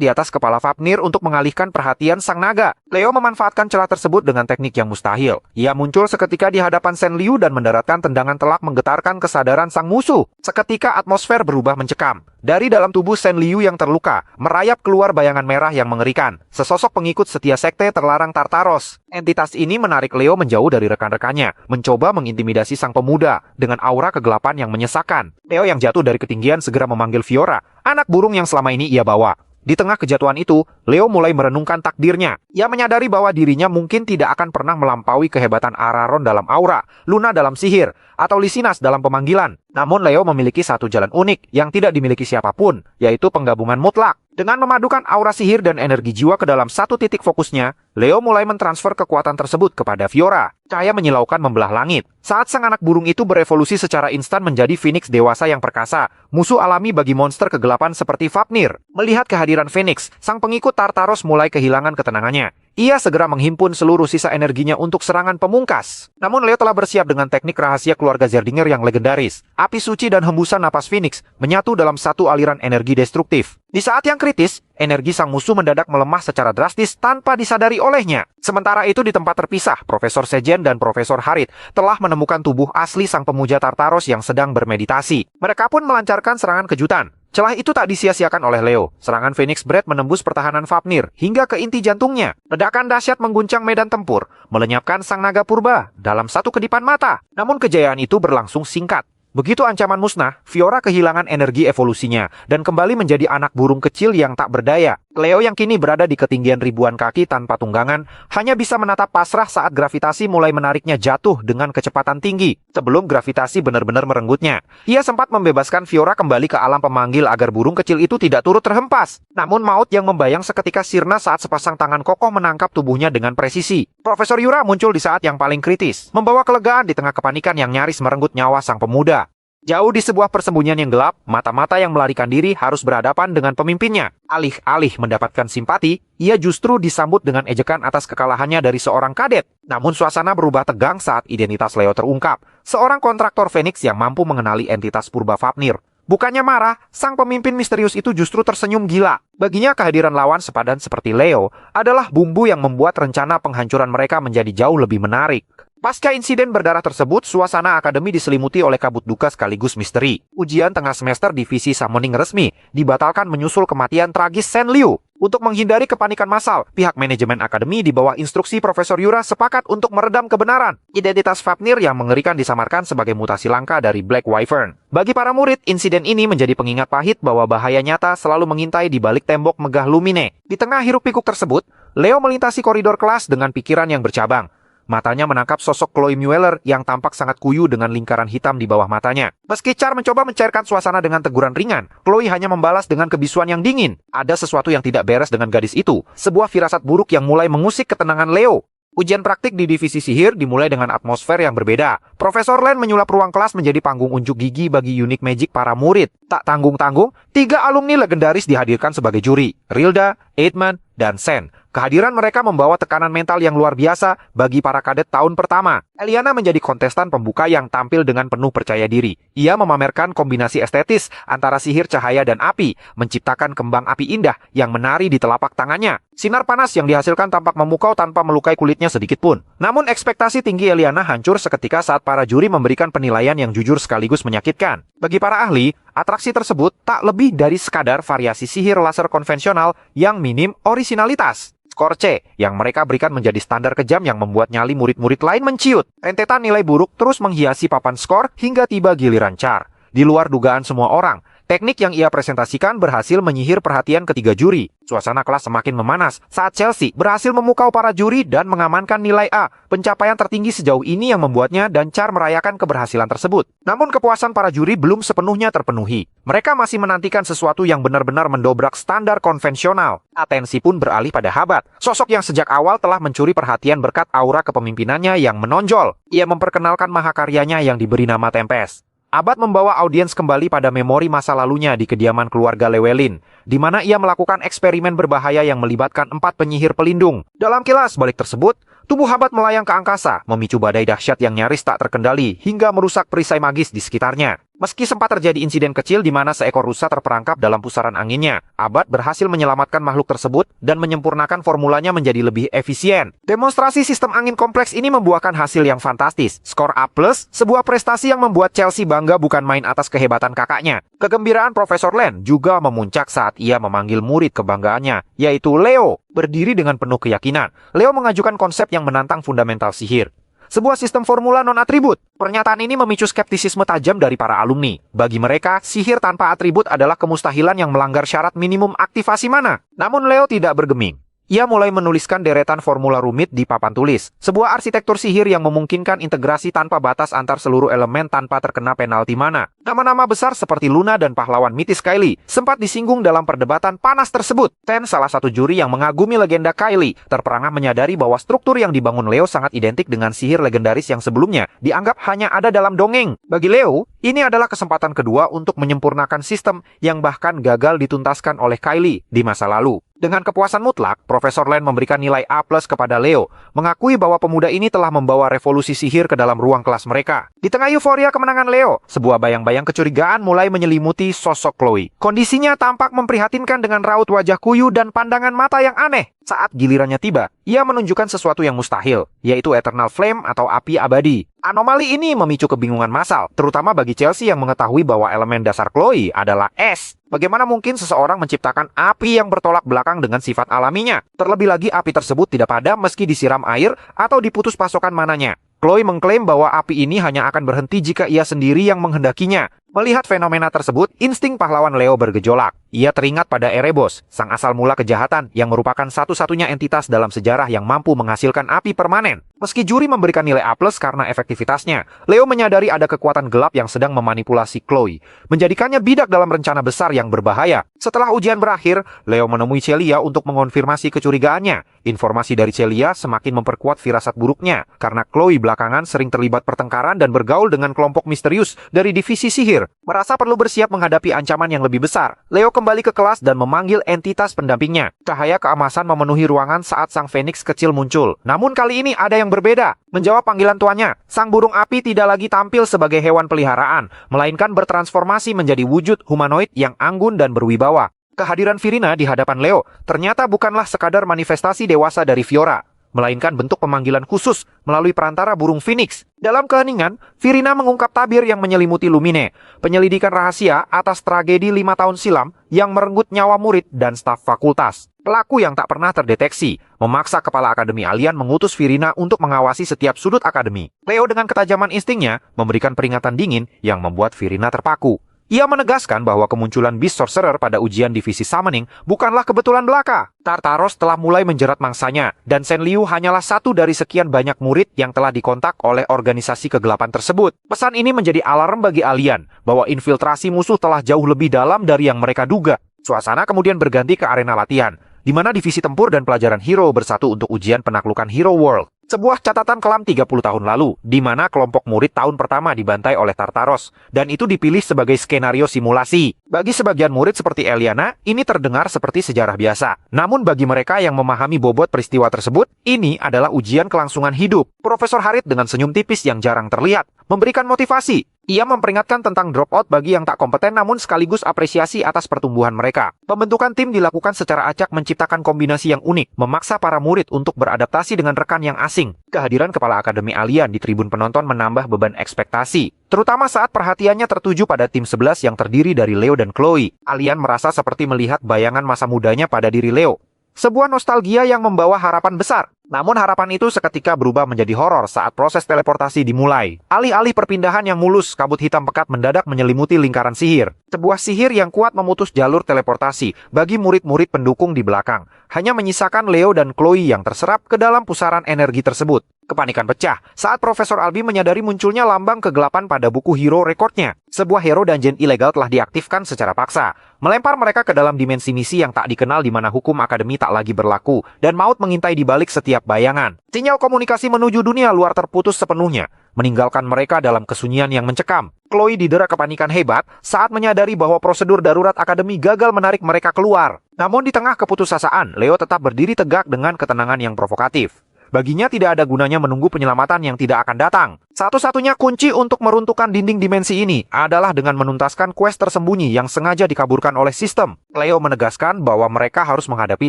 di atas kepala Fafnir untuk mengalihkan perhatian sang naga. Leo memanfaatkan celah tersebut dengan teknik yang mustahil. Ia muncul seketika di hadapan Shen Liu dan mendaratkan tendangan telak menggetarkan kesadaran sang musuh. Seketika atmosfer berubah mencekam. Dari dalam tubuh Shen Liu yang terluka, merayap keluar bayangan merah yang mengerikan. Sesosok pengikut setia sekte terlarang Tartaros. Entitas ini menarik Leo menjauh dari rekan-rekannya, mencoba mengintimidasi sang pemuda dengan aura kegelapan yang menyesakan. Leo yang jatuh dari ketinggian segera memanggil Fiora, anak burung yang selama ini ia bawa. Di tengah kejatuhan itu, Leo mulai merenungkan takdirnya. Ia menyadari bahwa dirinya mungkin tidak akan pernah melampaui kehebatan Araron dalam aura, Luna dalam sihir, atau Lisinas dalam pemanggilan. Namun Leo memiliki satu jalan unik yang tidak dimiliki siapapun, yaitu penggabungan mutlak. Dengan memadukan aura sihir dan energi jiwa ke dalam satu titik fokusnya, Leo mulai mentransfer kekuatan tersebut kepada Fiora. Cahaya menyilaukan membelah langit. Saat sang anak burung itu berevolusi secara instan menjadi Phoenix dewasa yang perkasa, musuh alami bagi monster kegelapan seperti Fafnir. Melihat kehadiran Phoenix, sang pengikut Tartaros mulai kehilangan ketenangannya. Ia segera menghimpun seluruh sisa energinya untuk serangan pemungkas. Namun Leo telah bersiap dengan teknik rahasia keluarga Zerdinger yang legendaris. Api suci dan hembusan napas Phoenix menyatu dalam satu aliran energi destruktif. Di saat yang kritis, energi sang musuh mendadak melemah secara drastis tanpa disadari olehnya. Sementara itu di tempat terpisah, Profesor Sejen dan Profesor Harit telah menemukan tubuh asli sang pemuja Tartaros yang sedang bermeditasi. Mereka pun melancarkan serangan kejutan. Celah itu tak disia-siakan oleh Leo. Serangan Phoenix Bread menembus pertahanan Fafnir hingga ke inti jantungnya. Ledakan dahsyat mengguncang medan tempur, melenyapkan sang naga purba dalam satu kedipan mata. Namun kejayaan itu berlangsung singkat. Begitu ancaman musnah, Fiora kehilangan energi evolusinya dan kembali menjadi anak burung kecil yang tak berdaya. Leo yang kini berada di ketinggian ribuan kaki tanpa tunggangan hanya bisa menatap pasrah saat gravitasi mulai menariknya jatuh dengan kecepatan tinggi. Sebelum gravitasi benar-benar merenggutnya, ia sempat membebaskan Fiora kembali ke alam pemanggil agar burung kecil itu tidak turut terhempas. Namun maut yang membayang seketika sirna saat sepasang tangan kokoh menangkap tubuhnya dengan presisi. Profesor Yura muncul di saat yang paling kritis, membawa kelegaan di tengah kepanikan yang nyaris merenggut nyawa sang pemuda. Jauh di sebuah persembunyian yang gelap, mata-mata yang melarikan diri harus berhadapan dengan pemimpinnya. Alih-alih mendapatkan simpati, ia justru disambut dengan ejekan atas kekalahannya dari seorang kadet. Namun suasana berubah tegang saat identitas Leo terungkap. Seorang kontraktor Phoenix yang mampu mengenali entitas purba Fafnir. Bukannya marah, sang pemimpin misterius itu justru tersenyum gila. Baginya kehadiran lawan sepadan seperti Leo adalah bumbu yang membuat rencana penghancuran mereka menjadi jauh lebih menarik. Pasca insiden berdarah tersebut, suasana akademi diselimuti oleh kabut duka sekaligus misteri. Ujian tengah semester divisi summoning resmi dibatalkan menyusul kematian tragis Shen Liu. Untuk menghindari kepanikan massal, pihak manajemen akademi di bawah instruksi Profesor Yura sepakat untuk meredam kebenaran. Identitas Fafnir yang mengerikan disamarkan sebagai mutasi langka dari Black Wyvern. Bagi para murid, insiden ini menjadi pengingat pahit bahwa bahaya nyata selalu mengintai di balik tembok megah Lumine. Di tengah hiruk-pikuk tersebut, Leo melintasi koridor kelas dengan pikiran yang bercabang. Matanya menangkap sosok Chloe Mueller yang tampak sangat kuyu dengan lingkaran hitam di bawah matanya. Meski Char mencoba mencairkan suasana dengan teguran ringan, Chloe hanya membalas dengan kebisuan yang dingin. Ada sesuatu yang tidak beres dengan gadis itu, sebuah firasat buruk yang mulai mengusik ketenangan Leo. Ujian praktik di divisi sihir dimulai dengan atmosfer yang berbeda. Profesor Len menyulap ruang kelas menjadi panggung unjuk gigi bagi unique magic para murid. Tak tanggung-tanggung, 3 alumni legendaris dihadirkan sebagai juri, Rilda, Aidman, dan Sen. Kehadiran mereka membawa tekanan mental yang luar biasa bagi para kadet tahun pertama. Eliana menjadi kontestan pembuka yang tampil dengan penuh percaya diri. Ia memamerkan kombinasi estetis antara sihir cahaya dan api, menciptakan kembang api indah yang menari di telapak tangannya. Sinar panas yang dihasilkan tampak memukau tanpa melukai kulitnya sedikit pun. Namun ekspektasi tinggi Eliana hancur seketika saat para juri memberikan penilaian yang jujur sekaligus menyakitkan. Bagi para ahli, atraksi tersebut tak lebih dari sekadar variasi sihir laser konvensional yang minim orisinalitas. Skor C yang mereka berikan menjadi standar kejam yang membuat nyali murid-murid lain menciut. Rentetan nilai buruk terus menghiasi papan skor hingga tiba giliran Char. Di luar dugaan semua orang, teknik yang ia presentasikan berhasil menyihir perhatian ketiga juri. Suasana kelas semakin memanas saat Chelsea berhasil memukau para juri dan mengamankan nilai A, pencapaian tertinggi sejauh ini yang membuatnya dan Char merayakan keberhasilan tersebut. Namun kepuasan para juri belum sepenuhnya terpenuhi. Mereka masih menantikan sesuatu yang benar-benar mendobrak standar konvensional. Atensi pun beralih pada Habat, sosok yang sejak awal telah mencuri perhatian berkat aura kepemimpinannya yang menonjol. Ia memperkenalkan mahakaryanya yang diberi nama Tempest. Abad membawa audiens kembali pada memori masa lalunya di kediaman keluarga Llewellyn, di mana ia melakukan eksperimen berbahaya yang melibatkan 4 penyihir pelindung. Dalam kilas balik tersebut, tubuh Abad melayang ke angkasa, memicu badai dahsyat yang nyaris tak terkendali hingga merusak perisai magis di sekitarnya. Meski sempat terjadi insiden kecil di mana seekor rusa terperangkap dalam pusaran anginnya, Abad berhasil menyelamatkan makhluk tersebut dan menyempurnakan formulanya menjadi lebih efisien. Demonstrasi sistem angin kompleks ini membuahkan hasil yang fantastis. Skor A+, sebuah prestasi yang membuat Chelsea bangga bukan main atas kehebatan kakaknya. Kegembiraan Profesor Len juga memuncak saat ia memanggil murid kebanggaannya, yaitu Leo. Berdiri dengan penuh keyakinan, Leo mengajukan konsep yang menantang fundamental sihir. Sebuah sistem formula non-atribut. Pernyataan ini memicu skeptisisme tajam dari para alumni. Bagi mereka, sihir tanpa atribut adalah kemustahilan yang melanggar syarat minimum aktivasi mana. Namun Leo tidak bergeming. Ia mulai menuliskan deretan formula rumit di papan tulis. Sebuah arsitektur sihir yang memungkinkan integrasi tanpa batas antar seluruh elemen tanpa terkena penalti mana. Nama-nama besar seperti Luna dan pahlawan mitis Kylie sempat disinggung dalam perdebatan panas tersebut. Ten, salah satu juri yang mengagumi legenda Kylie, terperangah menyadari bahwa struktur yang dibangun Leo sangat identik dengan sihir legendaris yang sebelumnya dianggap hanya ada dalam dongeng. Bagi Leo, ini adalah kesempatan kedua untuk menyempurnakan sistem yang bahkan gagal dituntaskan oleh Kylie di masa lalu. Dengan kepuasan mutlak, Profesor Len memberikan nilai A+ kepada Leo, mengakui bahwa pemuda ini telah membawa revolusi sihir ke dalam ruang kelas mereka. Di tengah euforia kemenangan Leo, sebuah bayang-bayang kecurigaan mulai menyelimuti sosok Chloe. Kondisinya tampak memprihatinkan dengan raut wajah kuyu dan pandangan mata yang aneh. Saat gilirannya tiba, ia menunjukkan sesuatu yang mustahil, yaitu Eternal Flame atau api abadi. Anomali ini memicu kebingungan massal, terutama bagi Chelsea yang mengetahui bahwa elemen dasar Chloe adalah es. Bagaimana mungkin seseorang menciptakan api yang bertolak belakang dengan sifat alaminya? Terlebih lagi api tersebut tidak padam meski disiram air atau diputus pasokan mananya. Chloe mengklaim bahwa api ini hanya akan berhenti jika ia sendiri yang menghendakinya. Melihat fenomena tersebut, insting pahlawan Leo bergejolak. Ia teringat pada Erebos, sang asal mula kejahatan yang merupakan satu-satunya entitas dalam sejarah yang mampu menghasilkan api permanen. Meski juri memberikan nilai A+ karena efektivitasnya, Leo menyadari ada kekuatan gelap yang sedang memanipulasi Chloe, menjadikannya bidak dalam rencana besar yang berbahaya. Setelah ujian berakhir, Leo menemui Celia untuk mengonfirmasi kecurigaannya. Informasi dari Celia semakin memperkuat firasat buruknya, karena Chloe belakangan sering terlibat pertengkaran dan bergaul dengan kelompok misterius dari divisi sihir. Merasa perlu bersiap menghadapi ancaman yang lebih besar, Leo kembali ke kelas dan memanggil entitas pendampingnya. Cahaya keemasan memenuhi ruangan saat sang Phoenix kecil muncul. Namun kali ini ada yang berbeda. Menjawab panggilan tuannya, sang burung api tidak lagi tampil sebagai hewan peliharaan, melainkan bertransformasi menjadi wujud humanoid yang anggun dan berwibawa. Kehadiran Virina di hadapan Leo ternyata bukanlah sekadar manifestasi dewasa dari Fiora, melainkan bentuk pemanggilan khusus melalui perantara burung Phoenix. Dalam keheningan, Virina mengungkap tabir yang menyelimuti Lumine, penyelidikan rahasia atas tragedi 5 tahun silam yang merenggut nyawa murid dan staf fakultas. Pelaku yang tak pernah terdeteksi memaksa kepala Akademi Alien mengutus Virina untuk mengawasi setiap sudut akademi. Leo dengan ketajaman instingnya memberikan peringatan dingin yang membuat Virina terpaku. Ia menegaskan bahwa kemunculan Beast Sorcerer pada ujian divisi Summoning bukanlah kebetulan belaka. Tartaros telah mulai menjerat mangsanya, dan Shen Liu hanyalah satu dari sekian banyak murid yang telah dikontak oleh organisasi kegelapan tersebut. Pesan ini menjadi alarm bagi Alien bahwa infiltrasi musuh telah jauh lebih dalam dari yang mereka duga. Suasana kemudian berganti ke arena latihan, di mana divisi tempur dan pelajaran hero bersatu untuk ujian penaklukan Hero World. Sebuah catatan kelam 30 tahun lalu, di mana kelompok murid tahun pertama dibantai oleh Tartaros, dan itu dipilih sebagai skenario simulasi. Bagi sebagian murid seperti Eliana, ini terdengar seperti sejarah biasa. Namun bagi mereka yang memahami bobot peristiwa tersebut, ini adalah ujian kelangsungan hidup. Profesor Harit dengan senyum tipis yang jarang terlihat, memberikan motivasi. Ia memperingatkan tentang dropout bagi yang tak kompeten namun sekaligus apresiasi atas pertumbuhan mereka. Pembentukan tim dilakukan secara acak menciptakan kombinasi yang unik, memaksa para murid untuk beradaptasi dengan rekan yang asing. Kehadiran Kepala Akademi Alien di tribun penonton menambah beban ekspektasi, terutama saat perhatiannya tertuju pada tim 11 yang terdiri dari Leo dan Chloe. Alien merasa seperti melihat bayangan masa mudanya pada diri Leo. Sebuah nostalgia yang membawa harapan besar. Namun harapan itu seketika berubah menjadi horor saat proses teleportasi dimulai. Alih-alih perpindahan yang mulus, kabut hitam pekat mendadak menyelimuti lingkaran sihir. Sebuah sihir yang kuat memutus jalur teleportasi bagi murid-murid pendukung di belakang. Hanya menyisakan Leo dan Chloe yang terserap ke dalam pusaran energi tersebut. Kepanikan pecah saat Profesor Albi menyadari munculnya lambang kegelapan pada buku hero rekornya. Sebuah hero dungeon ilegal telah diaktifkan secara paksa, melempar mereka ke dalam dimensi misi yang tak dikenal di mana hukum akademi tak lagi berlaku, dan maut mengintai di balik setiap bayangan. Sinyal komunikasi menuju dunia luar terputus sepenuhnya, meninggalkan mereka dalam kesunyian yang mencekam. Chloe didera kepanikan hebat saat menyadari bahwa prosedur darurat akademi gagal menarik mereka keluar. Namun di tengah keputusasaan, Leo tetap berdiri tegak dengan ketenangan yang provokatif. Baginya tidak ada gunanya menunggu penyelamatan yang tidak akan datang. Satu-satunya kunci untuk meruntuhkan dinding dimensi ini adalah dengan menuntaskan quest tersembunyi yang sengaja dikaburkan oleh sistem. Leo menegaskan bahwa mereka harus menghadapi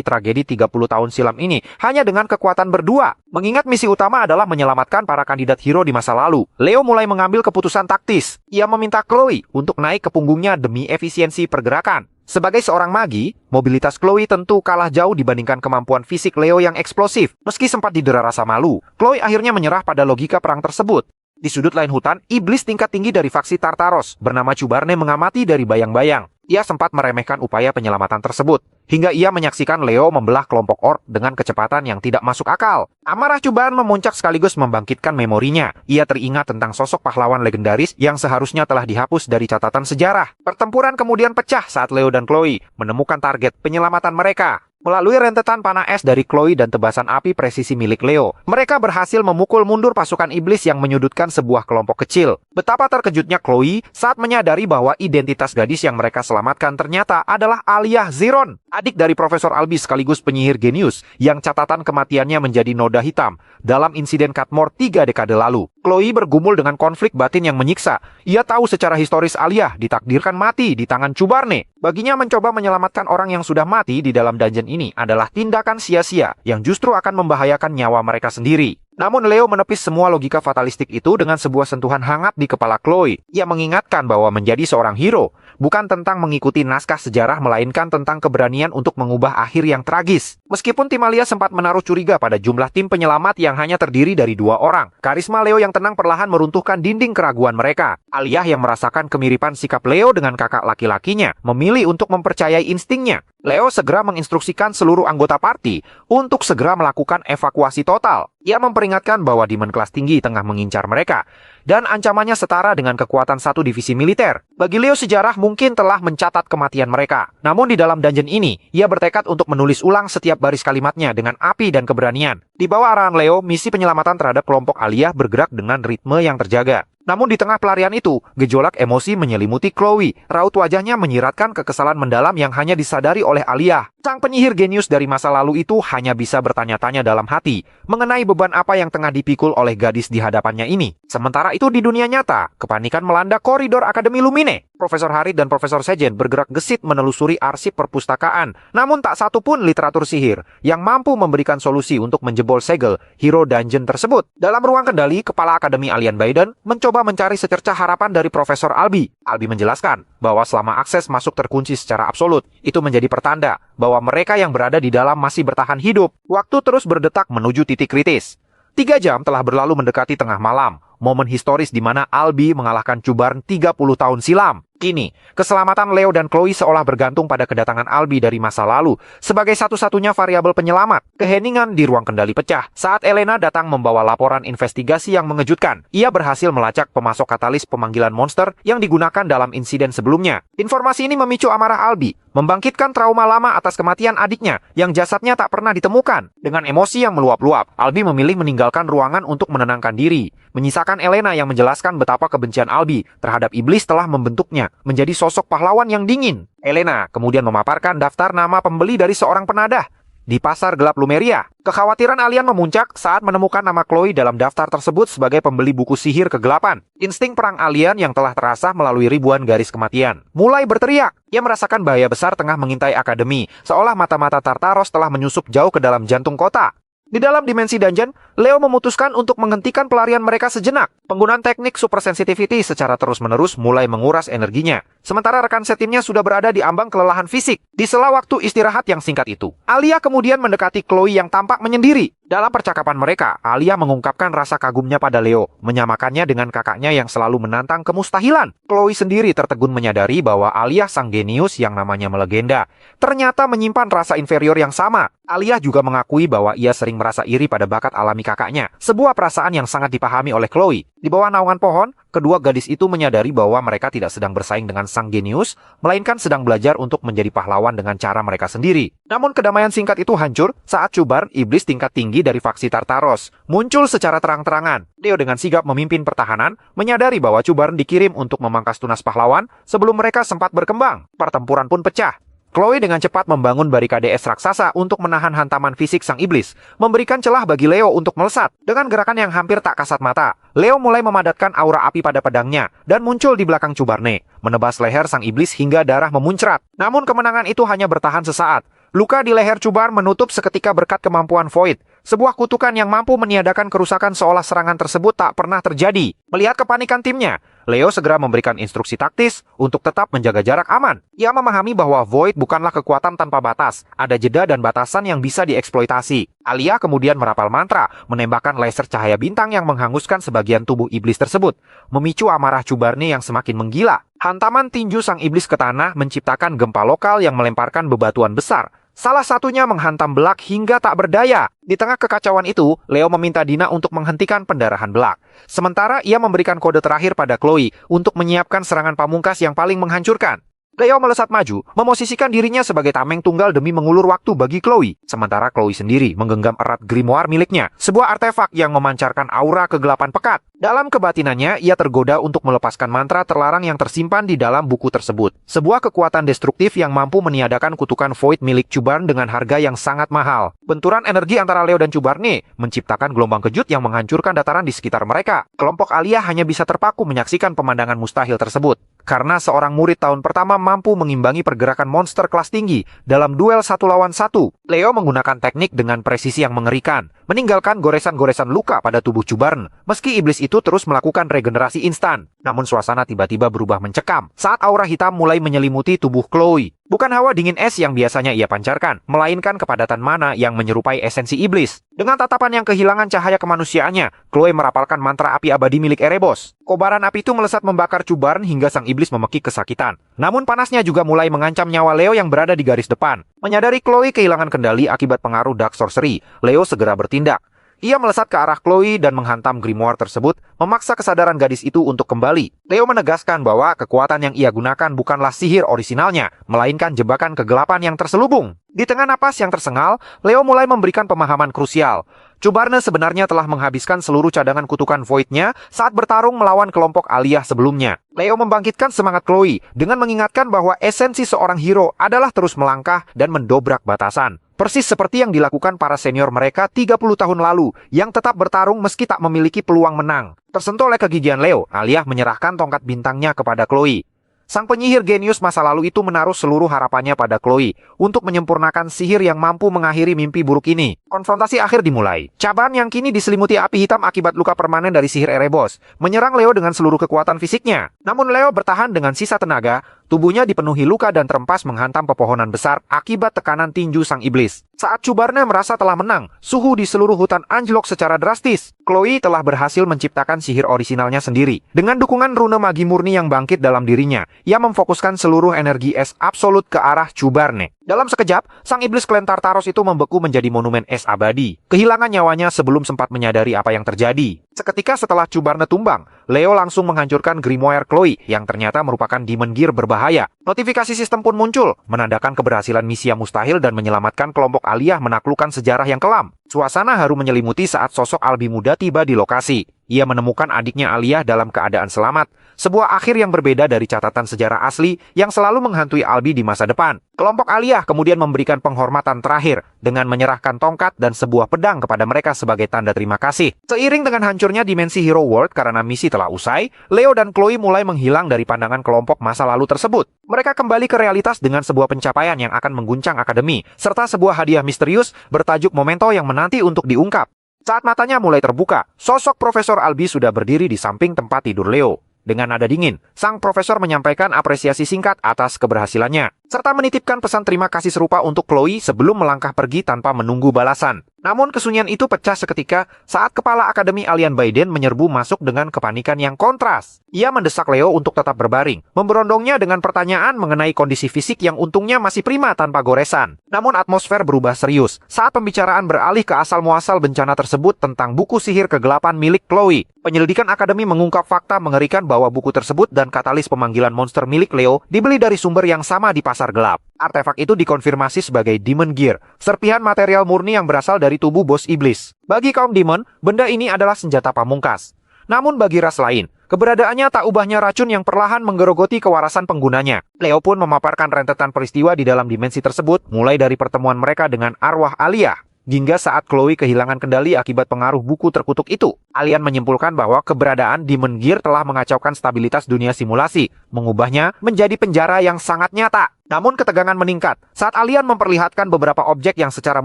tragedi 30 tahun silam ini hanya dengan kekuatan berdua. Mengingat misi utama adalah menyelamatkan para kandidat hero di masa lalu, Leo mulai mengambil keputusan taktis. Ia meminta Chloe untuk naik ke punggungnya demi efisiensi pergerakan. Sebagai seorang magi, mobilitas Chloe tentu kalah jauh dibandingkan kemampuan fisik Leo yang eksplosif. Meski sempat didera rasa malu, Chloe akhirnya menyerah pada logika perang tersebut. Di sudut lain hutan, iblis tingkat tinggi dari faksi Tartaros bernama Chubarne mengamati dari bayang-bayang. Ia sempat meremehkan upaya penyelamatan tersebut, hingga ia menyaksikan Leo membelah kelompok orc dengan kecepatan yang tidak masuk akal. Amarah Chubarne memuncak sekaligus membangkitkan memorinya. Ia teringat tentang sosok pahlawan legendaris yang seharusnya telah dihapus dari catatan sejarah. Pertempuran kemudian pecah saat Leo dan Chloe menemukan target penyelamatan mereka. Melalui rentetan panah es dari Chloe dan tebasan api presisi milik Leo, mereka berhasil memukul mundur pasukan iblis yang menyudutkan sebuah kelompok kecil. Betapa terkejutnya Chloe saat menyadari bahwa identitas gadis yang mereka selamatkan ternyata adalah Aliyah Ziron, adik dari Profesor Albi sekaligus penyihir genius yang catatan kematiannya menjadi noda hitam dalam insiden Cutmore 3 dekade lalu. Chloe bergumul dengan konflik batin yang menyiksa. Ia tahu secara historis Aliyah ditakdirkan mati di tangan Chubarne. Baginya mencoba menyelamatkan orang yang sudah mati di dalam dungeon ini adalah tindakan sia-sia yang justru akan membahayakan nyawa mereka sendiri. Namun Leo menepis semua logika fatalistik itu dengan sebuah sentuhan hangat di kepala Chloe. Ia mengingatkan bahwa menjadi seorang hero bukan tentang mengikuti naskah sejarah, melainkan tentang keberanian untuk mengubah akhir yang tragis. Meskipun tim Aliyah sempat menaruh curiga pada jumlah tim penyelamat yang hanya terdiri dari 2 orang, karisma Leo yang tenang perlahan meruntuhkan dinding keraguan mereka. Aliyah yang merasakan kemiripan sikap Leo dengan kakak laki-lakinya, memilih untuk mempercayai instingnya. Leo segera menginstruksikan seluruh anggota party untuk segera melakukan evakuasi total. Ia memperingatkan bahwa demon kelas tinggi tengah mengincar mereka, dan ancamannya setara dengan kekuatan satu divisi militer. Bagi Leo, sejarah mungkin telah mencatat kematian mereka. Namun di dalam dungeon ini, ia bertekad untuk menulis ulang setiap baris kalimatnya dengan api dan keberanian. Di bawah arahan Leo, misi penyelamatan terhadap kelompok Aliyah bergerak dengan ritme yang terjaga. Namun di tengah pelarian itu, gejolak emosi menyelimuti Chloe. Raut wajahnya menyiratkan kekesalan mendalam yang hanya disadari oleh Aliyah. Sang penyihir genius dari masa lalu itu hanya bisa bertanya-tanya dalam hati mengenai beban apa yang tengah dipikul oleh gadis di hadapannya ini. Sementara itu di dunia nyata, kepanikan melanda koridor Akademi Lumine. Profesor Harit dan Profesor Sejen bergerak gesit menelusuri arsip perpustakaan. Namun tak satu pun literatur sihir yang mampu memberikan solusi untuk menjebol segel hero dungeon tersebut. Dalam ruang kendali, Kepala Akademi Alien Biden mencoba mencari secercah harapan dari Profesor Albi. Albi menjelaskan bahwa selama akses masuk terkunci secara absolut, itu menjadi pertanda bahwa mereka yang berada di dalam masih bertahan hidup. Waktu terus berdetak menuju titik kritis. 3 jam telah berlalu mendekati tengah malam, momen historis di mana Albi mengalahkan Chubarne 30 tahun silam. Kini, keselamatan Leo dan Chloe seolah bergantung pada kedatangan Albi dari masa lalu sebagai satu-satunya variabel penyelamat. Keheningan di ruang kendali pecah saat Elena datang membawa laporan investigasi yang mengejutkan. Ia berhasil melacak pemasok katalis pemanggilan monster yang digunakan dalam insiden sebelumnya. Informasi ini memicu amarah Albi, membangkitkan trauma lama atas kematian adiknya yang jasadnya tak pernah ditemukan. Dengan emosi yang meluap-luap, Albi memilih meninggalkan ruangan untuk menenangkan diri, menyisakan Elena yang menjelaskan betapa kebencian Albi terhadap iblis telah membentuknya menjadi sosok pahlawan yang dingin. Elena kemudian memaparkan daftar nama pembeli dari seorang penadah di pasar gelap Lumeria. Kekhawatiran alien memuncak saat menemukan nama Chloe dalam daftar tersebut sebagai pembeli buku sihir kegelapan. Insting perang alien yang telah terasah melalui ribuan garis kematian mulai berteriak. Ia merasakan bahaya besar tengah mengintai akademi, seolah mata-mata Tartaros telah menyusup jauh ke dalam jantung kota. Di dalam dimensi dungeon, Leo memutuskan untuk menghentikan pelarian mereka sejenak. Penggunaan teknik super sensitivity secara terus-menerus mulai menguras energinya. Sementara rekan setimnya sudah berada di ambang kelelahan fisik. Di sela waktu istirahat yang singkat itu, Aliyah kemudian mendekati Chloe yang tampak menyendiri. Dalam percakapan mereka, Aliyah mengungkapkan rasa kagumnya pada Leo, menyamakannya dengan kakaknya yang selalu menantang kemustahilan. Chloe sendiri tertegun menyadari bahwa Aliyah sang genius yang namanya melegenda ternyata menyimpan rasa inferior yang sama. Aliyah juga mengakui bahwa ia sering merasa iri pada bakat alami kakaknya, sebuah perasaan yang sangat dipahami oleh Chloe. Di bawah naungan pohon, kedua gadis itu menyadari bahwa mereka tidak sedang bersaing dengan sang genius, melainkan sedang belajar untuk menjadi pahlawan dengan cara mereka sendiri. Namun kedamaian singkat itu hancur saat Chubarne, iblis tingkat tinggi dari faksi Tartaros, muncul secara terang-terangan. Leo dengan sigap memimpin pertahanan, menyadari bahwa Chubarne dikirim untuk memangkas tunas pahlawan sebelum mereka sempat berkembang. Pertempuran pun pecah. Chloe dengan cepat membangun barikade es raksasa untuk menahan hantaman fisik sang iblis, memberikan celah bagi Leo untuk melesat. Dengan gerakan yang hampir tak kasat mata, Leo mulai memadatkan aura api pada pedangnya dan muncul di belakang Cubarne, menebas leher sang iblis hingga darah memuncrat. Namun kemenangan itu hanya bertahan sesaat. Luka di leher Cubar menutup seketika berkat kemampuan Void, sebuah kutukan yang mampu meniadakan kerusakan seolah serangan tersebut tak pernah terjadi. Melihat kepanikan timnya, Leo segera memberikan instruksi taktis untuk tetap menjaga jarak aman. Ia memahami bahwa Void bukanlah kekuatan tanpa batas, ada jeda dan batasan yang bisa dieksploitasi. Alia kemudian merapal mantra, menembakkan laser cahaya bintang yang menghanguskan sebagian tubuh iblis tersebut, memicu amarah Cubarne yang semakin menggila. Hantaman tinju sang iblis ke tanah menciptakan gempa lokal yang melemparkan bebatuan besar. Salah satunya menghantam Belak hingga tak berdaya. Di tengah kekacauan itu, Leo meminta Dina untuk menghentikan pendarahan Belak. Sementara ia memberikan kode terakhir pada Chloe untuk menyiapkan serangan pamungkas yang paling menghancurkan. Leo melesat maju, memosisikan dirinya sebagai tameng tunggal demi mengulur waktu bagi Chloe. Sementara Chloe sendiri menggenggam erat grimoire miliknya, sebuah artefak yang memancarkan aura kegelapan pekat. Dalam kebatinannya, ia tergoda untuk melepaskan mantra terlarang yang tersimpan di dalam buku tersebut. Sebuah kekuatan destruktif yang mampu meniadakan kutukan Void milik Cubarne dengan harga yang sangat mahal. Benturan energi antara Leo dan Cubarne menciptakan gelombang kejut yang menghancurkan dataran di sekitar mereka. Kelompok Alia hanya bisa terpaku menyaksikan pemandangan mustahil tersebut. Karena seorang murid tahun pertama mampu mengimbangi pergerakan monster kelas tinggi dalam duel 1 lawan 1. Leo menggunakan teknik dengan presisi yang mengerikan, meninggalkan goresan-goresan luka pada tubuh Cubarne. Meski iblis itu terus melakukan regenerasi instan, namun suasana tiba-tiba berubah mencekam saat aura hitam mulai menyelimuti tubuh Chloe. Bukan hawa dingin es yang biasanya ia pancarkan, melainkan kepadatan mana yang menyerupai esensi iblis. Dengan tatapan yang kehilangan cahaya kemanusiaannya, Chloe merapalkan mantra api abadi milik Erebos. Kobaran api itu melesat membakar Cubarne hingga sang iblis memekik kesakitan. Namun panasnya juga mulai mengancam nyawa Leo yang berada di garis depan. Menyadari Chloe kehilangan kendali akibat pengaruh Dark Sorcery, Leo segera bertindak. Ia melesat ke arah Chloe dan menghantam grimoire tersebut, memaksa kesadaran gadis itu untuk kembali. Leo menegaskan bahwa kekuatan yang ia gunakan bukanlah sihir orisinalnya, melainkan jebakan kegelapan yang terselubung. Di tengah napas yang tersengal, Leo mulai memberikan pemahaman krusial. Cubarne sebenarnya telah menghabiskan seluruh cadangan kutukan Void-nya saat bertarung melawan kelompok Alia sebelumnya. Leo membangkitkan semangat Chloe dengan mengingatkan bahwa esensi seorang hero adalah terus melangkah dan mendobrak batasan. Persis seperti yang dilakukan para senior mereka 30 tahun lalu yang tetap bertarung meski tak memiliki peluang menang. Tersentuh oleh kegigihan Leo, Alia menyerahkan tongkat bintangnya kepada Chloe. Sang penyihir genius masa lalu itu menaruh seluruh harapannya pada Chloe untuk menyempurnakan sihir yang mampu mengakhiri mimpi buruk ini. Konfrontasi akhir dimulai. Caban yang kini diselimuti api hitam akibat luka permanen dari sihir Erebos menyerang Leo dengan seluruh kekuatan fisiknya. Namun Leo bertahan dengan sisa tenaga. Tubuhnya dipenuhi luka dan terempas menghantam pepohonan besar akibat tekanan tinju sang iblis. Saat Cubarne merasa telah menang, suhu di seluruh hutan anjlok secara drastis. Chloe telah berhasil menciptakan sihir orisinalnya sendiri. Dengan dukungan rune magi murni yang bangkit dalam dirinya, ia memfokuskan seluruh energi es absolut ke arah Cubarne. Dalam sekejap, sang iblis klan Tartaros itu membeku menjadi monumen es abadi. Kehilangan nyawanya sebelum sempat menyadari apa yang terjadi. Seketika setelah Cubarne tumbang, Leo langsung menghancurkan grimoire Chloe yang ternyata merupakan Demon Gear berbahaya. Notifikasi sistem pun muncul, menandakan keberhasilan misi yang mustahil dan menyelamatkan kelompok Alia menaklukkan sejarah yang kelam. Suasana haru menyelimuti saat sosok Albi muda tiba di lokasi. Ia menemukan adiknya Alia dalam keadaan selamat, sebuah akhir yang berbeda dari catatan sejarah asli yang selalu menghantui Albi di masa depan. Kelompok Alia kemudian memberikan penghormatan terakhir dengan menyerahkan tongkat dan sebuah pedang kepada mereka sebagai tanda terima kasih. Seiring dengan hancurnya dimensi Hero World karena misi telah usai, Leo dan Chloe mulai menghilang dari pandangan kelompok masa lalu tersebut. Mereka kembali ke realitas dengan sebuah pencapaian yang akan mengguncang akademi, serta sebuah hadiah misterius bertajuk Memento yang menanti untuk diungkap. Saat matanya mulai terbuka, sosok Profesor Albi sudah berdiri di samping tempat tidur Leo. Dengan nada dingin, sang profesor menyampaikan apresiasi singkat atas keberhasilannya, serta menitipkan pesan terima kasih serupa untuk Chloe sebelum melangkah pergi tanpa menunggu balasan. Namun kesunyian itu pecah seketika saat kepala Akademi Alien Biden menyerbu masuk dengan kepanikan yang kontras. Ia mendesak Leo untuk tetap berbaring, memberondongnya dengan pertanyaan mengenai kondisi fisik yang untungnya masih prima tanpa goresan. Namun atmosfer berubah serius saat pembicaraan beralih ke asal-muasal bencana tersebut tentang buku sihir kegelapan milik Chloe. Penyelidikan Akademi mengungkap fakta mengerikan bahwa buku tersebut dan katalis pemanggilan monster milik Leo dibeli dari sumber yang sama di pasar gelap. Artefak itu dikonfirmasi sebagai Demon Gear, serpihan material murni yang berasal dari tubuh bos iblis. Bagi kaum demon, benda ini adalah senjata pamungkas. Namun bagi ras lain, Keberadaannya tak ubahnya racun yang perlahan menggerogoti kewarasan penggunanya. Leo pun memaparkan rentetan peristiwa di dalam dimensi tersebut, mulai dari pertemuan mereka dengan arwah Alia, hingga saat Chloe kehilangan kendali akibat pengaruh buku terkutuk itu. Alien menyimpulkan bahwa keberadaan Demon Gear telah mengacaukan stabilitas dunia simulasi, mengubahnya menjadi penjara yang sangat nyata. Namun ketegangan meningkat saat Alien memperlihatkan beberapa objek yang secara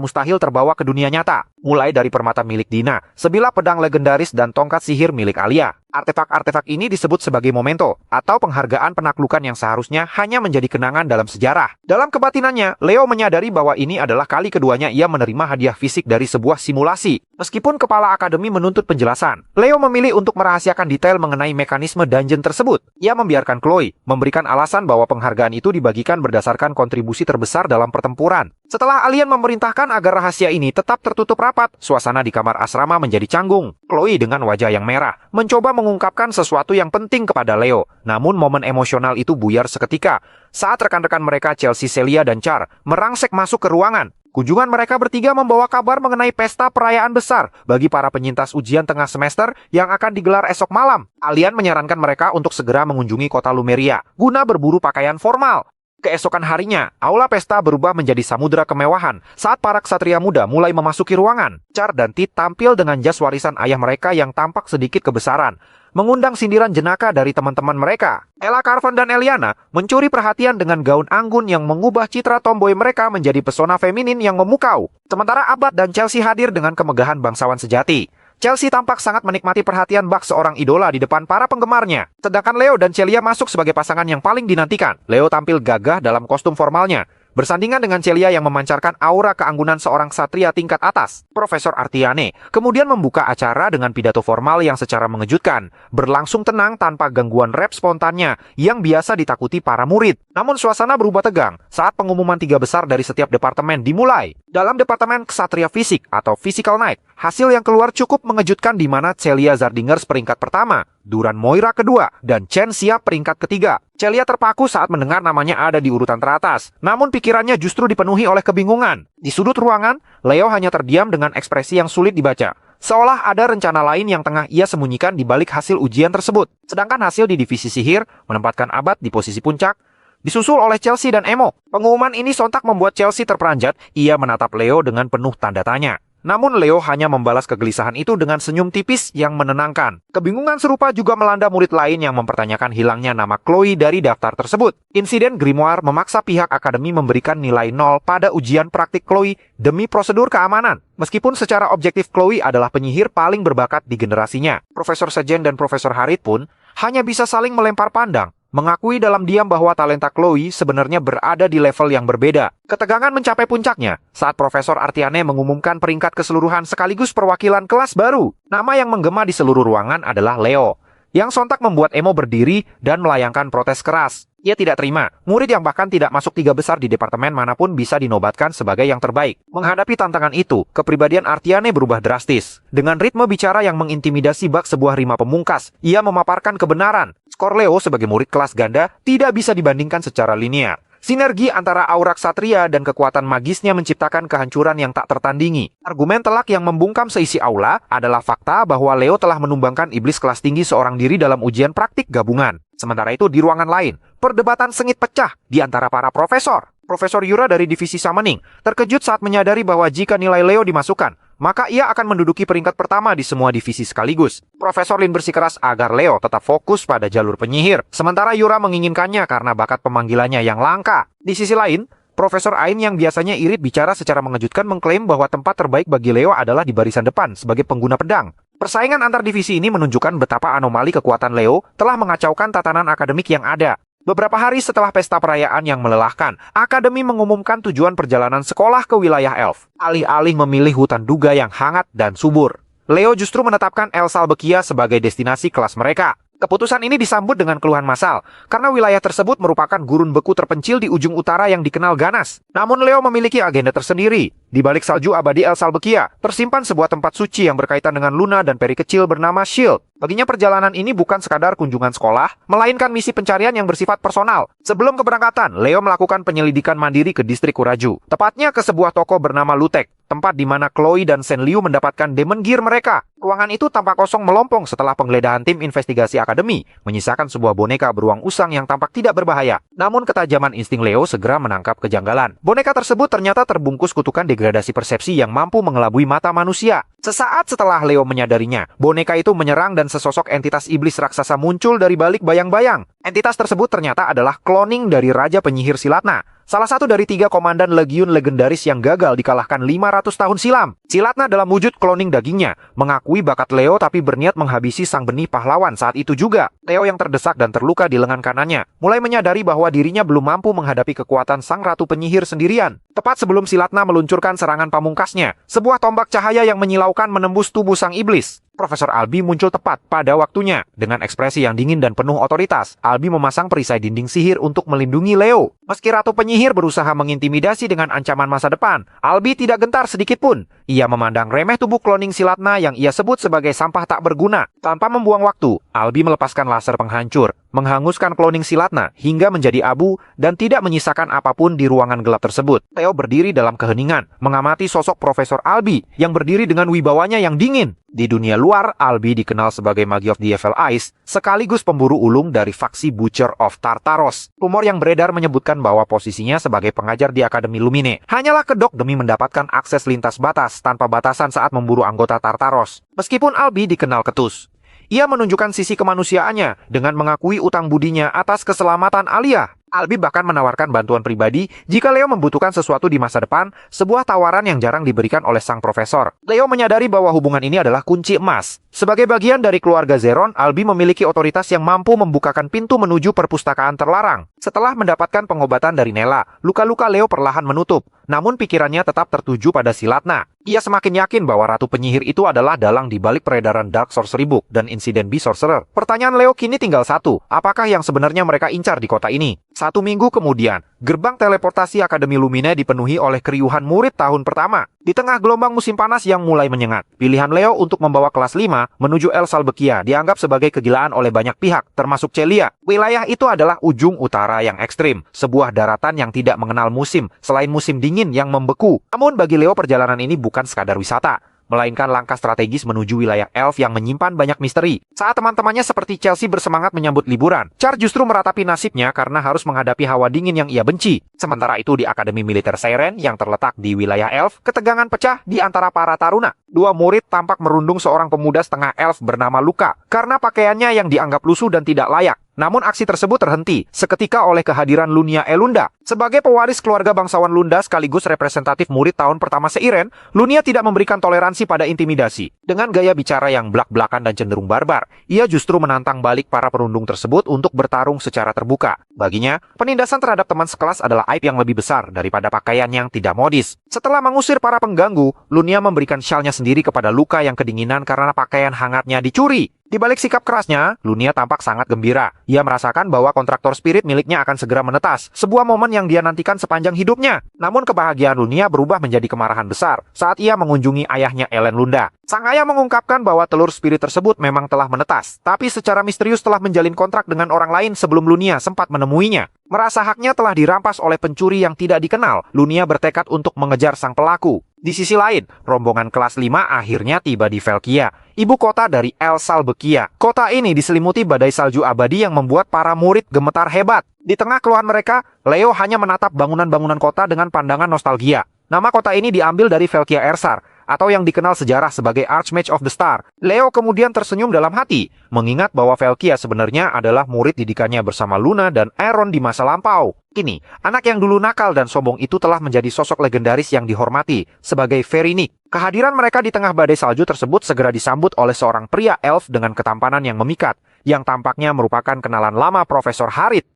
mustahil terbawa ke dunia nyata. Mulai dari permata milik Dina, sebilah pedang legendaris dan tongkat sihir milik Alia. Artefak-artefak ini disebut sebagai memento, atau penghargaan penaklukan yang seharusnya hanya menjadi kenangan dalam sejarah. Dalam kebatinannya, Leo menyadari bahwa ini adalah kali keduanya ia menerima hadiah fisik dari sebuah simulasi. Meskipun kepala akademi menuntut penjelasan, Leo memilih untuk merahasiakan detail mengenai mekanisme dungeon tersebut. Ia membiarkan Chloe memberikan alasan bahwa penghargaan itu dibagikan berdasarkan kontribusi terbesar dalam pertempuran. Setelah Alien memerintahkan agar rahasia ini tetap tertutup rapat, suasana di kamar asrama menjadi canggung. Chloe dengan wajah yang merah mencoba mengungkapkan sesuatu yang penting kepada Leo. Namun momen emosional itu buyar seketika saat rekan-rekan mereka Chelsea, Celia, dan Char merangsek masuk ke ruangan. Kunjungan mereka bertiga membawa kabar mengenai pesta perayaan besar bagi para penyintas ujian tengah semester yang akan digelar esok malam. Alien menyarankan mereka untuk segera mengunjungi kota Lumeria guna berburu pakaian formal. Keesokan harinya, aula pesta berubah menjadi samudera kemewahan saat para ksatria muda mulai memasuki ruangan. Char dan Tit tampil dengan jas warisan ayah mereka yang tampak sedikit kebesaran, mengundang sindiran jenaka dari teman-teman mereka. Ella, Carven, dan Eliana mencuri perhatian dengan gaun anggun yang mengubah citra tomboy mereka menjadi pesona feminin yang memukau. Sementara Abad dan Chelsea hadir dengan kemegahan bangsawan sejati. Chelsea tampak sangat menikmati perhatian bak seorang idola di depan para penggemarnya. Sedangkan Leo dan Celia masuk sebagai pasangan yang paling dinantikan. Leo tampil gagah dalam kostum formalnya, bersandingan dengan Celia yang memancarkan aura keanggunan seorang ksatria tingkat atas. Profesor Artiane kemudian membuka acara dengan pidato formal yang secara mengejutkan, berlangsung tenang tanpa gangguan rap spontannya yang biasa ditakuti para murid. Namun suasana berubah tegang saat pengumuman 3 besar dari setiap departemen dimulai. Dalam departemen ksatria fisik atau physical night, hasil yang keluar cukup mengejutkan di mana Celia Zardingers peringkat pertama, Duran Moira kedua, dan Chen Xia peringkat ketiga. Celia terpaku saat mendengar namanya ada di urutan teratas, namun pikirannya justru dipenuhi oleh kebingungan. Di sudut ruangan, Leo hanya terdiam dengan ekspresi yang sulit dibaca, seolah ada rencana lain yang tengah ia sembunyikan di balik hasil ujian tersebut. Sedangkan hasil di divisi sihir menempatkan Abad di posisi puncak, disusul oleh Chelsea dan Emo. Pengumuman ini sontak membuat Chelsea terperanjat. Ia menatap Leo dengan penuh tanda tanya. Namun Leo hanya membalas kegelisahan itu dengan senyum tipis yang menenangkan. Kebingungan serupa juga melanda murid lain yang mempertanyakan hilangnya nama Chloe dari daftar tersebut. Insiden Grimoire memaksa pihak akademi memberikan nilai 0 pada ujian praktik Chloe demi prosedur keamanan. Meskipun secara objektif Chloe adalah penyihir paling berbakat di generasinya. Profesor Sejen dan Profesor Harit pun hanya bisa saling melempar pandang, mengakui dalam diam bahwa talenta Chloe sebenarnya berada di level yang berbeda. Ketegangan mencapai puncaknya saat Profesor Artiane mengumumkan peringkat keseluruhan sekaligus perwakilan kelas baru. Nama yang menggema di seluruh ruangan adalah Leo, yang sontak membuat Emo berdiri dan melayangkan protes keras. Ia tidak terima, murid yang bahkan tidak masuk 3 besar di departemen manapun bisa dinobatkan sebagai yang terbaik. Menghadapi tantangan itu, kepribadian Artiane berubah drastis. Dengan ritme bicara yang mengintimidasi bak sebuah rima pemungkas, ia memaparkan kebenaran. Skor Leo sebagai murid kelas ganda tidak bisa dibandingkan secara linear. Sinergi antara aura ksatria dan kekuatan magisnya menciptakan kehancuran yang tak tertandingi. Argumen telak yang membungkam seisi aula adalah fakta bahwa Leo telah menumbangkan iblis kelas tinggi seorang diri dalam ujian praktik gabungan. Sementara itu di ruangan lain, perdebatan sengit pecah di antara para profesor. Profesor Yura dari divisi Summoning terkejut saat menyadari bahwa jika nilai Leo dimasukkan, maka ia akan menduduki peringkat pertama di semua divisi sekaligus. Profesor Lin bersikeras agar Leo tetap fokus pada jalur penyihir, sementara Yura menginginkannya karena bakat pemanggilannya yang langka. Di sisi lain, Profesor Ain yang biasanya irit bicara secara mengejutkan mengklaim bahwa tempat terbaik bagi Leo adalah di barisan depan sebagai pengguna pedang. Persaingan antar divisi ini menunjukkan betapa anomali kekuatan Leo telah mengacaukan tatanan akademik yang ada. Beberapa hari setelah pesta perayaan yang melelahkan, akademi mengumumkan tujuan perjalanan sekolah ke wilayah Elf. Alih-alih memilih hutan duga yang hangat dan subur, Leo justru menetapkan El Salbekia sebagai destinasi kelas mereka. Keputusan ini disambut dengan keluhan massal, karena wilayah tersebut merupakan gurun beku terpencil di ujung utara yang dikenal ganas. Namun Leo memiliki agenda tersendiri. Di balik salju abadi El Salbekia, tersimpan sebuah tempat suci yang berkaitan dengan Luna dan peri kecil bernama Shield. Baginya perjalanan ini bukan sekadar kunjungan sekolah, melainkan misi pencarian yang bersifat personal. Sebelum keberangkatan, Leo melakukan penyelidikan mandiri ke distrik Kuraju, tepatnya ke sebuah toko bernama Lutek. tempat di mana Chloe dan Senliu mendapatkan Demon Gear mereka. Ruangan itu tampak kosong melompong setelah penggeledahan tim investigasi akademi, menyisakan sebuah boneka beruang usang yang tampak tidak berbahaya. Namun ketajaman insting Leo segera menangkap kejanggalan. Boneka tersebut ternyata terbungkus kutukan degradasi persepsi yang mampu mengelabui mata manusia. Sesaat setelah Leo menyadarinya, boneka itu menyerang dan sesosok entitas iblis raksasa muncul dari balik bayang-bayang. Entitas tersebut ternyata adalah kloning dari Raja Penyihir Silatna, salah satu dari 3 komandan legiun legendaris yang gagal dikalahkan 500 tahun silam. Silatna dalam wujud kloning dagingnya mengakui bakat Leo tapi berniat menghabisi sang benih pahlawan saat itu juga. Leo yang terdesak dan terluka di lengan kanannya mulai menyadari bahwa dirinya belum mampu menghadapi kekuatan sang ratu penyihir sendirian. Tepat sebelum Silatna meluncurkan serangan pamungkasnya, sebuah tombak cahaya yang menyilaukan menembus tubuh sang iblis. Profesor Albi muncul tepat pada waktunya. Dengan ekspresi yang dingin dan penuh otoritas, Albi memasang perisai dinding sihir untuk melindungi Leo. Meski Ratu Penyihir berusaha mengintimidasi dengan ancaman masa depan, Albi tidak gentar sedikit pun. Ia memandang remeh tubuh kloning Silatna yang ia sebut sebagai sampah tak berguna. Tanpa membuang waktu, Albi melepaskan laser penghancur, menghanguskan kloning Silatna hingga menjadi abu dan tidak menyisakan apapun di ruangan gelap tersebut. Leo berdiri dalam keheningan, mengamati sosok Profesor Albi yang berdiri dengan wibawanya yang dingin. Di dunia luar, Albi dikenal sebagai Magi of the Evil Eyes, sekaligus pemburu ulung dari faksi Butcher of Tartaros. Rumor yang beredar menyebutkan bahwa posisinya sebagai pengajar di Akademi Lumine hanyalah kedok demi mendapatkan akses lintas batas tanpa batasan saat memburu anggota Tartaros. Meskipun Albi dikenal ketus, ia menunjukkan sisi kemanusiaannya dengan mengakui utang budinya atas keselamatan Alia. Albi bahkan menawarkan bantuan pribadi jika Leo membutuhkan sesuatu di masa depan, sebuah tawaran yang jarang diberikan oleh sang profesor. Leo menyadari bahwa hubungan ini adalah kunci emas. Sebagai bagian dari keluarga Zeron, Albi memiliki otoritas yang mampu membukakan pintu menuju perpustakaan terlarang. Setelah mendapatkan pengobatan dari Nella, luka-luka Leo perlahan menutup. Namun pikirannya tetap tertuju pada Silatna. Ia semakin yakin bahwa Ratu Penyihir itu adalah dalang di balik peredaran Dark Sorcery Book dan insiden Beast Sorcerer. Pertanyaan Leo kini tinggal satu, apakah yang sebenarnya mereka incar di kota ini? 1 minggu kemudian, gerbang teleportasi Akademi Lumine dipenuhi oleh keriuhan murid tahun pertama. Di tengah gelombang musim panas yang mulai menyengat, pilihan Leo untuk membawa kelas 5 menuju El Salbekia dianggap sebagai kegilaan oleh banyak pihak, termasuk Celia. Wilayah itu adalah ujung utara yang ekstrim, sebuah daratan yang tidak mengenal musim, selain musim dingin yang membeku. Namun bagi Leo perjalanan ini bukan sekadar wisata, melainkan langkah strategis menuju wilayah elf yang menyimpan banyak misteri. Saat teman-temannya seperti Chelsea bersemangat menyambut liburan, Char justru meratapi nasibnya karena harus menghadapi hawa dingin yang ia benci. Sementara itu di Akademi Militer Siren yang terletak di wilayah elf, ketegangan pecah di antara para taruna. 2 murid tampak merundung seorang pemuda setengah elf bernama Luka karena pakaiannya yang dianggap lusuh dan tidak layak. Namun aksi tersebut terhenti seketika oleh kehadiran Lunia Elunda. Sebagai pewaris keluarga bangsawan Lunda sekaligus representatif murid tahun pertama Seiren, Lunia tidak memberikan toleransi pada intimidasi. Dengan gaya bicara yang blak-blakan dan cenderung barbar, ia justru menantang balik para perundung tersebut untuk bertarung secara terbuka. Baginya, penindasan terhadap teman sekelas adalah aib yang lebih besar daripada pakaian yang tidak modis. Setelah mengusir para pengganggu, Lunia memberikan syalnya sendiri kepada Luka yang kedinginan karena pakaian hangatnya dicuri. Di balik sikap kerasnya, Lunia tampak sangat gembira. Ia merasakan bahwa kontraktor spirit miliknya akan segera menetas, sebuah momen yang dia nantikan sepanjang hidupnya. Namun kebahagiaan Lunia berubah menjadi kemarahan besar saat ia mengunjungi ayahnya Ellen Lunda. Sang ayah mengungkapkan bahwa telur spirit tersebut memang telah menetas, tapi secara misterius telah menjalin kontrak dengan orang lain sebelum Lunia sempat menemuinya. Merasa haknya telah dirampas oleh pencuri yang tidak dikenal, Lunia bertekad untuk mengejar sang pelaku. Di sisi lain, rombongan kelas 5 akhirnya tiba di Velkia, ibu kota dari El Salbekia. Kota ini diselimuti badai salju abadi yang membuat para murid gemetar hebat. Di tengah keluhan mereka, Leo hanya menatap bangunan-bangunan kota dengan pandangan nostalgia. Nama kota ini diambil dari Velkia Ersar, atau yang dikenal sejarah sebagai Archmage of the Star. Leo kemudian tersenyum dalam hati, mengingat bahwa Velkia sebenarnya adalah murid didikannya bersama Luna dan Aeron di masa lampau. Kini, anak yang dulu nakal dan sombong itu telah menjadi sosok legendaris yang dihormati sebagai Verinik. Kehadiran mereka di tengah badai salju tersebut segera disambut oleh seorang pria elf dengan ketampanan yang memikat, yang tampaknya merupakan kenalan lama Profesor Harit.